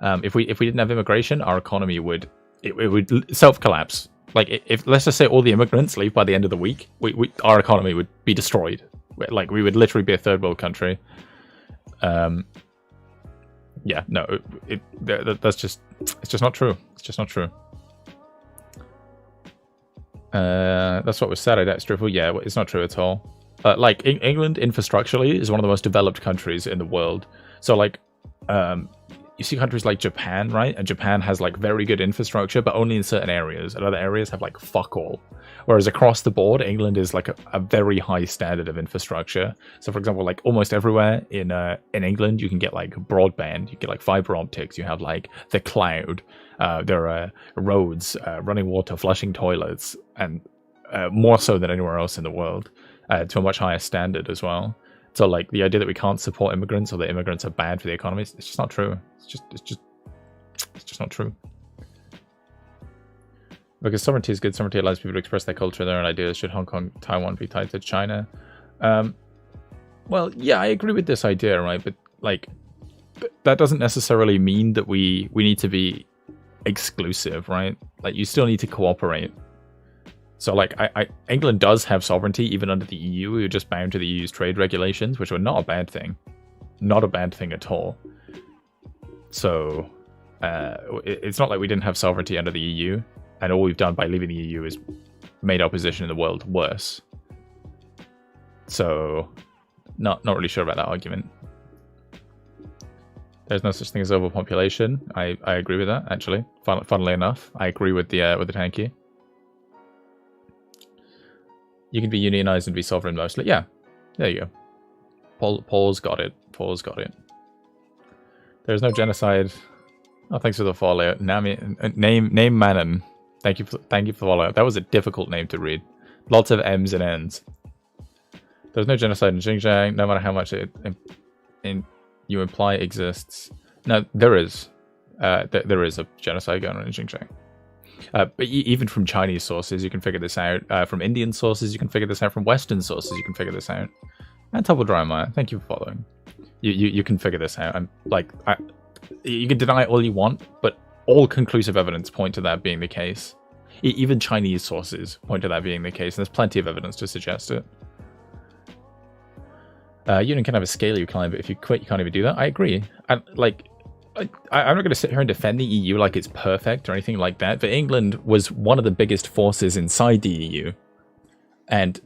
Speaker 2: If we didn't have immigration, our economy would self-collapse. Like, if let's just say all the immigrants leave by the end of the week, our economy would be destroyed. Like, we would literally be a third world country. Yeah, no, it's just not true. It's just not true. That's what was said. That's true. Yeah, it's not true at all. Like, England infrastructurally is one of the most developed countries in the world. So, like, you see countries like Japan, right? And Japan has, like, very good infrastructure, but only in certain areas. And other areas have, like, fuck all. Whereas across the board, England is, like, a very high standard of infrastructure. So, for example, like, almost everywhere in England, you can get, like, broadband. You get, like, fiber optics. You have, like, the cloud. There are roads, running water, flushing toilets, and more so than anywhere else in the world, to a much higher standard as well. So, like, the idea that we can't support immigrants or that immigrants are bad for the economy, it's just not true. It's just not true. Because sovereignty is good. Sovereignty allows people to express their culture, their own ideas. Should Hong Kong, Taiwan be tied to China? Well, yeah, I agree with this idea, right? But, like, that doesn't necessarily mean that we need to be exclusive, right? Like, you still need to cooperate. So, like, England does have sovereignty even under the EU. We were just bound to the EU's trade regulations, which were not a bad thing. Not a bad thing at all. So, it's not like we didn't have sovereignty under the EU, and all we've done by leaving the EU is made our position in the world worse. So, not really sure about that argument. There's no such thing as overpopulation. I agree with that, actually. Funnily enough, I agree with the tanky. You can be unionized and be sovereign mostly. Yeah, there you go. Paul's got it. Paul's got it. There's no genocide. Oh, thanks for the follow. Name Manon. Thank you for the follow. That was a difficult name to read. Lots of M's and N's. There's no genocide in Xinjiang, no matter how much you imply exists. No, there is. There is a genocide going on in Xinjiang. But even from Chinese sources, you can figure this out. From Indian sources, you can figure this out. From Western sources, you can figure this out. And Double Drama, thank you for following. You can figure this out. You can deny it all you want, but all conclusive evidence point to that being the case. Even Chinese sources point to that being the case, and there's plenty of evidence to suggest it. Union can have a scale you climb, but if you quit, you can't even do that. I agree. I'm not going to sit here and defend the EU like it's perfect or anything like that, but England was one of the biggest forces inside the EU. And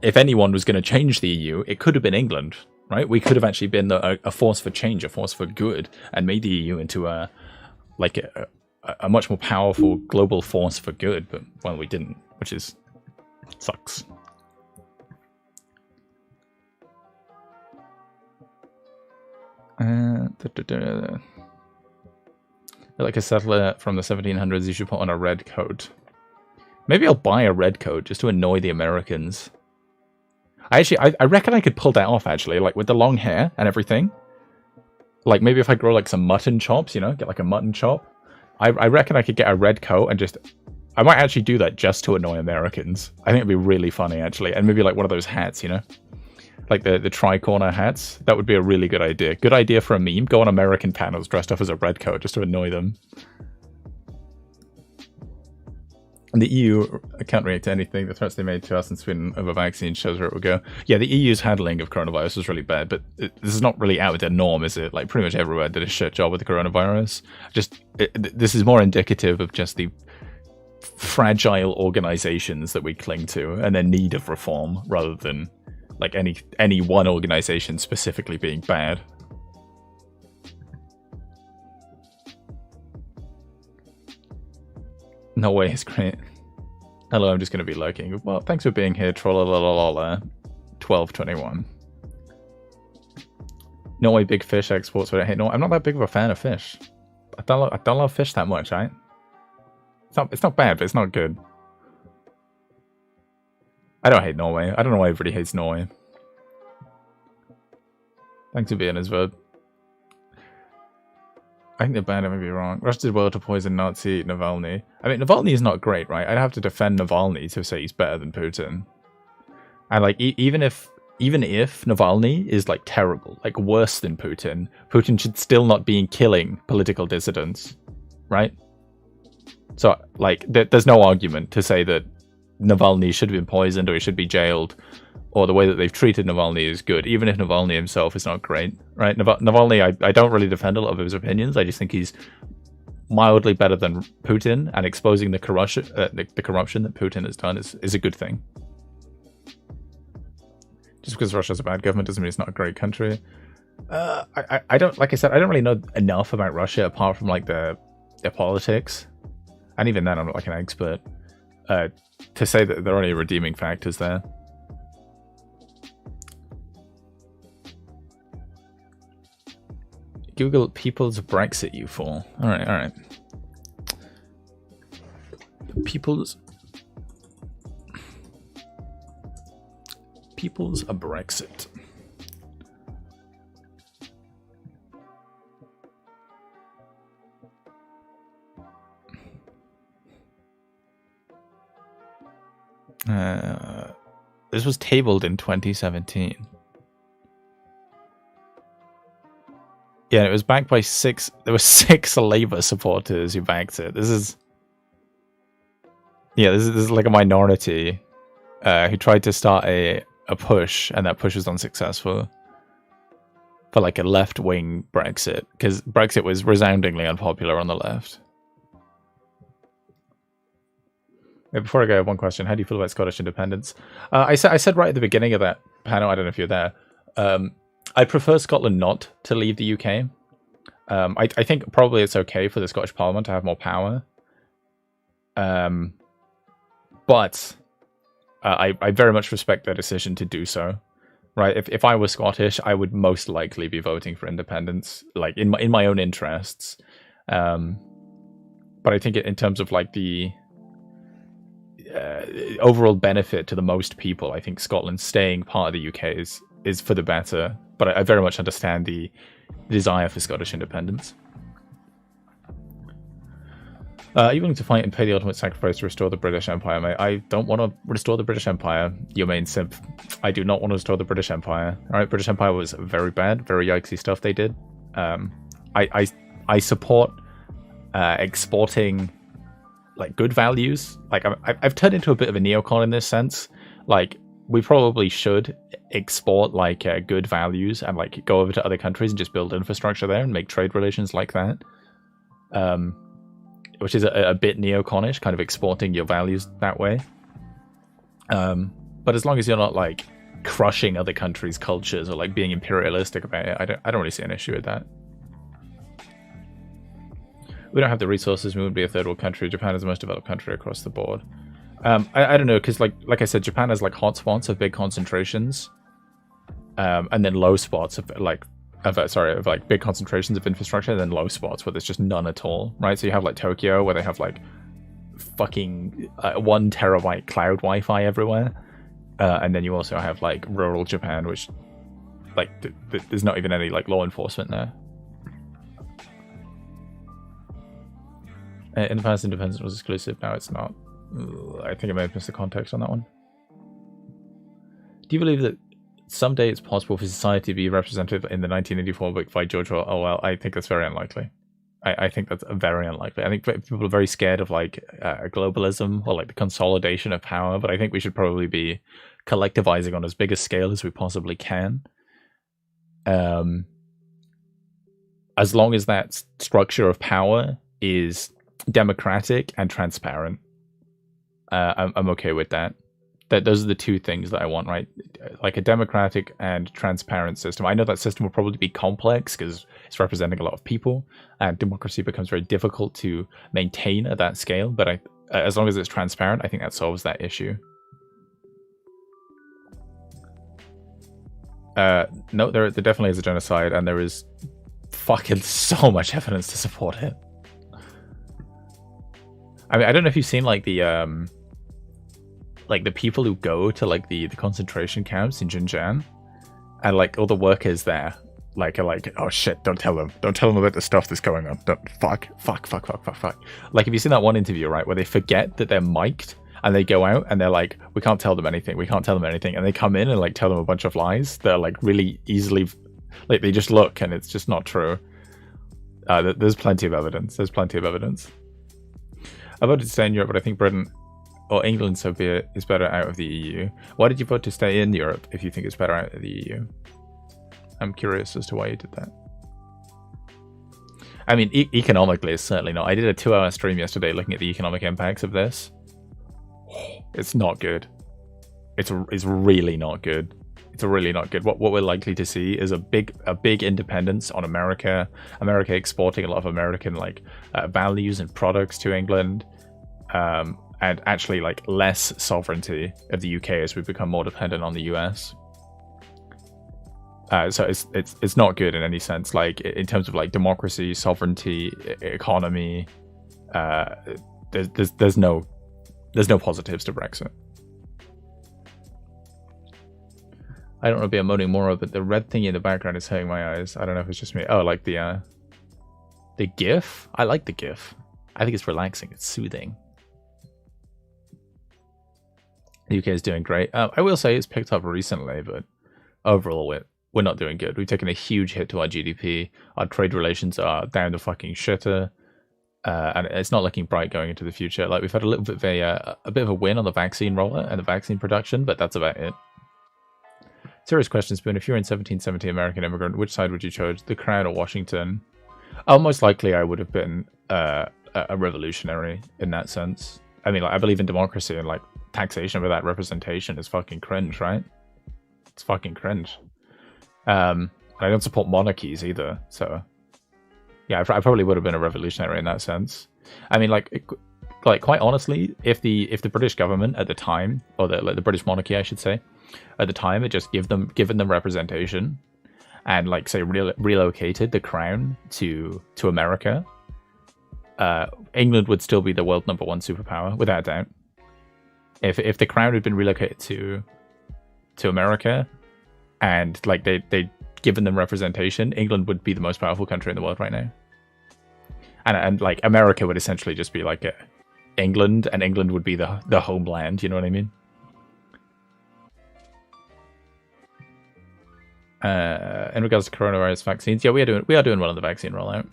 Speaker 2: if anyone was going to change the EU, it could have been England, right? We could have actually been a force for change, a force for good, and made the EU into a much more powerful global force for good. But, well, we didn't, which sucks. Like a settler from the 1700s, you should put on a red coat. Maybe I'll buy a red coat just to annoy the Americans. I reckon I could pull that off, actually, like with the long hair and everything. Like, maybe if I grow like some mutton chops, you know, get like a mutton chop. I reckon I could get a red coat and I might actually do that just to annoy Americans. I think it'd be really funny, actually. And maybe like one of those hats, you know? Like the tri-corner hats. That would be a really good idea. Good idea for a meme. Go on American panels dressed up as a red coat just to annoy them. And the EU can't react to anything. The threats they made to us in Sweden over vaccines shows where it would go. Yeah, the EU's handling of coronavirus was really bad, but this is not really out of their norm, is it? Like, pretty much everywhere did a shit job with the coronavirus. This is more indicative of just the fragile organizations that we cling to and their need of reform, rather than like any one organization specifically being bad. No way is great. Hello, I'm just going to be lurking. Well, thanks for being here, trollolololola. 1221. No way big fish exports would I hate. No, I'm not that big of a fan of fish. I don't love fish that much, right? It's not bad, but it's not good. I don't hate Norway. I don't know why everybody hates Norway. Thanks for being as well. I think the band may be wrong. Russia did well to poison Nazi Navalny. I mean, Navalny is not great, right? I'd have to defend Navalny to say he's better than Putin. And like, even if Navalny is like terrible, like worse than Putin, Putin should still not be killing political dissidents, right? So like, there's no argument to say that Navalny should have been poisoned or he should be jailed, or the way that they've treated Navalny is good, even if Navalny himself is not great, right? Navalny, I don't really defend a lot of his opinions. I just think he's mildly better than Putin, and exposing the corruption that Putin has done is a good thing. Just because Russia's a bad government doesn't mean it's not a great country. I don't, like I said, I don't really know enough about Russia apart from like their politics, and even then I'm not like an expert to say that there are any redeeming factors there. Google people's Brexit, you fool. Alright. People's a Brexit. This was tabled in 2017. Yeah, it was backed by there were 6 Labour supporters who backed it. This is like a minority who tried to start a push, and that push was unsuccessful for like a left-wing Brexit, because Brexit was resoundingly unpopular on the left. Before I go, I have one question. How do you feel about Scottish independence? I said right at the beginning of that panel, I don't know if you're there, I prefer Scotland not to leave the UK. I think probably it's okay for the Scottish Parliament to have more power. But I very much respect their decision to do so. Right? If I was Scottish, I would most likely be voting for independence, like in my own interests. But I think in terms of like the overall benefit to the most people, I think Scotland staying part of the UK is for the better. But I very much understand the desire for Scottish independence. Are you willing to fight and pay the ultimate sacrifice to restore the British Empire, mate? I don't want to restore the British Empire, your main simp. I do not want to restore the British Empire. Alright, British Empire was very bad, very yikesy stuff they did. I support exporting like good values. Like I've turned into a bit of a neocon in this sense. Like, we probably should export like good values and like go over to other countries and just build infrastructure there and make trade relations like that. Which is a bit neoconish, kind of exporting your values that way. But as long as you're not like crushing other countries' cultures or like being imperialistic about it, I don't really see an issue with that. We don't have the resources. We would be a third world country. Japan is the most developed country across the board. I don't know, because like I said, Japan has like hotspots of big concentrations, and then low spots of like big concentrations of infrastructure, and then low spots where there's just none at all, right? So you have like Tokyo, where they have like fucking 1 terabyte cloud Wi-Fi everywhere, and then you also have like rural Japan, which like there's not even any like law enforcement there. In the past, independence was exclusive. Now it's not. I think I may have missed the context on that one. Do you believe that someday it's possible for society to be represented in the 1984 book by George Orwell? Oh, well, I think that's very unlikely. I think that's very unlikely. I think people are very scared of like globalism or like the consolidation of power, but I think we should probably be collectivizing on as big a scale as we possibly can. As long as that structure of power is democratic and transparent, I'm okay with that. Those are the two things that I want, right? Like a democratic and transparent system. I know that system will probably be complex because it's representing a lot of people, and democracy becomes very difficult to maintain at that scale. But as long as it's transparent, I think that solves that issue. No, there definitely is a genocide, and there is fucking so much evidence to support it. I mean, I don't know if you've seen like the people who go to like the concentration camps in Xinjiang, and like all the workers there oh shit, don't tell them about the stuff that's going on. Fuck. Like, have you seen that one interview, right, where they forget that they're mic'd and they go out and they're like, we can't tell them anything, and they come in and like tell them a bunch of lies that are like really easily, like, they just look and it's just not true. There's plenty of evidence. I voted to stay in Europe, but I think Britain or England, so be it, is better out of the EU. Why did you vote to stay in Europe if you think it's better out of the EU? I'm curious as to why you did that. I mean, economically, it's certainly not. I did a 2-hour stream yesterday looking at the economic impacts of this. It's not good. It's really not good. It's really not good. What we're likely to see is a big independence on America. America exporting a lot of American values and products to England, and actually like less sovereignty of the UK as we become more dependent on the US. So it's not good in any sense, like in terms of like democracy, sovereignty, economy. There's no positives to Brexit. I don't want to be a moaning moron, but the red thingy in the background is hurting my eyes. I don't know if it's just me. Oh, like the GIF. I like the GIF. I think it's relaxing. It's soothing. The UK is doing great. I will say it's picked up recently, but overall we're not doing good. We've taken a huge hit to our GDP. Our trade relations are down the fucking shitter, and it's not looking bright going into the future. Like, we've had a little bit of a win on the vaccine rollout and the vaccine production, but that's about it. Serious question, Spoon. If you're in 1770 American immigrant, which side would you choose, the Crown or Washington? Oh, most likely I would have been a revolutionary in that sense. I mean, like, I believe in democracy, and like taxation without representation is fucking cringe, right? It's fucking cringe. I don't support monarchies either, so yeah, I probably would have been a revolutionary in that sense. I mean, like quite honestly, if the British government at the time, or the British monarchy, I should say, at the time, had just given them representation, and like say relocated the crown to America, England would still be the world #1 superpower without a doubt. If the crown had been relocated to America, and like they'd given them representation, England would be the most powerful country in the world right now. And like America would essentially just be like England, and England would be the homeland. You know what I mean? In regards to coronavirus vaccines, yeah, we are doing well on the vaccine rollout.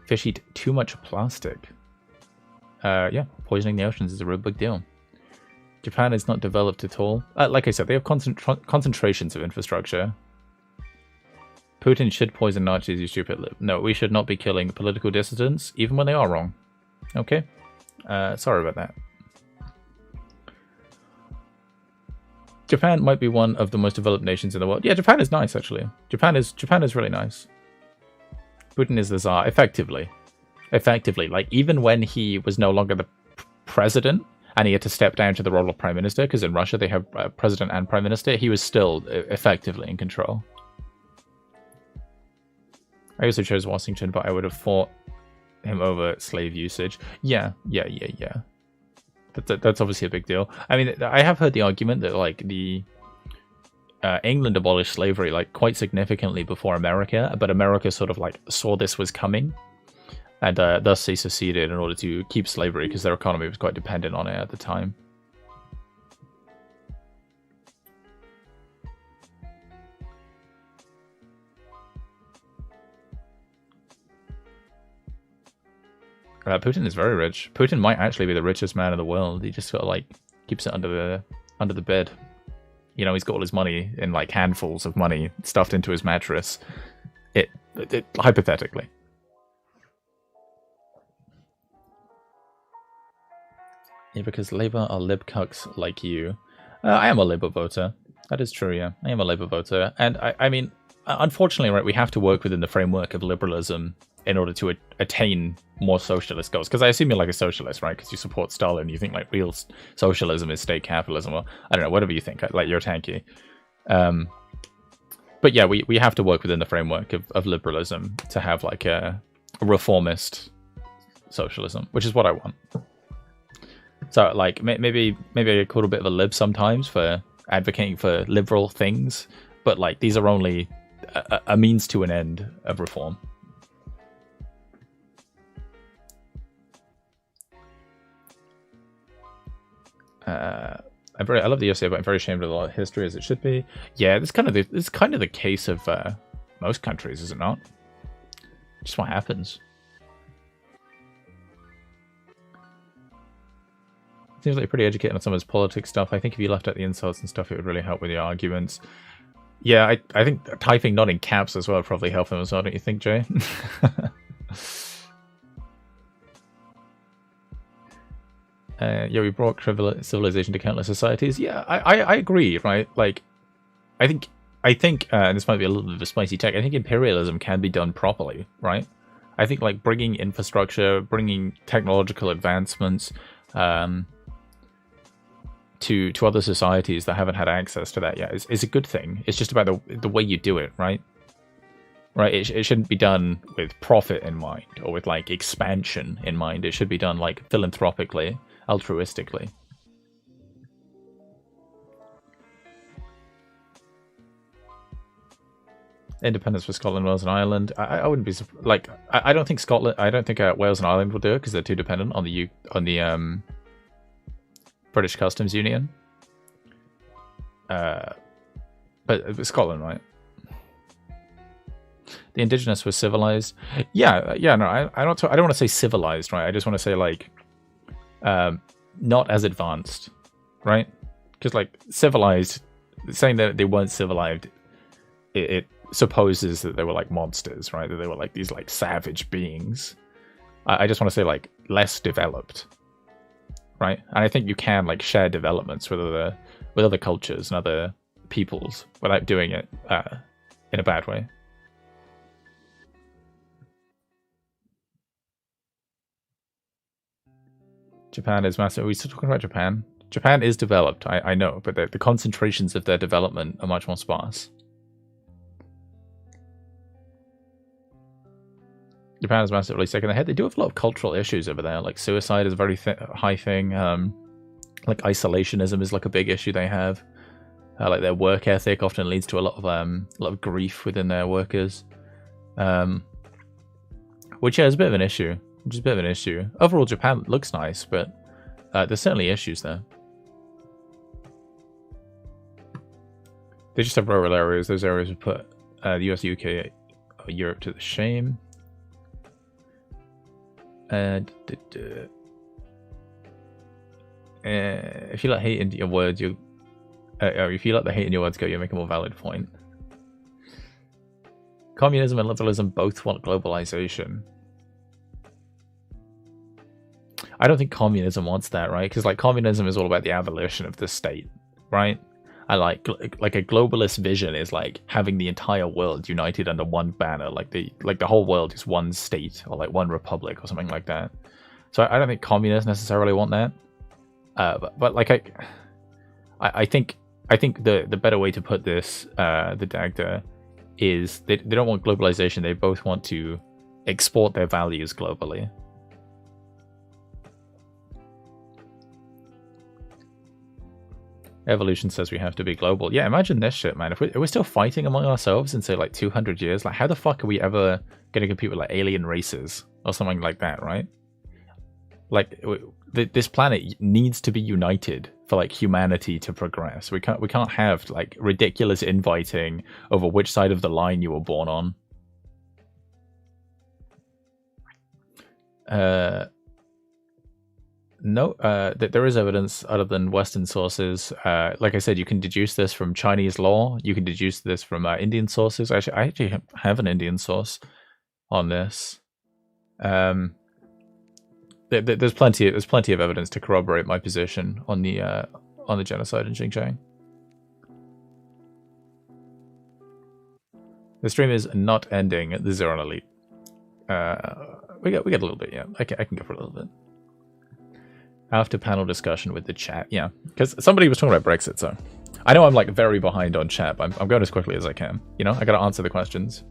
Speaker 2: Fish eat too much plastic. Yeah, poisoning the oceans is a real big deal. Japan is not developed at all. Like I said, they have concentrations of infrastructure. Putin should poison Nazis, you stupid lip. No, we should not be killing political dissidents, even when they are wrong. Okay? Sorry about that. Japan might be one of the most developed nations in the world. Yeah, Japan is nice, actually. Japan is really nice. Putin is the Tsar, effectively. Like, even when he was no longer the president, and he had to step down to the role of prime minister, because in Russia they have president and prime minister, he was still effectively in control. I also chose Washington, but I would have fought him over slave usage. Yeah. That's obviously a big deal. I mean, I have heard the argument that like the England abolished slavery like quite significantly before America, but America sort of like saw this was coming, and thus they seceded in order to keep slavery because their economy was quite dependent on it at the time. Putin is very rich. Putin might actually be the richest man in the world. He just sort of like keeps it under the bed. You know, he's got all his money in like handfuls of money stuffed into his mattress. It hypothetically. Yeah, because Labour are lib cucks like you. I am a Labour voter. That is true, yeah. I am a Labour voter. And I mean, unfortunately, right, we have to work within the framework of liberalism in order to attain more socialist goals. Because I assume you're like a socialist, right? Because you support Stalin. You think like real socialism is state capitalism, or I don't know, whatever you think. Like you're tanky. But yeah, we have to work within the framework of liberalism to have like a reformist socialism, which is what I want. So like maybe I get called a bit of a lib sometimes for advocating for liberal things, but like these are only a means to an end of reform. I love the USA, but I'm very ashamed of the history as it should be. Yeah, it's kind of the case of most countries, is it not? Just what happens. Seems like you're pretty educated on some of his politics stuff. I think if you left out the insults and stuff, it would really help with your arguments. Yeah, I think typing not in caps as well would probably help him as well, don't you think, Jay? Yeah, we brought civilization to countless societies. Yeah, I agree, right? Like, I think, and this might be a little bit of a spicy take, I think imperialism can be done properly, right? I think, like, bringing infrastructure, bringing technological advancements to other societies that haven't had access to that yet is a good thing. It's just about the way you do it, right? Right, it shouldn't be done with profit in mind, or with, like, expansion in mind. It should be done, like, philanthropically, altruistically. Independence for Scotland, Wales, and Ireland. I wouldn't be like. I don't think Scotland. I don't think Wales and Ireland will do it because they're too dependent on the British Customs Union. But Scotland, right? The indigenous was civilized. Yeah. No, I don't want to say civilized, right? I just want to say like, not as advanced, right? Because like civilized, saying that they weren't civilized, it supposes that they were like monsters, right? That they were like these like savage beings. I just want to say like less developed, right? And I think you can like share developments with other cultures and other peoples without doing it in a bad way. Japan is massive. Are we still talking about Japan? Japan is developed, I know, but the concentrations of their development are much more sparse. Japan is massively sick in the head. They do have a lot of cultural issues over there. Like suicide is a very high thing. Like isolationism is like a big issue they have. Like their work ethic often leads to a lot of grief within their workers. Which is a bit of an issue. Overall, Japan looks nice, but there's certainly issues there. They just have rural areas. Those areas would put the US, UK, Europe to the shame. And if you let hate into your words, if you let the hate in your words go, you make a more valid point. Communism and liberalism both want globalization. I don't think communism wants that, right? Because like communism is all about the abolition of the state, right? I like a globalist vision is like having the entire world united under one banner, like the whole world is one state or like one republic or something like that. So I don't think communists necessarily want that. But like I think the better way to put this, the Dagda, is they don't want globalization. They both want to export their values globally. Evolution says we have to be global. Yeah, imagine this shit, man. If we're still fighting among ourselves in, say, like 200 years, like how the fuck are we ever going to compete with like alien races or something like that, right? Like this planet needs to be united for like humanity to progress. We can't have like ridiculous infighting over which side of the line you were born on. No, there is evidence other than Western sources. Like I said, you can deduce this from Chinese law. You can deduce this from Indian sources. I actually have an Indian source on this. There's plenty of evidence to corroborate my position on the genocide in Xinjiang. The stream is not ending at the Zero Elite. We get a little bit, yeah. I can go for a little bit. After panel discussion with the chat, yeah, because somebody was talking about Brexit, so I know I'm like very behind on chat, but I'm going as quickly as I can. You know, I got to answer the questions.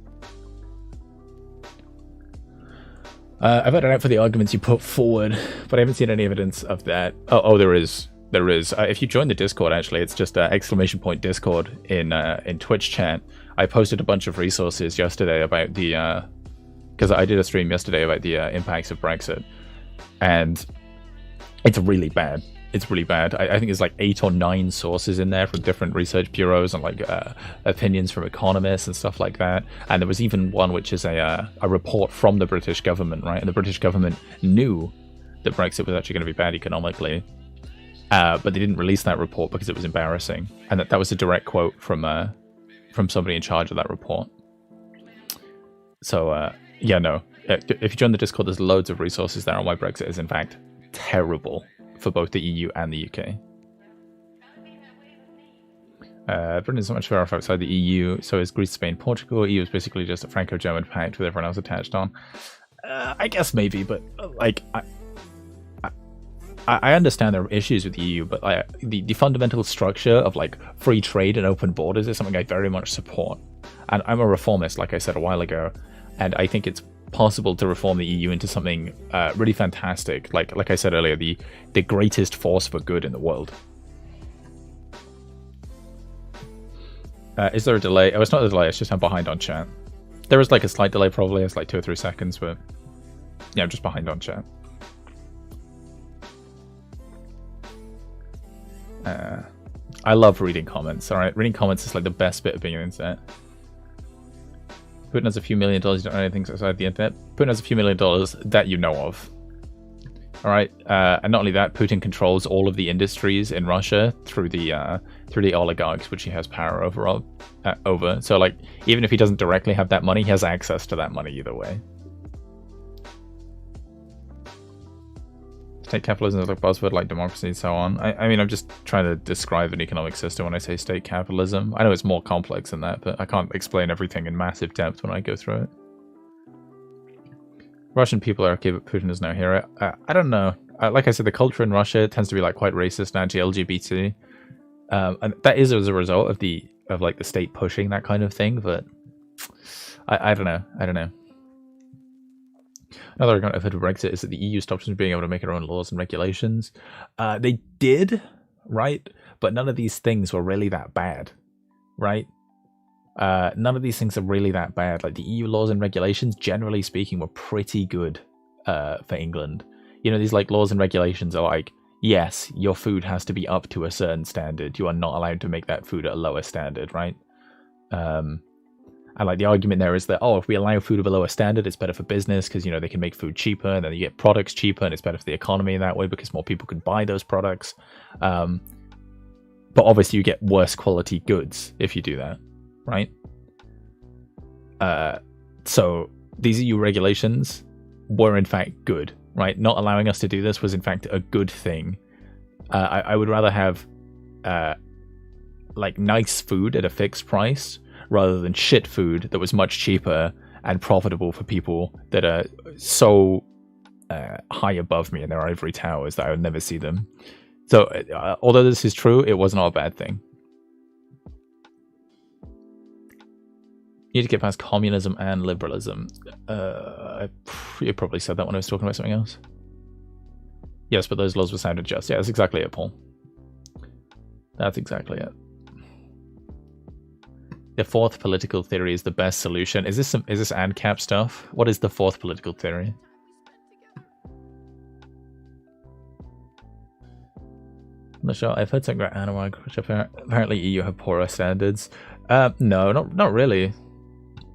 Speaker 2: I've had it out for the arguments you put forward, but I haven't seen any evidence of that. Oh, there is there is. If you join the Discord, actually, it's just !Discord in Twitch chat. I posted a bunch of resources yesterday about the because I did a stream yesterday about the impacts of Brexit, and it's really bad. It's really bad. I think there's like 8 or 9 sources in there from different research bureaus and like opinions from economists and stuff like that. And there was even one which is a report from the British government, right? And the British government knew that Brexit was actually going to be bad economically, but they didn't release that report because it was embarrassing. And that was a direct quote from somebody in charge of that report. So yeah, no. If you join the Discord, there's loads of resources there on why Brexit is in fact terrible for both the EU and the UK. Britain is not much further off outside the EU, so is Greece, Spain, Portugal. EU is basically just a Franco-German pact with everyone else attached on. I guess maybe, but like I understand there are issues with the EU, but the fundamental structure of like free trade and open borders is something I very much support. And I'm a reformist, like I said a while ago, and I think it's possible to reform the EU into something really fantastic, like I said earlier, the greatest force for good in the world. Is there a delay? Oh, it's not a delay, it's just I'm behind on chat. There is like a slight delay, probably it's like 2 or 3 seconds, but yeah, I'm just behind on chat. I love reading comments. Alright, reading comments is like the best bit of being on the internet. Putin has a few $1 million, you don't know anything outside the internet. Putin has a few $1 million that you know of. Alright, and not only that, Putin controls all of the industries in Russia through the oligarchs, which he has power over. So like, even if he doesn't directly have that money, he has access to that money either way. State capitalism is like buzzword like democracy and so on. I mean, I'm just trying to describe an economic system when I say state capitalism. I know it's more complex than that, but I can't explain everything in massive depth when I go through it. Russian people are okay, but Putin is no hero. I don't know. Like I said, the culture in Russia tends to be like quite racist and anti-LGBT, and that is as a result of like the state pushing that kind of thing. But I don't know. I don't know. Another argument I've heard of Brexit is that the EU stopped from being able to make their own laws and regulations. They did, right? But none of these things were really that bad, right? None of these things are really that bad. Like the EU laws and regulations, generally speaking, were pretty good for England. You know, these like laws and regulations are like, yes, your food has to be up to a certain standard. You are not allowed to make that food at a lower standard, right? And like the argument there is that, oh, if we allow food of a lower standard, it's better for business because, you know, they can make food cheaper and then you get products cheaper and it's better for the economy that way because more people can buy those products. But obviously you get worse quality goods if you do that, right? So these EU regulations were in fact good, right? Not allowing us to do this was in fact a good thing. I would rather have like nice food at a fixed price rather than shit food that was much cheaper and profitable for people that are so high above me in their ivory towers that I would never see them. So, although this is true, it was not a bad thing. You need to get past communism and liberalism. You probably said that when I was talking about something else. Yes, but those laws were sounded just. Yeah, that's exactly it, Paul. That's exactly it. The fourth political theory is the best solution. Is this ANCAP stuff? What is the fourth political theory? I'm not sure. I've heard something about animal agriculture. Apparently EU have poorer standards. No, not really.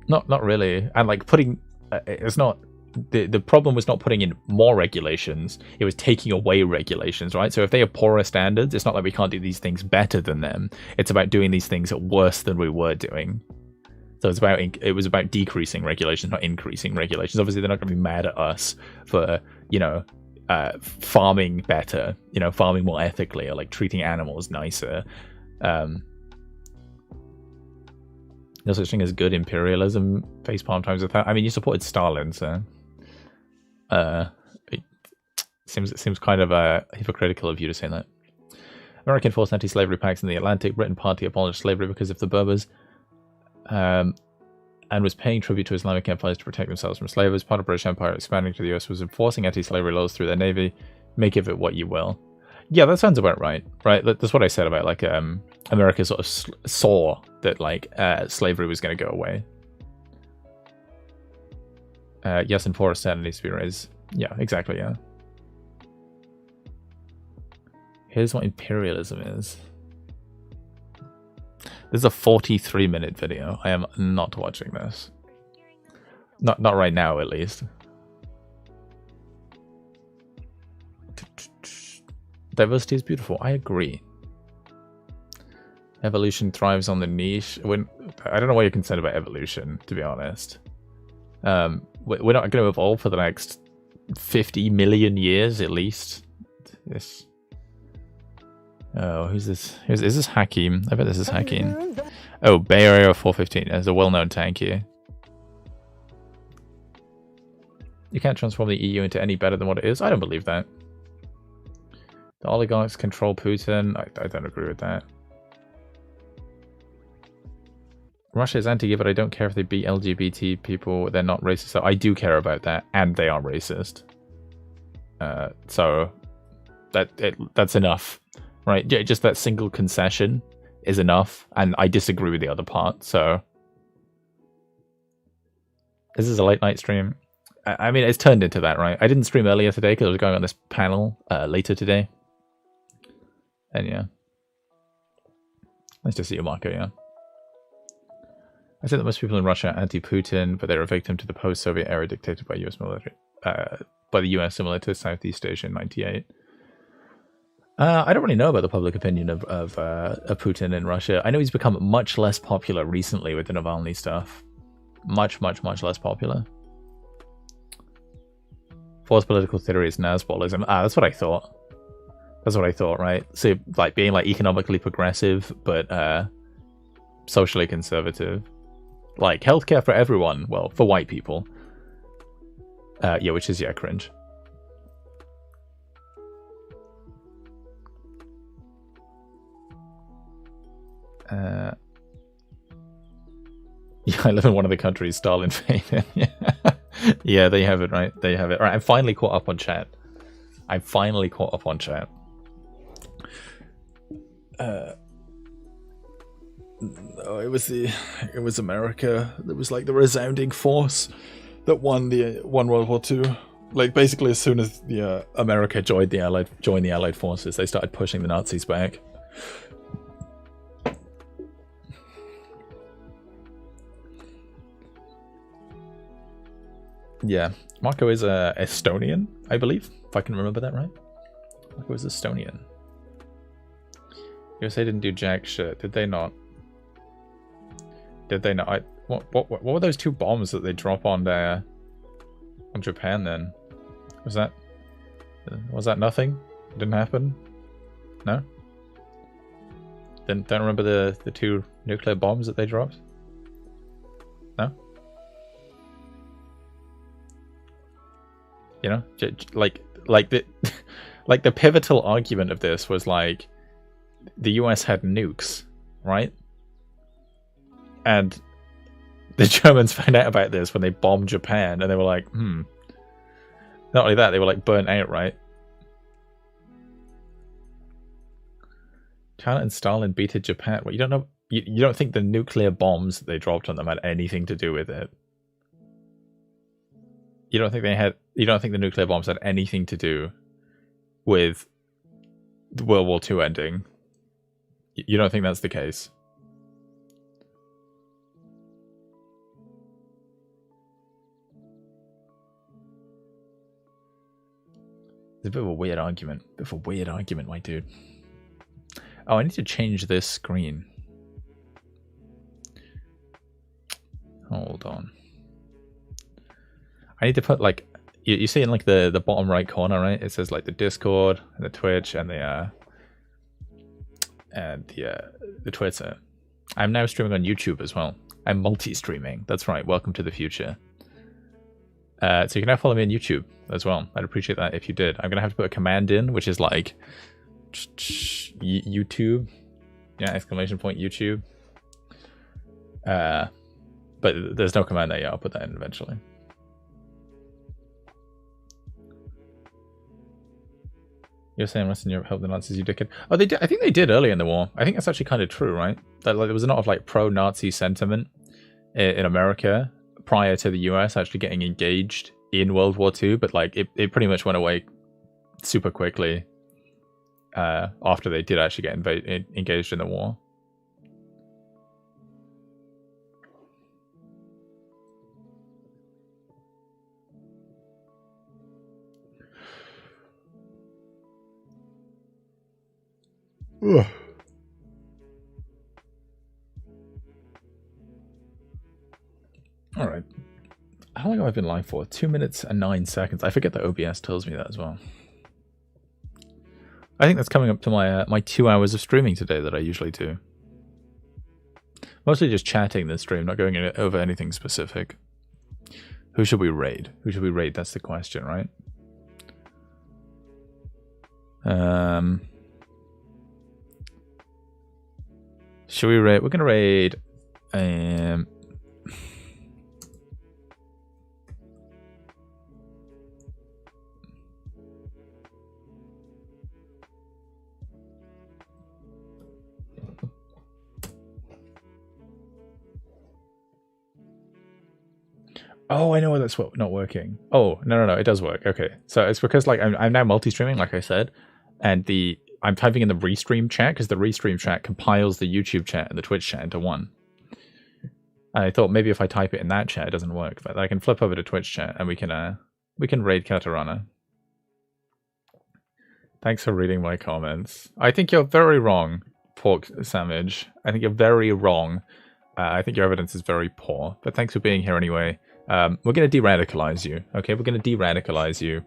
Speaker 2: Not really. And like putting it's not the problem was not putting in more regulations, it was taking away regulations, right? So if they have poorer standards, it's not like we can't do these things better than them. It's about doing these things worse than we were doing. So it was about decreasing regulations, not increasing regulations. Obviously, they're not going to be mad at us for, you know, farming better, you know, farming more ethically or like treating animals nicer. No such thing as good imperialism. Facepalm times 1,000. I mean, you supported Stalin, so it seems kind of hypocritical of you to say that. American forced anti-slavery pacts in the Atlantic. Britain party abolished slavery because of the Berbers, and was paying tribute to Islamic empires to protect themselves from slavers. Part of British Empire expanding to the US was enforcing anti-slavery laws through their navy. Make of it what you will. Yeah, that sounds about right. Right, that's what I said about like America sort of saw that like slavery was going to go away. Yes, and forest standard needs to be raised. Yeah, exactly. Yeah. Here's what imperialism is. This is a 43-minute video. I am not watching this. Not right now, at least. Diversity is beautiful. I agree. Evolution thrives on the niche. I don't know why you're concerned about evolution, to be honest. We're not going to evolve for the next 50 million years, at least. Yes. Oh, who's this? Is this Hakim? I bet this is Hakim. Oh, Bay Area 415. There's a well-known tank here. You can't transform the EU into any better than what it is. I don't believe that. The oligarchs control Putin. I don't agree with that. Russia is anti-gay, but I don't care if they beat LGBT people. They're not racist. So I do care about that, and they are racist. So that's enough, right? Yeah, just that single concession is enough, and I disagree with the other part. So this is a late night stream. I mean, it's turned into that, right? I didn't stream earlier today because I was going on this panel later today. And yeah. Nice to see you, Marco, yeah. I said that most people in Russia are anti-Putin, but they're a victim to the post-Soviet era dictated by US military, by the US, similar to Southeast Asia in '98. I don't really know about the public opinion of Putin in Russia. I know he's become much less popular recently with the Navalny stuff. Much less popular. Forced political theory is Nazbolism. That's what I thought. That's what I thought, right? So, like, being, like, economically progressive, but socially conservative. Like, healthcare for everyone. Well, for white people. Yeah, which is, yeah, cringe. Yeah, I live in one of the countries Stalin faded. Yeah, there you have it, right? There you have it. All right, I'm finally caught up on chat. No, it was America. It was like the resounding force that won World War II. Like, basically, as soon as the America joined the Allied forces, they started pushing the Nazis back. Yeah, Marco is Estonian, I believe, if I can remember that right. Marco is Estonian. USA didn't do jack shit, did they not? Did they not? What were those two bombs that they drop on there? On Japan then? Was that nothing? It didn't happen? No? Don't remember the two nuclear bombs that they dropped? No? You know, like the like the pivotal argument of this was like the US had nukes, right? And the Germans found out about this when they bombed Japan, and they were like, Not only that, they were like burnt out, right? China and Stalin beat Japan. Well, you don't know. You don't think the nuclear bombs that they dropped on them had anything to do with it? You don't think the nuclear bombs had anything to do with World War II ending? You don't think that's the case? It's a bit of a weird argument. My dude. Oh, I need to change this screen. Hold on. I need to put, like, you see in like the bottom right corner, right? It says like the Discord and the Twitch and the Twitter. I'm now streaming on YouTube as well. I'm multi-streaming. That's right. Welcome to the future. So you can now follow me on YouTube as well. I'd appreciate that if you did. I'm gonna have to put a command in, which is like YouTube, yeah, ! YouTube. But there's no command there yet. I'll put that in eventually. . You're saying Western Europe helped the Nazis, you dickhead. Oh, they did. I think they did early in the war. I think that's actually kind of true, right? That like, there was a lot of like pro-Nazi sentiment in America prior to the US actually getting engaged in World War II, but like it pretty much went away super quickly after they did actually get engaged in the war. Ugh. All right. How long have I been live for? 2 minutes and 9 seconds. I forget that OBS tells me that as well. I think that's coming up to my my 2 hours of streaming today that I usually do. Mostly just chatting this stream, not going over anything specific. Who should we raid? Who should we raid? That's the question, right? Should we raid? We're gonna raid. Oh, I know why that's not working. Oh, no, it does work. Okay, so it's because like I'm now multi-streaming, like I said, and I'm typing in the restream chat because the restream chat compiles the YouTube chat and the Twitch chat into one. And I thought maybe if I type it in that chat, it doesn't work, but I can flip over to Twitch chat and we can raid Katarana. Thanks for reading my comments. I think you're very wrong, Pork Sandwich. I think you're very wrong. I think your evidence is very poor, but thanks for being here anyway. We're going to de-radicalize you, okay? We're going to de-radicalize you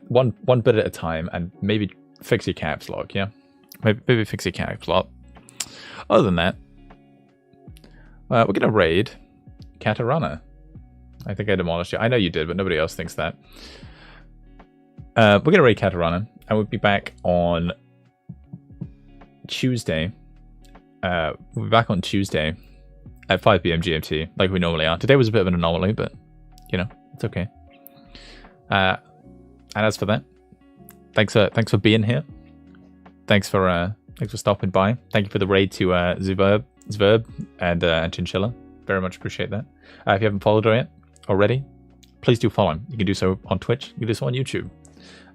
Speaker 2: one bit at a time and maybe fix your caps lock, yeah? Maybe fix your caps lock. Other than that, we're going to raid Katarana. I think I demolished you. I know you did, but nobody else thinks that. We're going to raid Katarana, and we'll be back on Tuesday. We'll be back on Tuesday at 5 p.m. GMT, like we normally are. Today was a bit of an anomaly, but, you know, it's okay. And as for that, thanks for being here. Thanks for stopping by. Thank you for the raid to Zverb and Chinchilla. Very much appreciate that. If you haven't followed her yet already, please do follow him. You can do so on Twitch. You can do so on YouTube.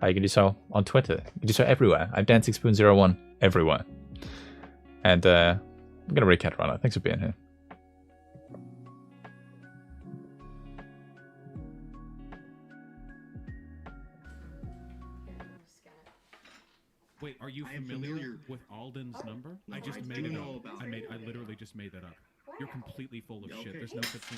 Speaker 2: You can do so on Twitter. You can do so everywhere. I'm DanceSpoon01 everywhere. And I'm going to raid Katarana. Thanks for being here.
Speaker 11: Wait, are you familiar with Alden's number? I just made it up. I literally just made that up. You're completely full of shit. There's no such thing.